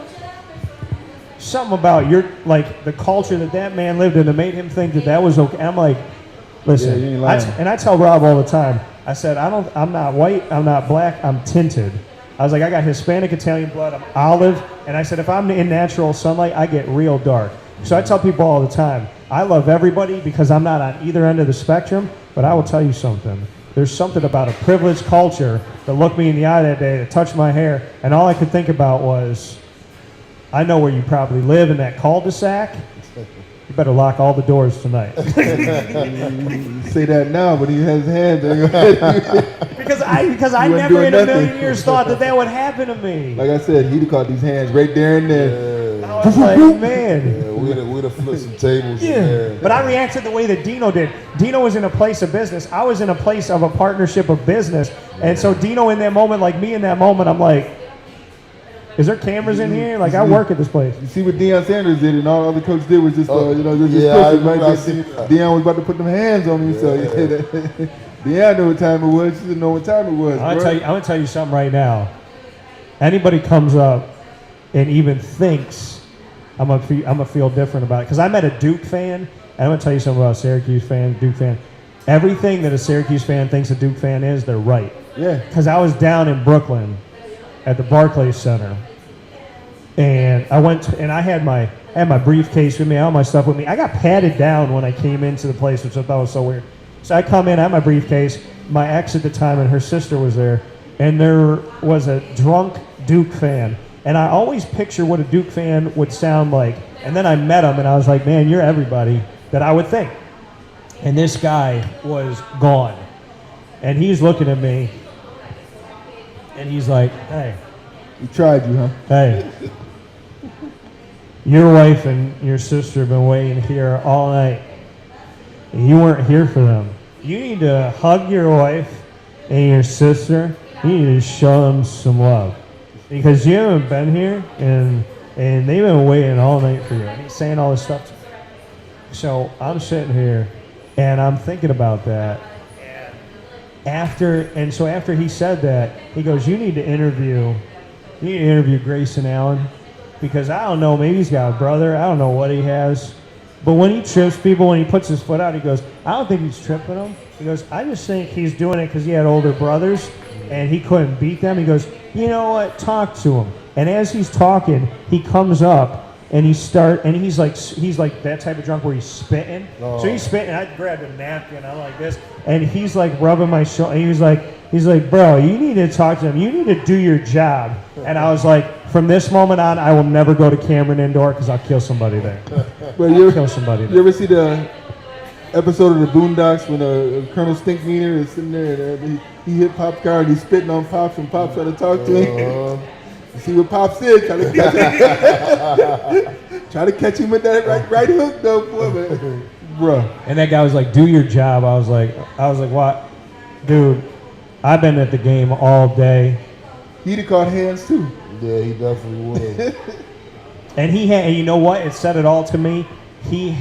Something about the culture that man lived in that made him think that was okay. I'm like, listen, Yeah, you ain't lying. and I tell Rob all the time. I said, I'm not white, I'm not black, I'm tinted. I was like, I got Hispanic, Italian blood, I'm olive, and I said, if I'm in natural sunlight, I get real dark. So I tell people all the time, I love everybody because I'm not on either end of the spectrum, but I will tell you something. There's something about a privileged culture that looked me in the eye that day, that touched my hair, and all I could think about was, I know where you probably live in that cul-de-sac. You better lock all the doors tonight. You say that now, but he has his hands there. Because I You wasn't never doing in a nothing. million years thought that would happen to me. Like I said, he'd have caught these hands right there and there. I was like, man. Yeah, we'd have flipped some tables in there. But I reacted the way that Dino did. Dino was in a place of business. I was in a place of a partnership of business. And so Dino in that moment, like me in that moment, I'm like, is there cameras in here? Like, I work at this place. You see what Deion Sanders did, and all the other coach did was just, just yeah, I push him, remember right? I seen that. Deion was about to put them hands on me, so Deion knew what time it was. She didn't know what time it was. I'm bro. gonna tell you something right now. Anybody comes up and even thinks I'm gonna feel different about it, because I met a Duke fan, and I'm gonna tell you something about a Syracuse fan, Duke fan. Everything that a Syracuse fan thinks a Duke fan is, they're right. Yeah. Because I was down in Brooklyn at the Barclays Center, and I went and I had my briefcase with me, all my stuff with me. I got patted down when I came into the place, which I thought was so weird. So I come in, I have my briefcase. My ex at the time and her sister was there, and there was a drunk Duke fan. And I always picture what a Duke fan would sound like. And then I met him, and I was like, man, you're everybody that I would think. And this guy was gone. And he's looking at me, and he's like, hey, He tried you, huh? hey, your wife and your sister have been waiting here all night. And you weren't here for them. You need to hug your wife and your sister. You need to show them some love. Because you haven't been here, and they've been waiting all night for you. And he's saying all this stuff to me. So I'm sitting here, and I'm thinking about that. After he said that, he goes, you need to interview Grayson Allen, because I don't know, maybe he's got a brother, I don't know what he has, but when he trips people, when he puts his foot out, he goes, I don't think he's tripping them. He goes, I just think he's doing it because he had older brothers and he couldn't beat them. He goes, you know what, talk to him. And as he's talking, he comes up and he's like that type of drunk where he's spitting. Oh. So he's spitting. I grabbed a napkin. I'm like this, and he's like rubbing my shoulder. He's like, bro, you need to talk to him. You need to do your job. And I was like, from this moment on, I will never go to Cameron Indoor because I'll kill somebody there. Well, I'll kill somebody there. You ever see the episode of the Boondocks when Colonel Stinkmeaner is sitting there and he hit Pop's car and he's spitting on Pops and Pops trying to talk to him? You see what Pop said? Trying to catch him. Try to catch him with that right hook though, boy. But, bruh. And that guy was like, do your job. I was like, what? Dude, I've been at the game all day. He'd have caught hands too. Yeah, he definitely would. And you know what? It said it all to me. He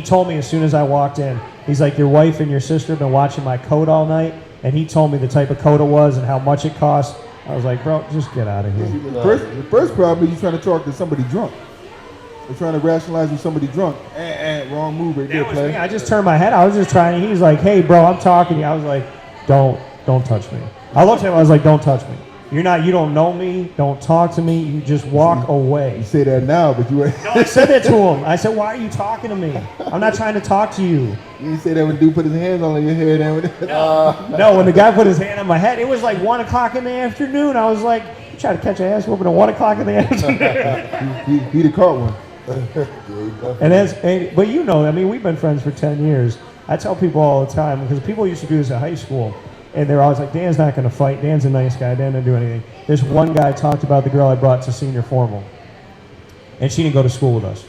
told me as soon as I walked in, he's like, your wife and your sister have been watching my coat all night, and he told me the type of coat it was and how much it cost. I was like, bro, just get out of here. The first problem is you're trying to talk to somebody drunk. You're trying to rationalize with somebody drunk. Wrong move right there, That was play. me. I just turned my head. I was just trying. He was like, hey, bro, I'm talking to you. I was like, don't touch me. I looked at him. I was like, don't touch me. You don't know me. Don't talk to me. You just walk away. You say that now, but you No, I said that to him. I said, why are you talking to me? I'm not trying to talk to you. You didn't say that when dude put his hands on your head. No, when the guy put his hand on my head, it was like 1 o'clock in the afternoon. I was like, you try to catch an ass whooping at 1 o'clock in the afternoon. He'd have caught one. But you know, I mean, we've been friends for 10 years. I tell people all the time, because people used to do this at high school, and they're always like, Dan's not going to fight. Dan's a nice guy. Dan didn't do anything. This one guy talked about the girl I brought to senior formal, and she didn't go to school with us.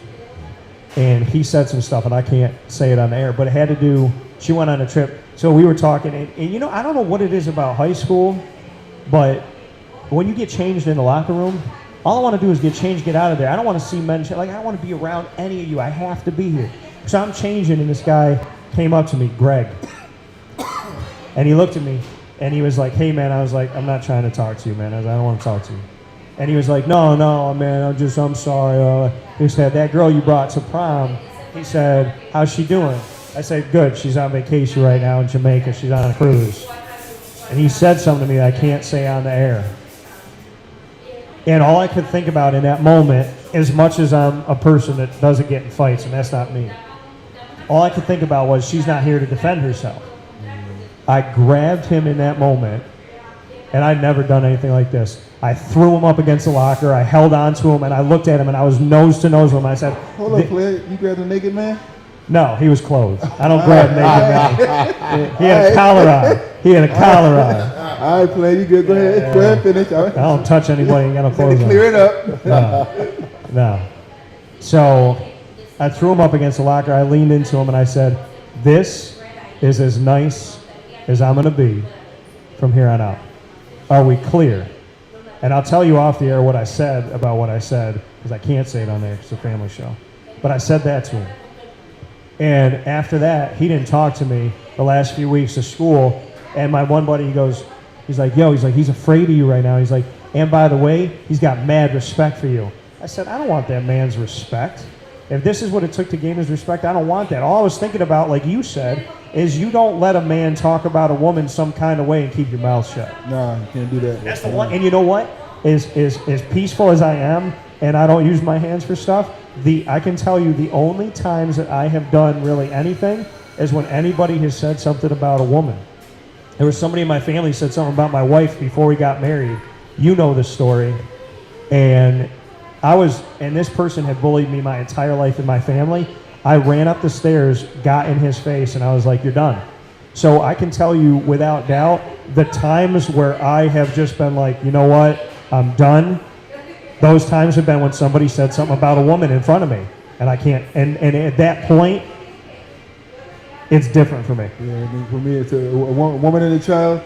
And he said some stuff, and I can't say it on the air, but it had to do, she went on a trip. So we were talking, and you know, I don't know what it is about high school, but when you get changed in the locker room, all I want to do is get changed, get out of there. I don't want to see men, like, I don't want to be around any of you. I have to be here. So I'm changing, and this guy came up to me, Greg. And he looked at me, and he was like, hey, man. I was like, I'm not trying to talk to you, man. I don't want to talk to you. And he was like, no, man, I'm sorry. He said, that girl you brought to prom, he said, how's she doing? I said, good. She's on vacation right now in Jamaica. She's on a cruise. And he said something to me that I can't say on the air. And all I could think about in that moment, as much as I'm a person that doesn't get in fights, and that's not me, all I could think about was she's not here to defend herself. I grabbed him in that moment, and I'd never done anything like this. I threw him up against the locker, I held on to him, and I looked at him, and I was nose to nose with him. I said, Hold on, play. You grabbed a naked man? no, he was clothed. I don't grab naked men. He had a collar on. All right, play. You good? Go ahead. Go ahead, finish. All right. I don't touch anybody. You got no clothes on. Clear it up. No. So I threw him up against the locker. I leaned into him and I said, this is as nice as I'm going to be from here on out. Are we clear? And I'll tell you off the air what I said about what I said, because I can't say it on there. It's a family show. But I said that to him. And after that, he didn't talk to me the last few weeks of school. And my one buddy, he's like, he's afraid of you right now. He's like, and by the way, he's got mad respect for you. I said, I don't want that man's respect. If this is what it took to gain his respect, I don't want that. All I was thinking about, like you said, is you don't let a man talk about a woman some kind of way and keep your mouth shut. Nah, you can't do that. That's the one. And you know what? As peaceful as I am, and I don't use my hands for stuff, I can tell you the only times that I have done really anything is when anybody has said something about a woman. There was somebody in my family said something about my wife before we got married. You know the story. And this person had bullied me my entire life in my family. I ran up the stairs, got in his face, and I was like, you're done. So I can tell you without doubt, the times where I have just been like, you know what, I'm done, those times have been when somebody said something about a woman in front of me. And I can't, and at that point, it's different for me. Yeah, I mean, for me, it's a woman and a child,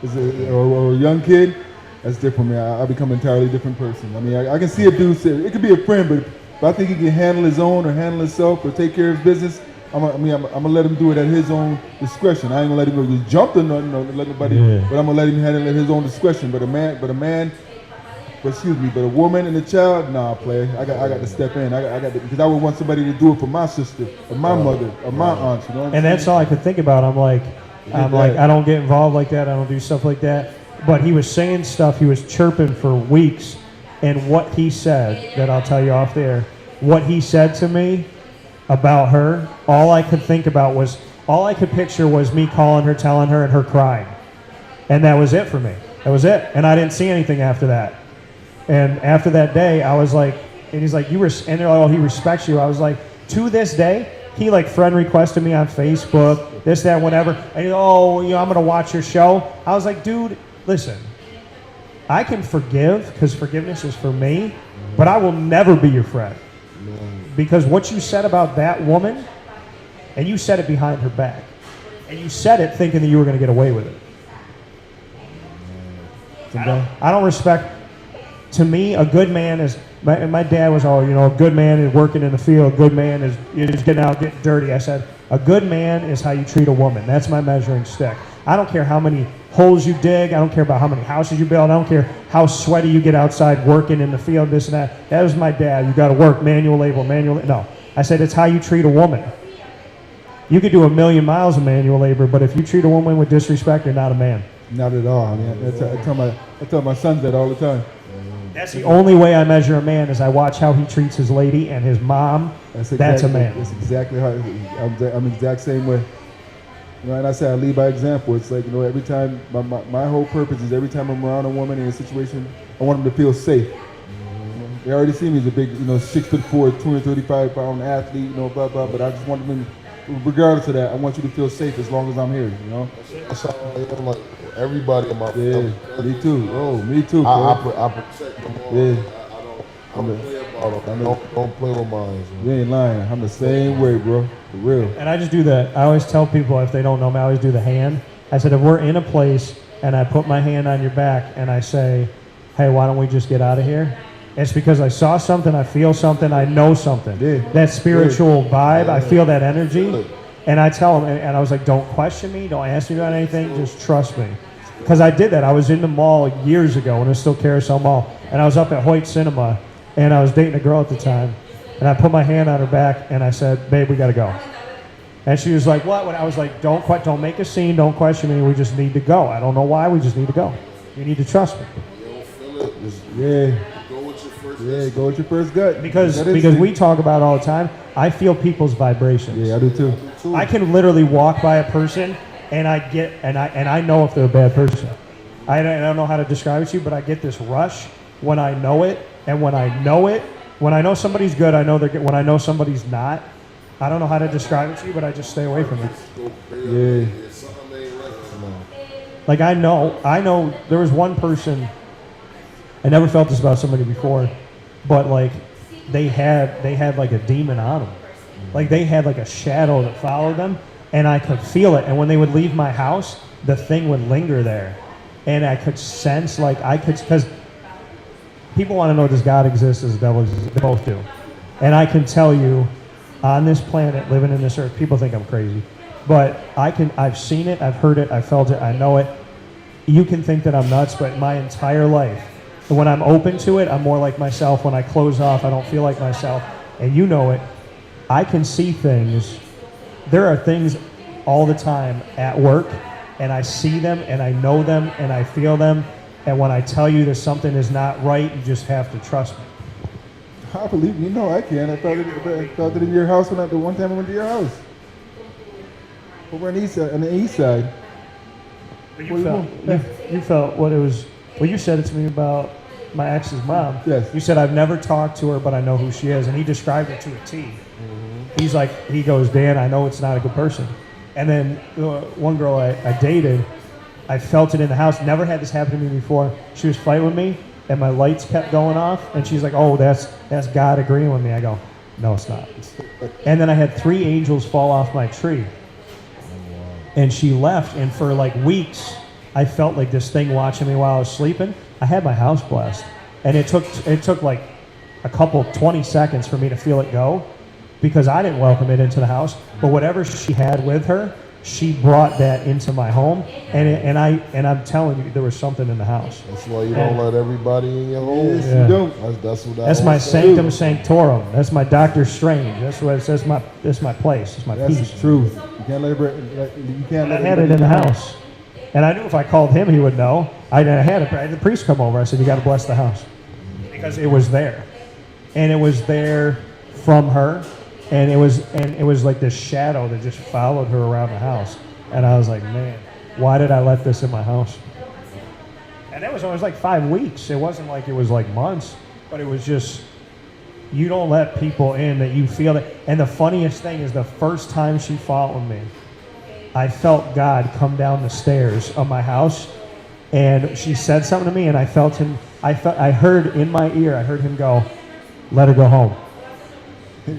or a young kid. That's different, man. I become an entirely different person. I mean, I can see a dude say, it could be a friend, but if I think he can handle his own or handle himself or take care of his business, I'm gonna let him do it at his own discretion. I ain't gonna let him go just jump or nothing, or let nobody. Yeah. But I'm gonna let him handle it at his own discretion. But a woman and a child, nah, player. I got to step in. I got to, because I would want somebody to do it for my sister, or my mother, or my aunt. You know what I'm saying? And that's all I could think about. I'm like, I don't get involved like that. I don't do stuff like that. But he was saying stuff. He was chirping for weeks. And what he said, that I'll tell you off the air, what he said to me about her, all I could picture was me calling her, telling her, and her crying. And that was it for me. That was it. And I didn't see anything after that. And after that day, I was like, and he's like, and they're like, oh, he respects you. I was like, to this day, he like friend requested me on Facebook, this, that, whatever. And he's, oh, you know, I'm going to watch your show. I was like, dude, listen, I can forgive because forgiveness is for me, but I will never be your friend. Because what you said about that woman, and you said it behind her back, and you said it thinking that you were going to get away with it. I don't respect, to me, a good man is, my dad was all, you know, a good man is working in the field, a good man is getting out, getting dirty. I said, a good man is how you treat a woman. That's my measuring stick. I don't care how many holes you dig. I don't care about how many houses you build. I don't care how sweaty you get outside working in the field, this and that. That was my dad. You got to work, manual labor, no. I said, it's how you treat a woman. You could do 1,000,000 miles of manual labor, but if you treat a woman with disrespect, you're not a man. Not at all. I mean, I tell my sons that all the time. That's the only way I measure a man is I watch how he treats his lady and his mom. That's a man. That's exactly how I'm the exact same way. You know, and I say I lead by example. It's like, you know, every time my whole purpose is every time I'm around a woman in a situation, I want them to feel safe. They already see me as a big, you know, 6'4", 235-pound athlete, you know, blah blah. But I just want them, regardless of that, I want you to feel safe as long as I'm here. You know. That's how I'm like everybody in my family. Me too. Oh, me too. I protect them all. Yeah. I don't play with mine. You ain't lying. I'm the same way, bro. For real. And I just do that. I always tell people if they don't know me, I always do the hand. I said, if we're in a place and I put my hand on your back and I say, hey, why don't we just get out of here? It's because I saw something, I feel something, I know something. Yeah. That spiritual vibe, I feel that energy. And I tell them, and I was like, don't question me, don't ask me about anything, just trust me. Because I did that. I was in the mall years ago when it was still Carousel Mall. And I was up at Hoyt Cinema, and I was dating a girl at the time. And I put my hand on her back, and I said, babe, we got to go. And she was like, what? I was like, don't make a scene, don't question me, we just need to go. I don't know why, we just need to go. You need to trust me. Yeah. Go with your first gut. Because we talk about it all the time, I feel people's vibrations. Yeah, I do too. I can literally walk by a person and I know if they're a bad person. I don't know how to describe it to you, but I get this rush when I know it, and when I know somebody's good, I know they're good. When I know somebody's not, I don't know how to describe it to you, but I just stay away from it. Yeah. Like I know there was one person, I never felt this about somebody before, but like they had like a demon on them. Like they had like a shadow that followed them, and I could feel it. And when they would leave my house, the thing would linger there. And I could sense, because people want to know, does God exist, does the devil exist? They both do. And I can tell you, on this planet, living in this earth, people think I'm crazy. But I've seen it, I've heard it, I've felt it, I know it. You can think that I'm nuts, but my entire life, when I'm open to it, I'm more like myself. When I close off, I don't feel like myself. And you know it. I can see things. There are things all the time at work, and I see them, and I know them, and I feel them. And when I tell you that something is not right, you just have to trust me. I believe you. No, I can. I felt it in your house the one time I went to your house. Over on the east side. You felt what it was. Well, you said it to me about my ex's mom. Yes. You said, I've never talked to her, but I know who she is. And he described it to a T. Mm-hmm. He goes, Dan, I know it's not a good person. And then one girl I dated, I felt it in the house. Never had this happen to me before. She was fighting with me, and my lights kept going off. And she's like, oh, that's God agreeing with me. I go, no, it's not. And then I had 3 angels fall off my tree. And she left, and for like weeks, I felt like this thing watching me while I was sleeping. I had my house blessed. And it took like a couple, 20 seconds for me to feel it go, because I didn't welcome it into the house. But whatever she had with her, she brought that into my home. And I'm telling you, there was something in the house. That's why you don't let everybody in your home. Yes, you don't. That's my sanctum sanctorum. That's my Doctor Strange. That's what it says. That's my place. It's my peace. That's the truth. You can't let it. I had it in the house. And I knew if I called him, he would know. I had the priest come over. I said, you got to bless the house. because it was there, and it was there from her, and it was like this shadow that just followed her around the house, and I was like, man, why did I let this in my house? And it was like 5 weeks. It wasn't like it was like months, but it was just, you don't let people in that you feel it. And the funniest thing is the first time she followed me, I felt God come down the stairs of my house, and she said something to me, and I felt him, I heard in my ear, I heard him go, let her go home.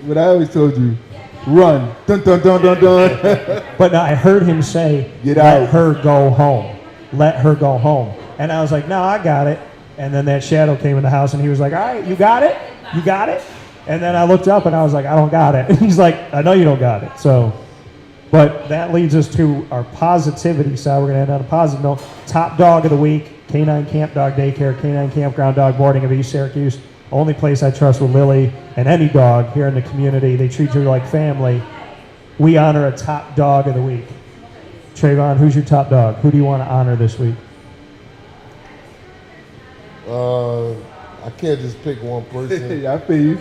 What I always told you, run, dun dun dun dun dun. But no, I heard him say, Get let out. her go home. Let her go home. And I was like, no, I got it. And then that shadow came in the house, and he was like, all right, you got it? You got it? And then I looked up, and I was like, I don't got it. And he's like, I know you don't got it. So, but that leads us to our positivity side. We're going to end on a positive note. Top dog of the week, Canine Camp Dog Daycare, Canine Kampground Dog Boarding of East Syracuse. Only place I trust with Lily and any dog here in the community. They treat you like family. We honor a top dog of the week. Travon, who's your top dog? Who do you want to honor this week? I can't just pick one person. Yeah, I feel you.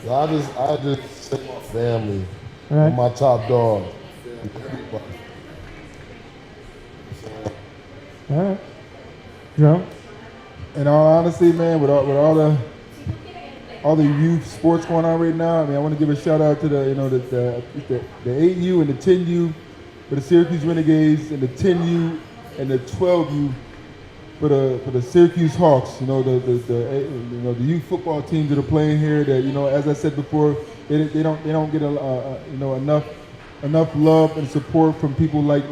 I just say my family. All right. My top dog. All right. Drum? In all honesty, man, with all the youth sports going on right now, I mean, I want to give a shout out to the 8U and the 10U for the Syracuse Renegades, and the 10U and the 12U for the Syracuse Hawks. The youth football teams that are playing here. That, as I said before, they don't get enough love and support from people like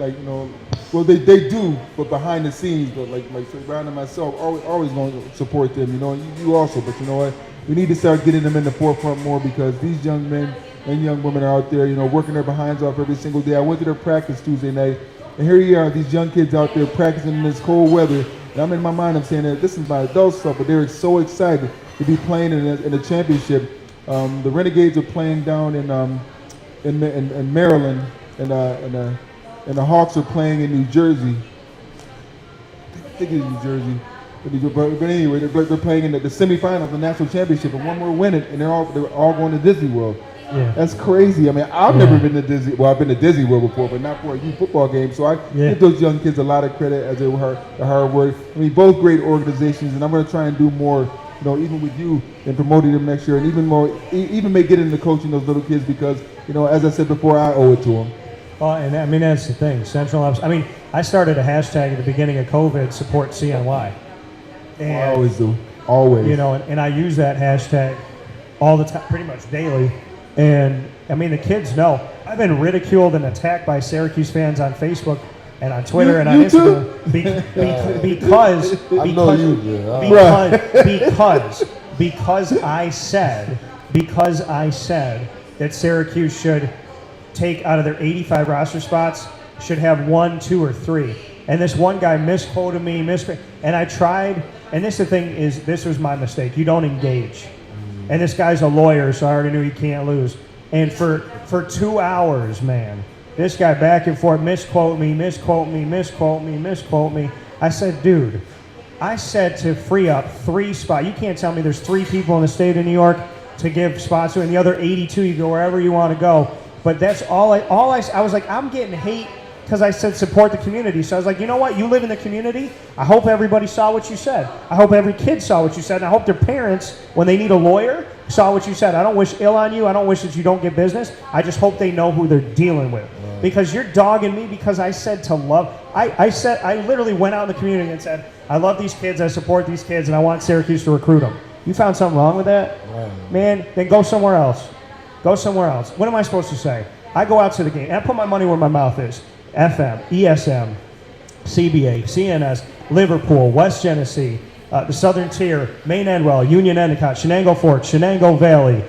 well, they do, but behind the scenes. But like Brown and myself, always going to support them. You also, but you know what? We need to start getting them in the forefront more, because these young men and young women are out there, working their behinds off every single day. I went to their practice Tuesday night, and here you are, these young kids out there practicing in this cold weather. And I'm in my mind, I'm saying that this is my adult stuff, but they're so excited to be playing in a championship. The Renegades are playing down in Maryland, and the Hawks are playing in New Jersey. I think it's New Jersey. But anyway, they're playing in the semifinals of the national championship, and one more win it, and they're all going to Disney World. Yeah. That's crazy. I mean, I've never been to Disney. Well, I've been to Disney World before, but not for a youth football game. So I give those young kids a lot of credit as they were the hard work. I mean, both great organizations, and I'm going to try and do more, even with you, and promoting them next year, and even more, even get into coaching those little kids, because, as I said before, I owe it to them. Well, and I mean, that's the thing. Central Ops. I mean, I started a hashtag at the beginning of COVID, support CNY. And, I always do. Always. And I use that hashtag all the time, pretty much daily. And I mean, the kids know. I've been ridiculed and attacked by Syracuse fans on Facebook and on Twitter and on Instagram because I said that Syracuse should take out of their 85 roster spots, should have 1, 2, or 3. And this one guy misquoted me, and I tried. And this was my mistake. You don't engage. And this guy's a lawyer, so I already knew he can't lose. And for 2 hours, man, this guy back and forth, misquote me. I said, dude, I said to free up 3 spots. You can't tell me there's 3 people in the state of New York to give spots to, and the other 82, you go wherever you want to go. But that's all I was like, I'm getting hate because I said support the community. So I was like, you know what? You live in the community. I hope everybody saw what you said. I hope every kid saw what you said. And I hope their parents, when they need a lawyer, saw what you said. I don't wish ill on you. I don't wish that you don't get business. I just hope they know who they're dealing with. Right. Because you're dogging me because I said to love. I literally went out in the community and said, I love these kids. I support these kids. And I want Syracuse to recruit them. You found something wrong with that? Right. Man, then go somewhere else. Go somewhere else. What am I supposed to say? I go out to the game, and I put my money where my mouth is. FM, ESM, CBA, CNS, Liverpool, West Genesee, the Southern Tier, Maine Endwell, Union Endicott, Shenango Fort, Shenango Valley.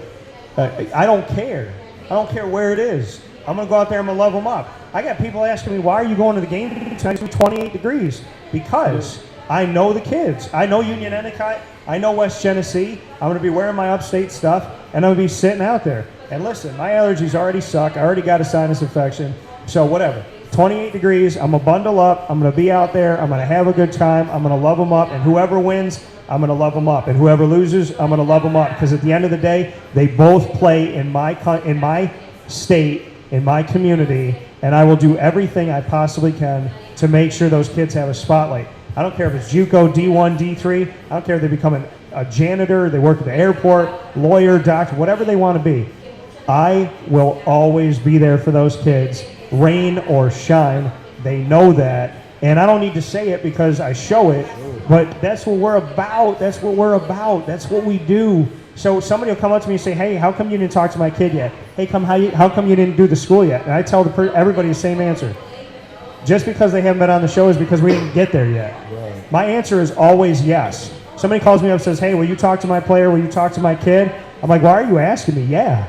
I don't care. I don't care where it is. I'm going to go out there and I'm going to love them up. I got people asking me, why are you going to the game tonight? It's 28 degrees. Because I know the kids. I know Union Endicott. I know West Genesee. I'm going to be wearing my upstate stuff, and I'm going to be sitting out there. And listen, my allergies already suck. I already got a sinus infection. So whatever. 28 degrees. I'm going to bundle up. I'm going to be out there. I'm going to have a good time. I'm going to love them up. And whoever wins, I'm going to love them up. And whoever loses, I'm going to love them up. Because at the end of the day, they both play in my state, in my community. And I will do everything I possibly can to make sure those kids have a spotlight. I don't care if it's JUCO, D1, D3. I don't care if they become a janitor, they work at the airport, lawyer, doctor, whatever they want to be. I will always be there for those kids, rain or shine. They know that. And I don't need to say it because I show it, but that's what we're about. That's what we're about. That's what we do. So somebody will come up to me and say, hey, how come you didn't talk to my kid yet? Hey, how come you didn't do the school yet? And I tell everybody the same answer. Just because they haven't been on the show is because we didn't get there yet. Right. My answer is always yes. Somebody calls me up and says, hey, will you talk to my player? Will you talk to my kid? I'm like, why are you asking me? Yeah.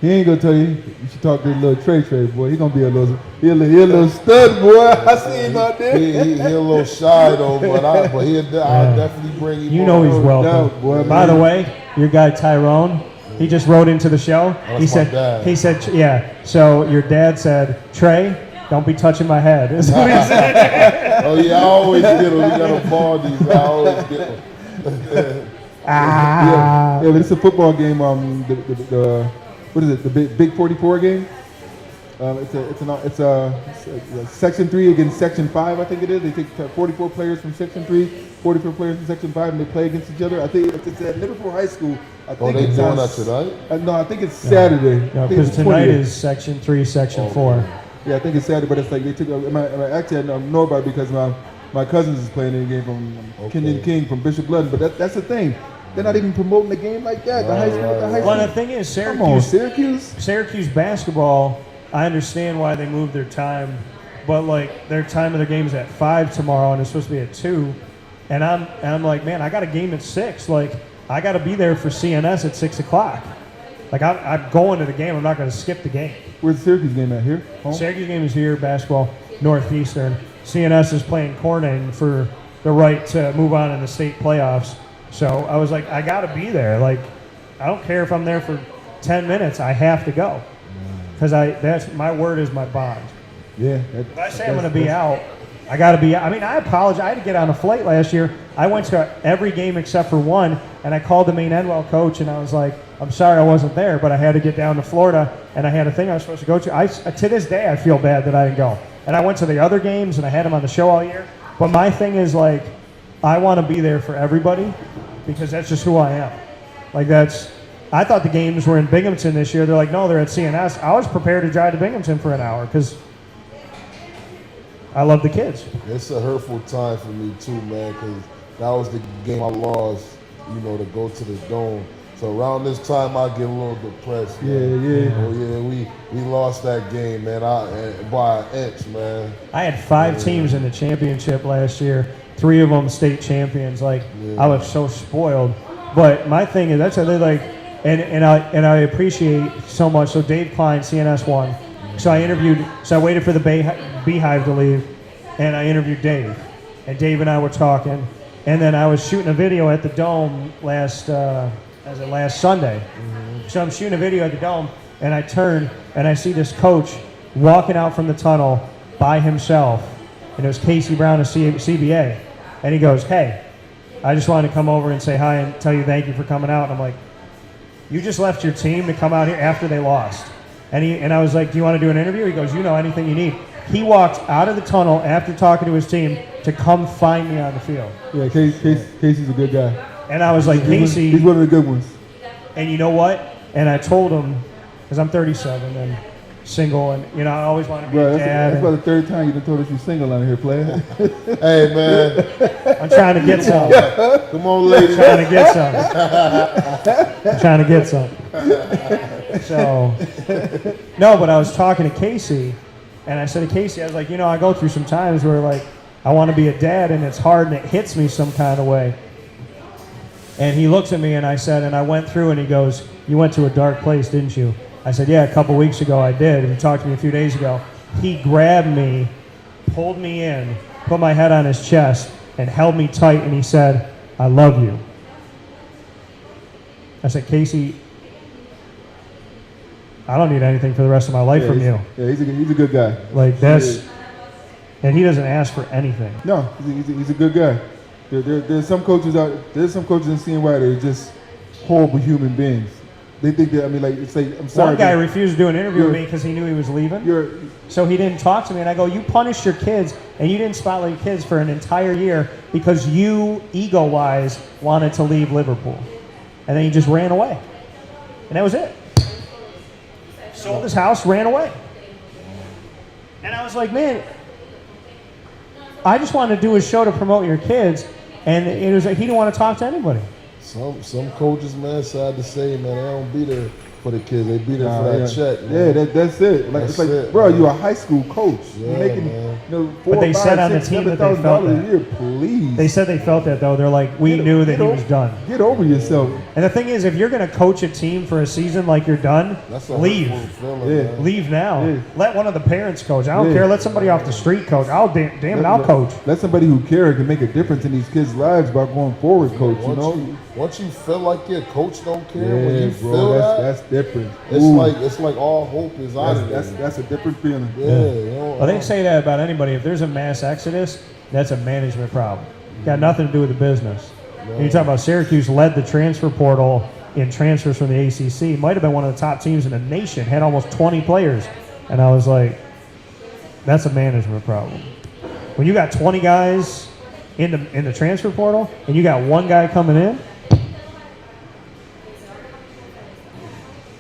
He ain't gonna tell you. You should talk to the little Trey boy. He gonna be a little stud boy. I see him out there. He a little shy though, but I'll definitely bring him. You know he's welcome. No, boy, by the way, your guy Tyrone, he just wrote into the show. He said, yeah. So your dad said, Trey, don't be touching my head. Is what he said. Oh yeah, I always get him. He got a baldies. I always get him. Yeah, but it's a football game. What is it? The Big 44 game. It's a Section 3 against Section 5. I think it is. They take 44 players from Section 3, 44 players from Section 5, and they play against each other. I think it's at Liverpool High School. I think they doing that tonight? No, I think it's Saturday. No, because tonight is Section 3, Section 4. Yeah, I think it's Saturday, but it's like they took. Actually, I know about it because my cousins is playing in the game from Kenyon King from Bishop Blood. But that's the thing. They're not even promoting the game like that. The high school. Well, the thing is, Syracuse basketball, I understand why they moved their time, but like their time of their game is at 5 tomorrow, and it's supposed to be at 2. And I'm like, man, I got a game at 6. Like, I got to be there for CNS at 6 o'clock. Like, I'm going to the game. I'm not going to skip the game. Where's the Syracuse game at? Here? Home? Syracuse game is here, basketball, Northeastern. CNS is playing Corning for the right to move on in the state playoffs. So I was like, I got to be there. Like, I don't care if I'm there for 10 minutes. I have to go. Because that's my word is my bond. Yeah. If I say I'm going to be out, I got to be out. I mean, I apologize. I had to get on a flight last year. I went to every game except for one, and I called the main Edwell coach, and I was like, I'm sorry I wasn't there, but I had to get down to Florida, and I had a thing I was supposed to go to. To this day, I feel bad that I didn't go. And I went to the other games, and I had them on the show all year. But my thing is, like, I want to be there for everybody because that's just who I am. Like, I thought the games were in Binghamton this year. They're like, no, they're at CNS. I was prepared to drive to Binghamton for an hour because I love the kids. It's a hurtful time for me too, man, because that was the game I lost, to go to the Dome. So around this time, I get a little depressed. Man. Yeah. Oh yeah, we lost that game, man. By an inch, man. I had 5 teams in the championship last year. 3 of them state champions. Like, I was so spoiled. But my thing is, that's how they like, and I appreciate so much. So Dave Klein, CNS won. So I waited for the Beehive to leave, and I interviewed Dave. And Dave and I were talking. And then I was shooting a video at the Dome last Sunday. So I'm shooting a video at the Dome, and I turn, and I see this coach walking out from the tunnel by himself. And it was Casey Brown of CBA. And he goes, hey, I just wanted to come over and say hi and tell you thank you for coming out. And I'm like, you just left your team to come out here after they lost. And I was like, do you want to do an interview? He goes, anything you need. He walked out of the tunnel after talking to his team to come find me on the field. Yeah, Casey's a good guy. And I was like, Casey. He's one of the good ones. And you know what? And I told him, because I'm 37 and single, and I always want to be a dad. That's about the third time you've told us you're single out here, player. Hey, man. I'm trying to get some. Come on, ladies. I'm trying to get some. So, no, but I was talking to Casey, and I said to Casey, I was like, I go through some times where, like, I want to be a dad, and it's hard, and it hits me some kind of way. And he looks at me, and I said, and I went through, and he goes, you went to a dark place, didn't you? I said, yeah, a couple weeks ago I did. He talked to me a few days ago. He grabbed me, pulled me in, put my head on his chest, and held me tight, and he said, I love you. I said, Casey, I don't need anything for the rest of my life from you. Yeah, he's a good guy. Like that's, and he doesn't ask for anything. No, he's a good guy. There's some coaches there's some coaches in CNY that are just horrible human beings. They think that, I mean, like, it's like, I'm sorry. One guy refused to do an interview with me because he knew he was leaving. So he didn't talk to me, and I go, you punished your kids, and you didn't spotlight your kids for an entire year because you, ego-wise, wanted to leave Liverpool. And then he just ran away. And that was it. Sold his house, ran away. And I was like, man, I just wanted to do a show to promote your kids, and it was like he didn't want to talk to anybody. Some coaches, man, sad to say, man, they don't be there for the kids. They be there for that check. Man. Yeah, that's it. Like, it's like, it, bro, man. you're a high school coach. You're making, But they said on the team that they felt that. a year, please. They said they felt that, though. They're like, we knew that he was done. Get over yourself. And the thing is, if you're going to coach a team for a season like you're done, leave. Leave now. Yeah. Let one of the parents coach. I don't care. Let somebody off the street coach. I'll coach. Let somebody who cares can make a difference in these kids' lives by going forward, coach. Once you feel like your coach don't care, when you bro, feel that's different. It's like all hope is out of there. That's a different feeling. Well, they say that about anybody. If there's a mass exodus, that's a management problem. Got nothing to do with the business. And you talk about Syracuse led the transfer portal in transfers from the ACC. Might have been one of the top teams in the nation. Had almost 20 players, and I was like, that's a management problem. When you got 20 guys in the transfer portal, and you got one guy coming in.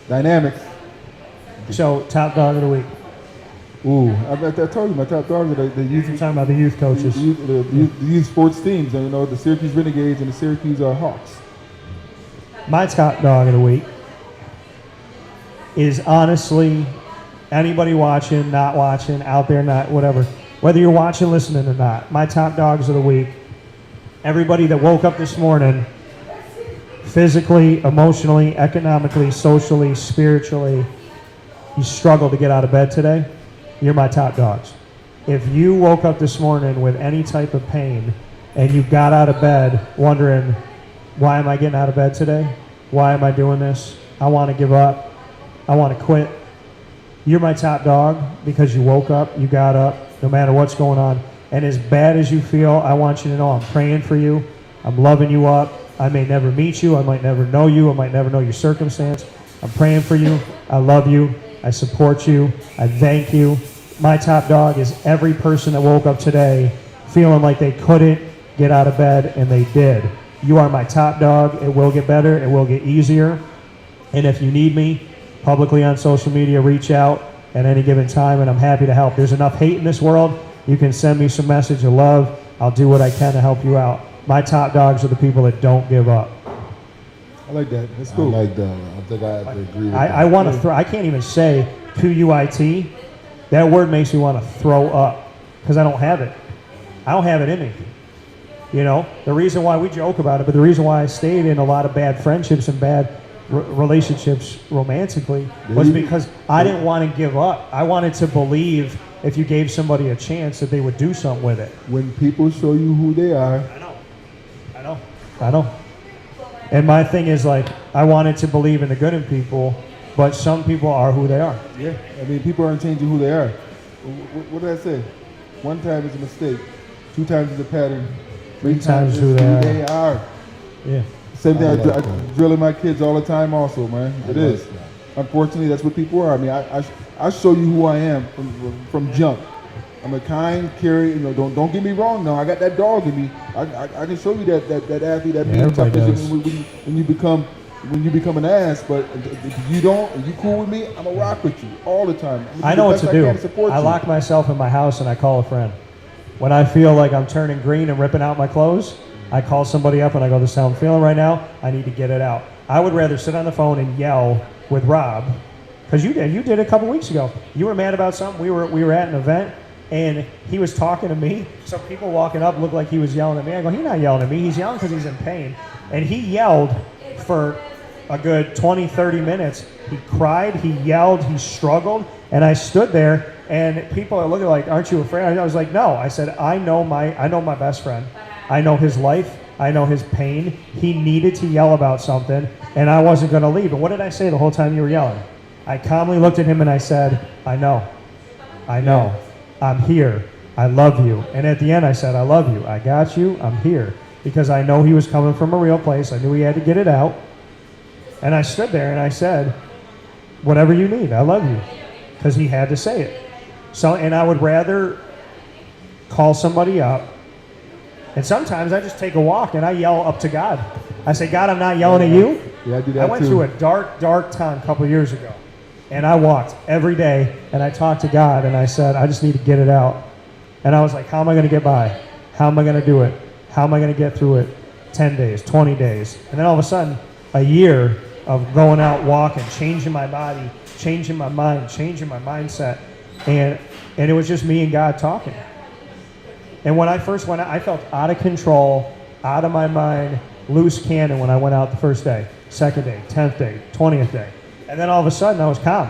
Dynamics. So, top dog of the week. Ooh, I told you my top dogs are the youth. You're talking about the youth coaches. The youth sports teams, and the Syracuse Renegades and the Syracuse Hawks. My top dog of the week is honestly anybody watching, not watching, out there, not whatever. Whether you're watching, listening or not, my top dogs of the week, everybody that woke up this morning physically, emotionally, economically, socially, spiritually, you struggled to get out of bed today, you're my top dogs. If you woke up this morning with any type of pain and you got out of bed wondering, why am I getting out of bed today? Why am I doing this? I want to give up. I want to quit. You're my top dog because you woke up, you got up, no matter what's going on. And as bad as you feel, I want you to know I'm praying for you. I'm loving you up. I may never meet you. I might never know you. I might never know your circumstance. I'm praying for you. I love you. I support you. I thank you. My top dog is every person that woke up today feeling like they couldn't get out of bed, and they did. You are my top dog. It will get better. It will get easier. And if you need me publicly on social media, reach out at any given time, and I'm happy to help. There's enough hate in this world. You can send me some message of love. I'll do what I can to help you out. My top dogs are the people that don't give up. I like that. That's cool. I like that. I think I have to agree with that. I want to throw, I can't even say Q-U-I-T. That word makes me want to throw up because I don't have it. I don't have it in me. The reason why we joke about it, but the reason why I stayed in a lot of bad friendships and bad relationships romantically was because I didn't want to give up. I wanted to believe if you gave somebody a chance that they would do something with it. When people show you who they are. I know. And my thing is, like, I wanted to believe in the good in people, but some people are who they are. Yeah, I mean, people aren't changing who they are. What did I say? One time is a mistake. 2 times is a pattern. 3 times is who they are. Yeah. Same thing I drill in my kids all the time also, man. It is. Unfortunately, that's what people are. I mean, I show you who I am from jump. I'm a kind, caring, don't get me wrong now. I got that dog in me. I can show you that athlete, that being tough when you become an ass, but if you don't, and you cool with me, I'm gonna rock with you all the time. I know what to do. I lock myself in my house and I call a friend. When I feel like I'm turning green and ripping out my clothes, I call somebody up and I go, this is how I'm feeling right now. I need to get it out. I would rather sit on the phone and yell with Rob, because you did a couple weeks ago. You were mad about something. We were at an event. And he was talking to me. Some people walking up looked like he was yelling at me. I go, he's not yelling at me. He's yelling because he's in pain. And he yelled for a good 20, 30 minutes. He cried, he yelled, he struggled. And I stood there, and people are looking like, aren't you afraid? I was like, no. I said, I know my best friend. I know his life. I know his pain. He needed to yell about something, and I wasn't going to leave. And what did I say the whole time you were yelling? I calmly looked at him and I said, I know. I'm here. I love you. And at the end I said, I love you. I got you. I'm here. Because I know he was coming from a real place. I knew he had to get it out. And I stood there and I said, whatever you need, I love you. Because he had to say it. So, and I would rather call somebody up. And sometimes I just take a walk and I yell up to God. I say, God, I'm not yelling at you. Yeah, I do that I went too. through a dark time a couple of years ago. And I walked every day and I talked to God and I said, I just need to get it out. And I was like, how am I going to get by? How am I going to do it? How am I going to get through it? 10 days, 20 days. And then all of a sudden, a year of going out walking, changing my body, changing my mind, changing my mindset. And it was just me and God talking. And when I first went out, I felt out of control, out of my mind, loose cannon when I went out the first day, second day, 10th day, 20th day. And then all of a sudden I was calm.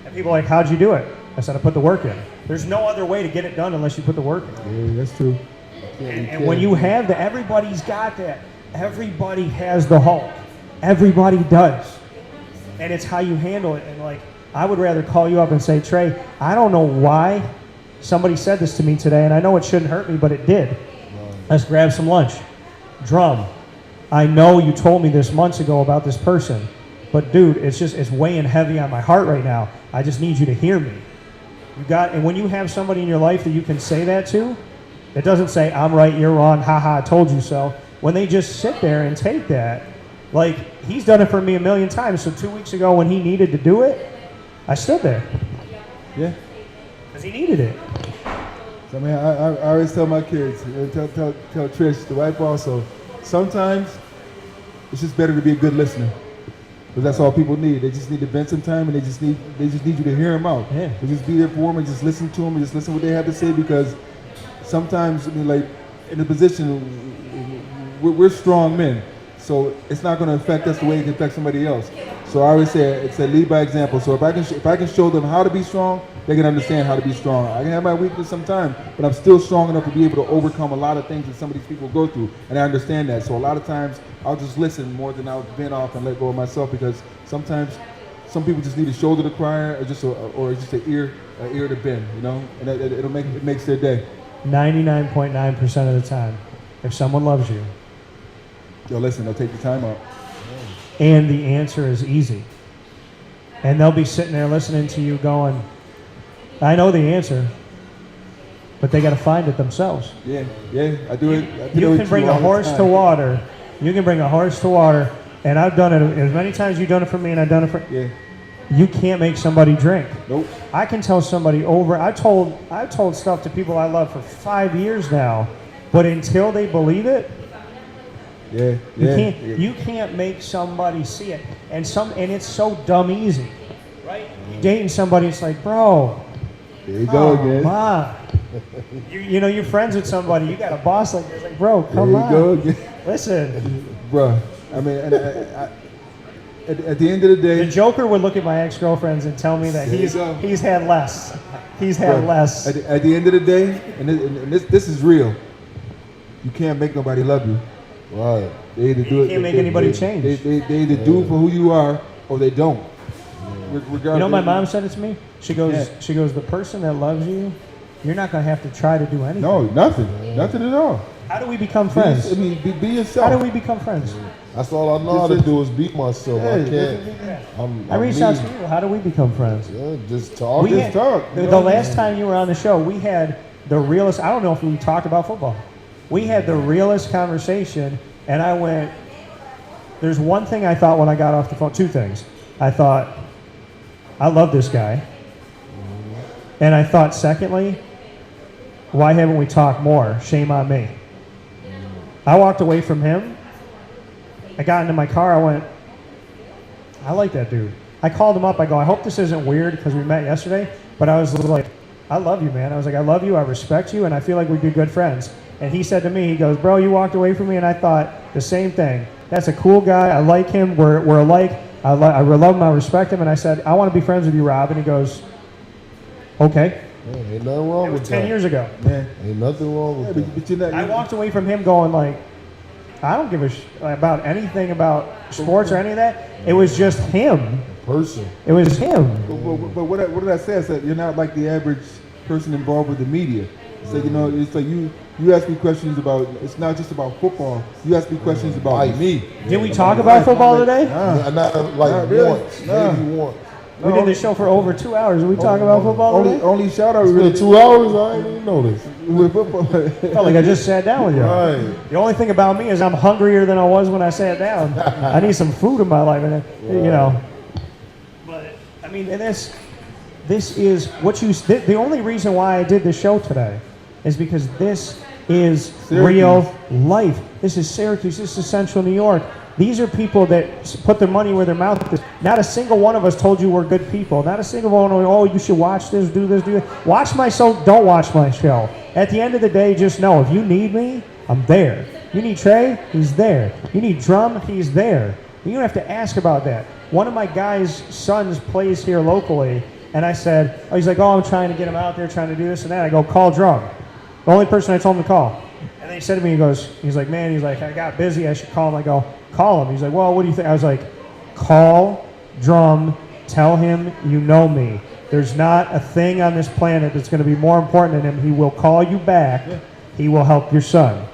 And people were like, how'd you do it? I said, I put the work in. There's no other way to get it done unless you put the work in. Yeah, that's true. And when you have that, everybody's got that. Everybody has the Hulk. Everybody does. And it's how you handle it. And like, I would rather call you up and say, Trey, I don't know why somebody said this to me today, and I know it shouldn't hurt me, but it did. Let's grab some lunch. Drum, I know you told me this months ago about this person, but dude, it's weighing heavy on my heart right now. I just need you to hear me. And when you have somebody in your life that you can say that to, it doesn't say, I'm right, you're wrong, haha, I told you so. When they just sit there and take that, like, he's done it for me a million times. So 2 weeks ago when he needed to do it, I stood there. Yeah. Because he needed it. So, I mean, I always tell my kids, tell Trish, the wife also, sometimes it's just better to be a good listener. Because that's all people need. They just need to vent some time, and they just need you to hear them out. Yeah. So just be there for them and just listen to them and just listen to what they have to say, because sometimes, I mean, like, in a position, we're strong men. So it's not going to affect us the way it can affect somebody else. So I always say it's a lead by example. So if I can show them how to be strong, they can understand how to be strong. I can have my weakness sometimes, but I'm still strong enough to be able to overcome a lot of things that some of these people go through, and I understand that. So a lot of times I'll just listen more than I'll vent off and let go of myself, because sometimes some people just need a shoulder to cry or just an ear to bend, you know, and it makes their day. 99.9% of the time, if someone loves you, Yo, listen, they'll take the time out. and the answer is easy, and they'll be sitting there listening to you going, I know the answer, but they got to find it themselves. Yeah, I do it. You can bring a horse to water. You can bring a horse to water, and I've done it as many times you've done it for me, and I've done it for. Yeah. You can't make somebody drink. Nope. I can tell somebody over. I've told stuff to people I love for 5 years now, but until they believe it, you can't make somebody see it. And it's so dumb easy, right? You're dating somebody, it's like, bro. There you go again. Come on. You know, you're friends with somebody. You got a boss like this. Like, bro, come on. There you go again. Listen. Bro, I mean, at the end of the day, The Joker would look at my ex-girlfriends and tell me that he's had less. He's had less. At the end of the day, and this is real, you can't make nobody love you. Right. They either do You can't make anybody change. They either do for who you are or they don't. Regardless. You know, my mom said it to me. She goes, the person that loves you, you're not going to have to try to do anything. No, nothing at all. How do we become friends? Be yourself. How do we become friends? That's all I know how to do is beat myself. I can't. I reached out to you. How do we become friends? Yeah, just talk. The last time you were on the show, we had the realest, I don't know if we talked about football. We had the realest conversation, and I went, there's one thing I thought when I got off the phone, two things. I thought, I love this guy. And I thought, secondly, why haven't we talked more? Shame on me. I walked away from him. I got into my car. I went, I like that dude. I called him up. I go, I hope this isn't weird because we met yesterday. But I was like, I love you, man. I was like, I love you. I respect you. And I feel like we'd be good friends. And he said to me, he goes, bro, you walked away from me. And I thought the same thing. That's a cool guy. I like him. We're alike. I love him. I respect him. And I said, I want to be friends with you, Rob. And he goes, okay. Yeah, ain't nothing wrong It was with 10 that. years ago. Yeah. Ain't nothing wrong with that. But you're not, I walked away from him going like, I don't give about anything about sports or any of that. It was just him. Person. It was him. But what did I say? I said you're not like the average person involved with the media. So you know, it's like you ask me questions about. It's not just about football. You ask me questions about me. Did we talk about football today? Not really. once. Maybe once. We did this show for over 2 hours. Did we talk about football today? Only shout out. It's been 2 hours. I didn't even know this. With football. Felt like I just sat down with you. Right. The only thing about me is I'm hungrier than I was when I sat down. I need some food in my life, and you know. But I mean, and this is what you. The only reason why I did this show today is because this is real life. This is Syracuse. This is Central New York. These are people that put their money where their mouth is. Not a single one of us told you we're good people. Not a single one, oh, you should watch this, do this, do that. Watch my show, don't watch my show. At the end of the day, just know, if you need me, I'm there. You need Trey, he's there. You need Drum, he's there. You don't have to ask about that. One of my guys' sons plays here locally, and I said, he's like, I'm trying to get him out there, trying to do this and that. I go, call Drum. The only person I told him to call. And then he said to me, he's like, I got busy, I should call him. I go, call him. He's like, well, what do you think? I was like, call Drum, tell him you know me. There's not a thing on this planet that's going to be more important than him. He will call you back. Yeah. He will help your son.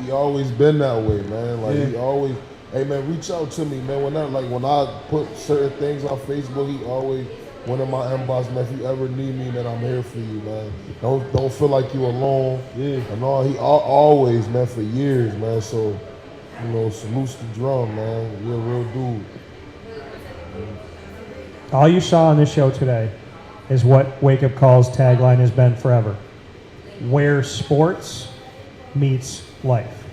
He always been that way, man. Like he always, hey man, reach out to me, man. When I put certain things on Facebook, he always went in my inbox, man. If you ever need me, man, I'm here for you, man. Don't feel like you alone. Yeah. And all he always, man, for years, man. So, you know, salutes to Drum, man. You're a real dude. All you saw on this show today is what Wake Up Call's tagline has been forever. Where sports meets life.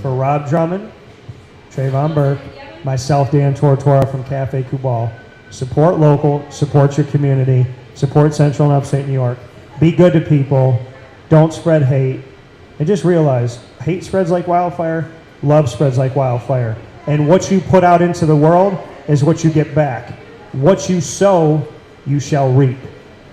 For Rob Drummond, Travon Burke, myself, Dan Tortora from Cafe Kubal, support local, support your community, support Central and Upstate New York. Be good to people. Don't spread hate. And just realize, hate spreads like wildfire, love spreads like wildfire. And what you put out into the world is what you get back. What you sow, you shall reap.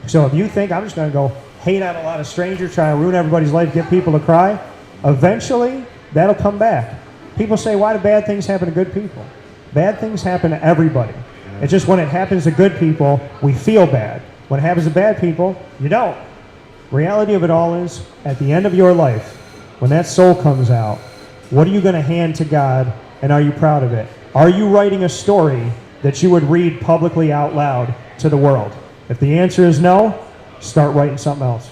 So if you think I'm just going to go hate on a lot of strangers, try to ruin everybody's life, get people to cry, eventually that'll come back. People say, why do bad things happen to good people? Bad things happen to everybody. It's just when it happens to good people, we feel bad. When it happens to bad people, you don't. Reality of it all is, at the end of your life, when that soul comes out, what are you going to hand to God, and are you proud of it? Are you writing a story that you would read publicly out loud to the world? If the answer is no, start writing something else.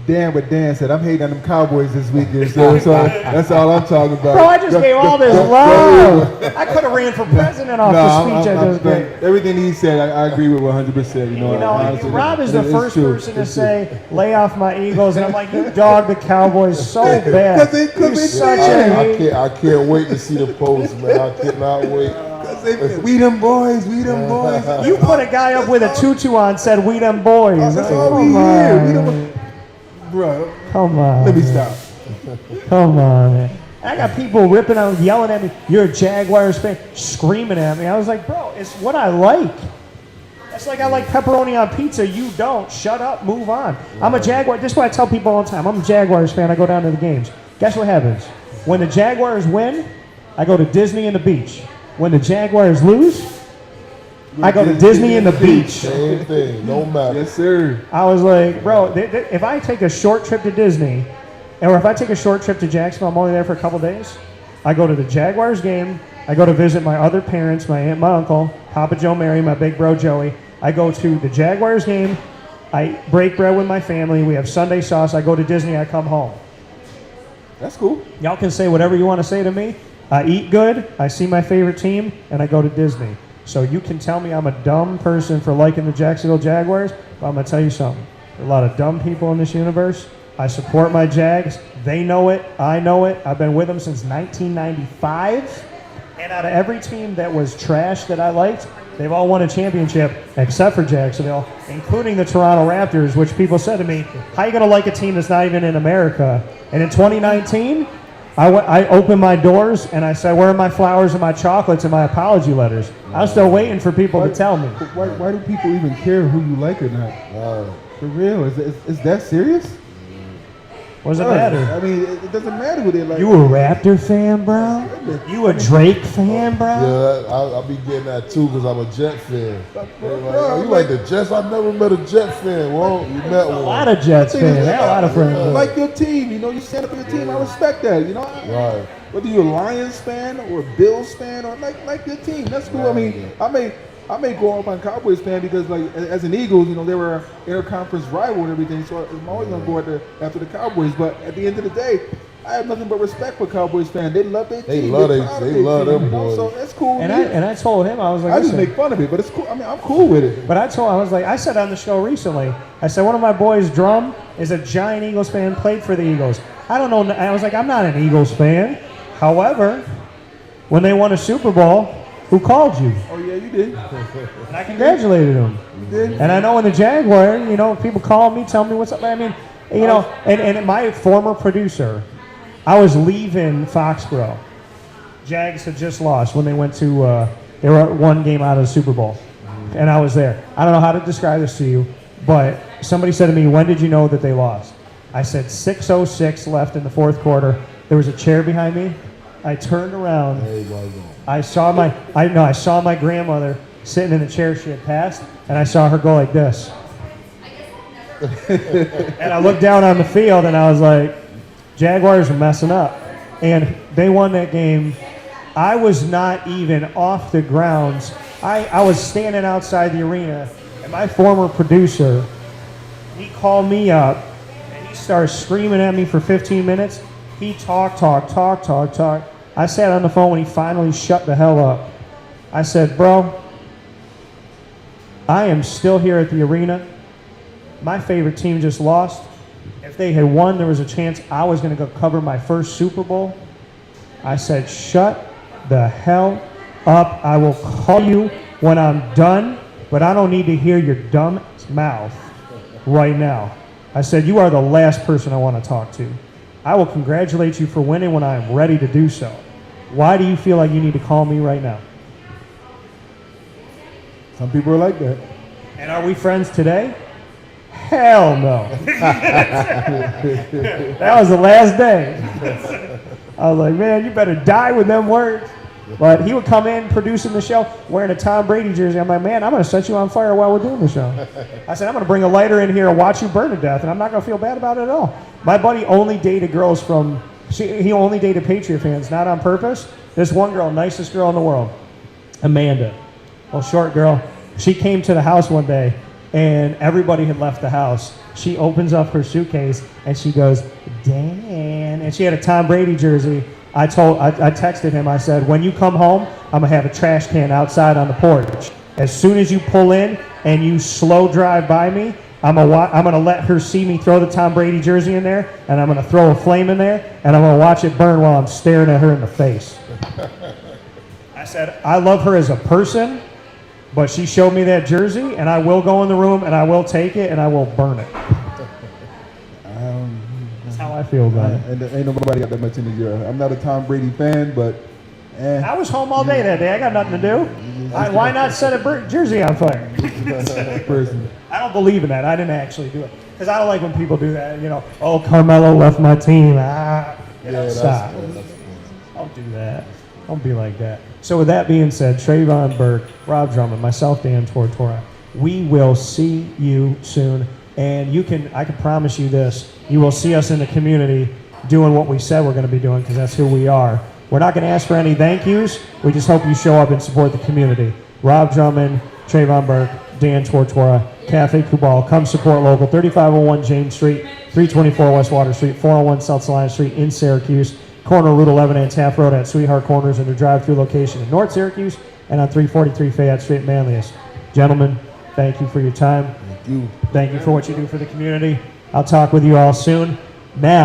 Dan said, I'm hating on them Cowboys this weekend, so that's all I'm talking about. Bro, I just gave all this love. I could have ran for president off the speech I just gave. Everything he said, I agree with 100%. You know, honestly, Rob is the first person to say, lay off my Eagles, and I'm like, you dog the Cowboys so bad. I can't wait to see the post, man. I cannot wait. We them boys, we them boys. You put a guy up with a tutu on, said we them boys. That's all we hear. Bro, come on. Let me stop. Come on, man. I got people ripping out, yelling at me. You're a Jaguars fan, screaming at me. I was like, bro, it's what I like. That's like I like pepperoni on pizza. You don't. Shut up. Move on. I'm a Jaguar. This is what I tell people all the time. I'm a Jaguars fan. I go down to the games. Guess what happens? When the Jaguars win, I go to Disney and the beach. When the Jaguars lose, I go to Disney and the beach. Same thing, no matter. Yes, sir. I was like, bro, if I take a short trip to Disney, or if I take a short trip to Jacksonville, I'm only there for a couple days. I go to the Jaguars game. I go to visit my other parents, my aunt, my uncle, Papa Joe, Mary, my big bro Joey. I go to the Jaguars game. I break bread with my family. We have Sunday sauce. I go to Disney. I come home. That's cool. Y'all can say whatever you want to say to me. I eat good. I see my favorite team, and I go to Disney. So you can tell me I'm a dumb person for liking the Jacksonville Jaguars, but I'm going to tell you something. There are a lot of dumb people in this universe. I support my Jags. They know it. I know it. I've been with them since 1995. And out of every team that was trash that I liked, they've all won a championship except for Jacksonville, including the Toronto Raptors, which people said to me, how are you going to like a team that's not even in America? And in 2019, I opened my doors and I said, where are my flowers and my chocolates and my apology letters? I was still waiting for people to tell me. Why do people even care who you like or not? For real? Is that serious? What does it matter? I mean, it doesn't matter what they like. You a Raptor fan, bro? You a Drake fan, bro? Yeah, I'll be getting that too because I'm a Jet fan. Bro, Oh, you like the Jets? I've never met a Jet fan. Well, you met A one. lot of Jets fans. I got a lot of friends. Like your team, you know, you stand up for your team. I respect that, you know. Right. Whether you're a Lions fan or a Bills fan or like your team, that's cool. I mean, I may go off on Cowboys fan because like as an Eagles, you know, they were an interconference rival and everything, so I'm always gonna go after the Cowboys. But at the end of the day, I have nothing but respect for Cowboys fans. They love their team. They love them you know? boys. So that's cool. And I told him, I was like, I just listen, make fun of it, but it's cool. I mean, I'm cool with it. but I said on the show recently, I said one of my boys, Drum, is a giant Eagles fan, played for the Eagles. I don't know, I was like, I'm not an Eagles fan. However, when they won a Super Bowl, who called you? Oh yeah, you did. And I congratulated him. You did. And I know in the Jaguar, you know, people call me, tell me what's up. I mean, you know, and my former producer, I was leaving Foxborough. Jags had just lost when they went to, they were one game out of the Super Bowl. And I was there. I don't know how to describe this to you, but somebody said to me, when did you know that they lost? I said 6:06 left in the fourth quarter. There was a chair behind me. I turned around. I saw my grandmother sitting in the chair she had passed, and I saw her go like this. And I looked down on the field, and I was like, Jaguars are messing up. And they won that game. I was not even off the grounds. I was standing outside the arena, and my former producer, he called me up, and he started screaming at me for 15 minutes. He talked. I sat on the phone when he finally shut the hell up. I said, bro, I am still here at the arena. My favorite team just lost. If they had won, there was a chance I was going to go cover my first Super Bowl. I said, shut the hell up. I will call you when I'm done, but I don't need to hear your dumb mouth right now. I said, you are the last person I want to talk to. I will congratulate you for winning when I am ready to do so. Why do you feel like you need to call me right now? Some people are like that. And are we friends today? Hell no. That was the last day. I was like, man, you better die with them words. But he would come in producing the show wearing a Tom Brady jersey. I'm like, man, I'm going to set you on fire while we're doing the show. I said, I'm going to bring a lighter in here and watch you burn to death, and I'm not going to feel bad about it at all. My buddy only dated girls he only dated Patriot fans, not on purpose. This one girl, nicest girl in the world, Amanda, little short girl. She came to the house one day, and everybody had left the house. She opens up her suitcase, and she goes, Dan, and she had a Tom Brady jersey. I texted him, I said, when you come home, I'm going to have a trash can outside on the porch. As soon as you pull in and you slow drive by me, I'm going to let her see me throw the Tom Brady jersey in there, and I'm going to throw a flame in there, and I'm going to watch it burn while I'm staring at her in the face. I said, I love her as a person, but she showed me that jersey, and I will go in the room, and I will take it, and I will burn it. That's how I feel about it. And ain't nobody got that much in the year. I'm not a Tom Brady fan, but I was home all day that day. I got nothing to do. Why not set a jersey on fire? person. I don't believe in that. I didn't actually do it. Because I don't like when people do that. You know, oh, Carmelo left my team. Stop. Don't do that. Don't be like that. So with that being said, Travon Burke, Rob Drummond, myself, Dan Tortora, we will see you soon. And I can promise you this, you will see us in the community doing what we said we're going to be doing, because that's who we are. We're not going to ask for any thank yous. We just hope you show up and support the community. Rob Drummond, Travon Burke, Dan Tortora, Cafe Kubal. Come support local. 3501 James Street, 324 West Water Street, 401 South Salina Street in Syracuse, corner Route 11 and Taft Road at Sweetheart Corners, and their drive-through location in North Syracuse, and on 343 Fayette Street, Manlius. Gentlemen, thank you for your time. Thank you. Thank you for what you do for the community. I'll talk with you all soon. Now,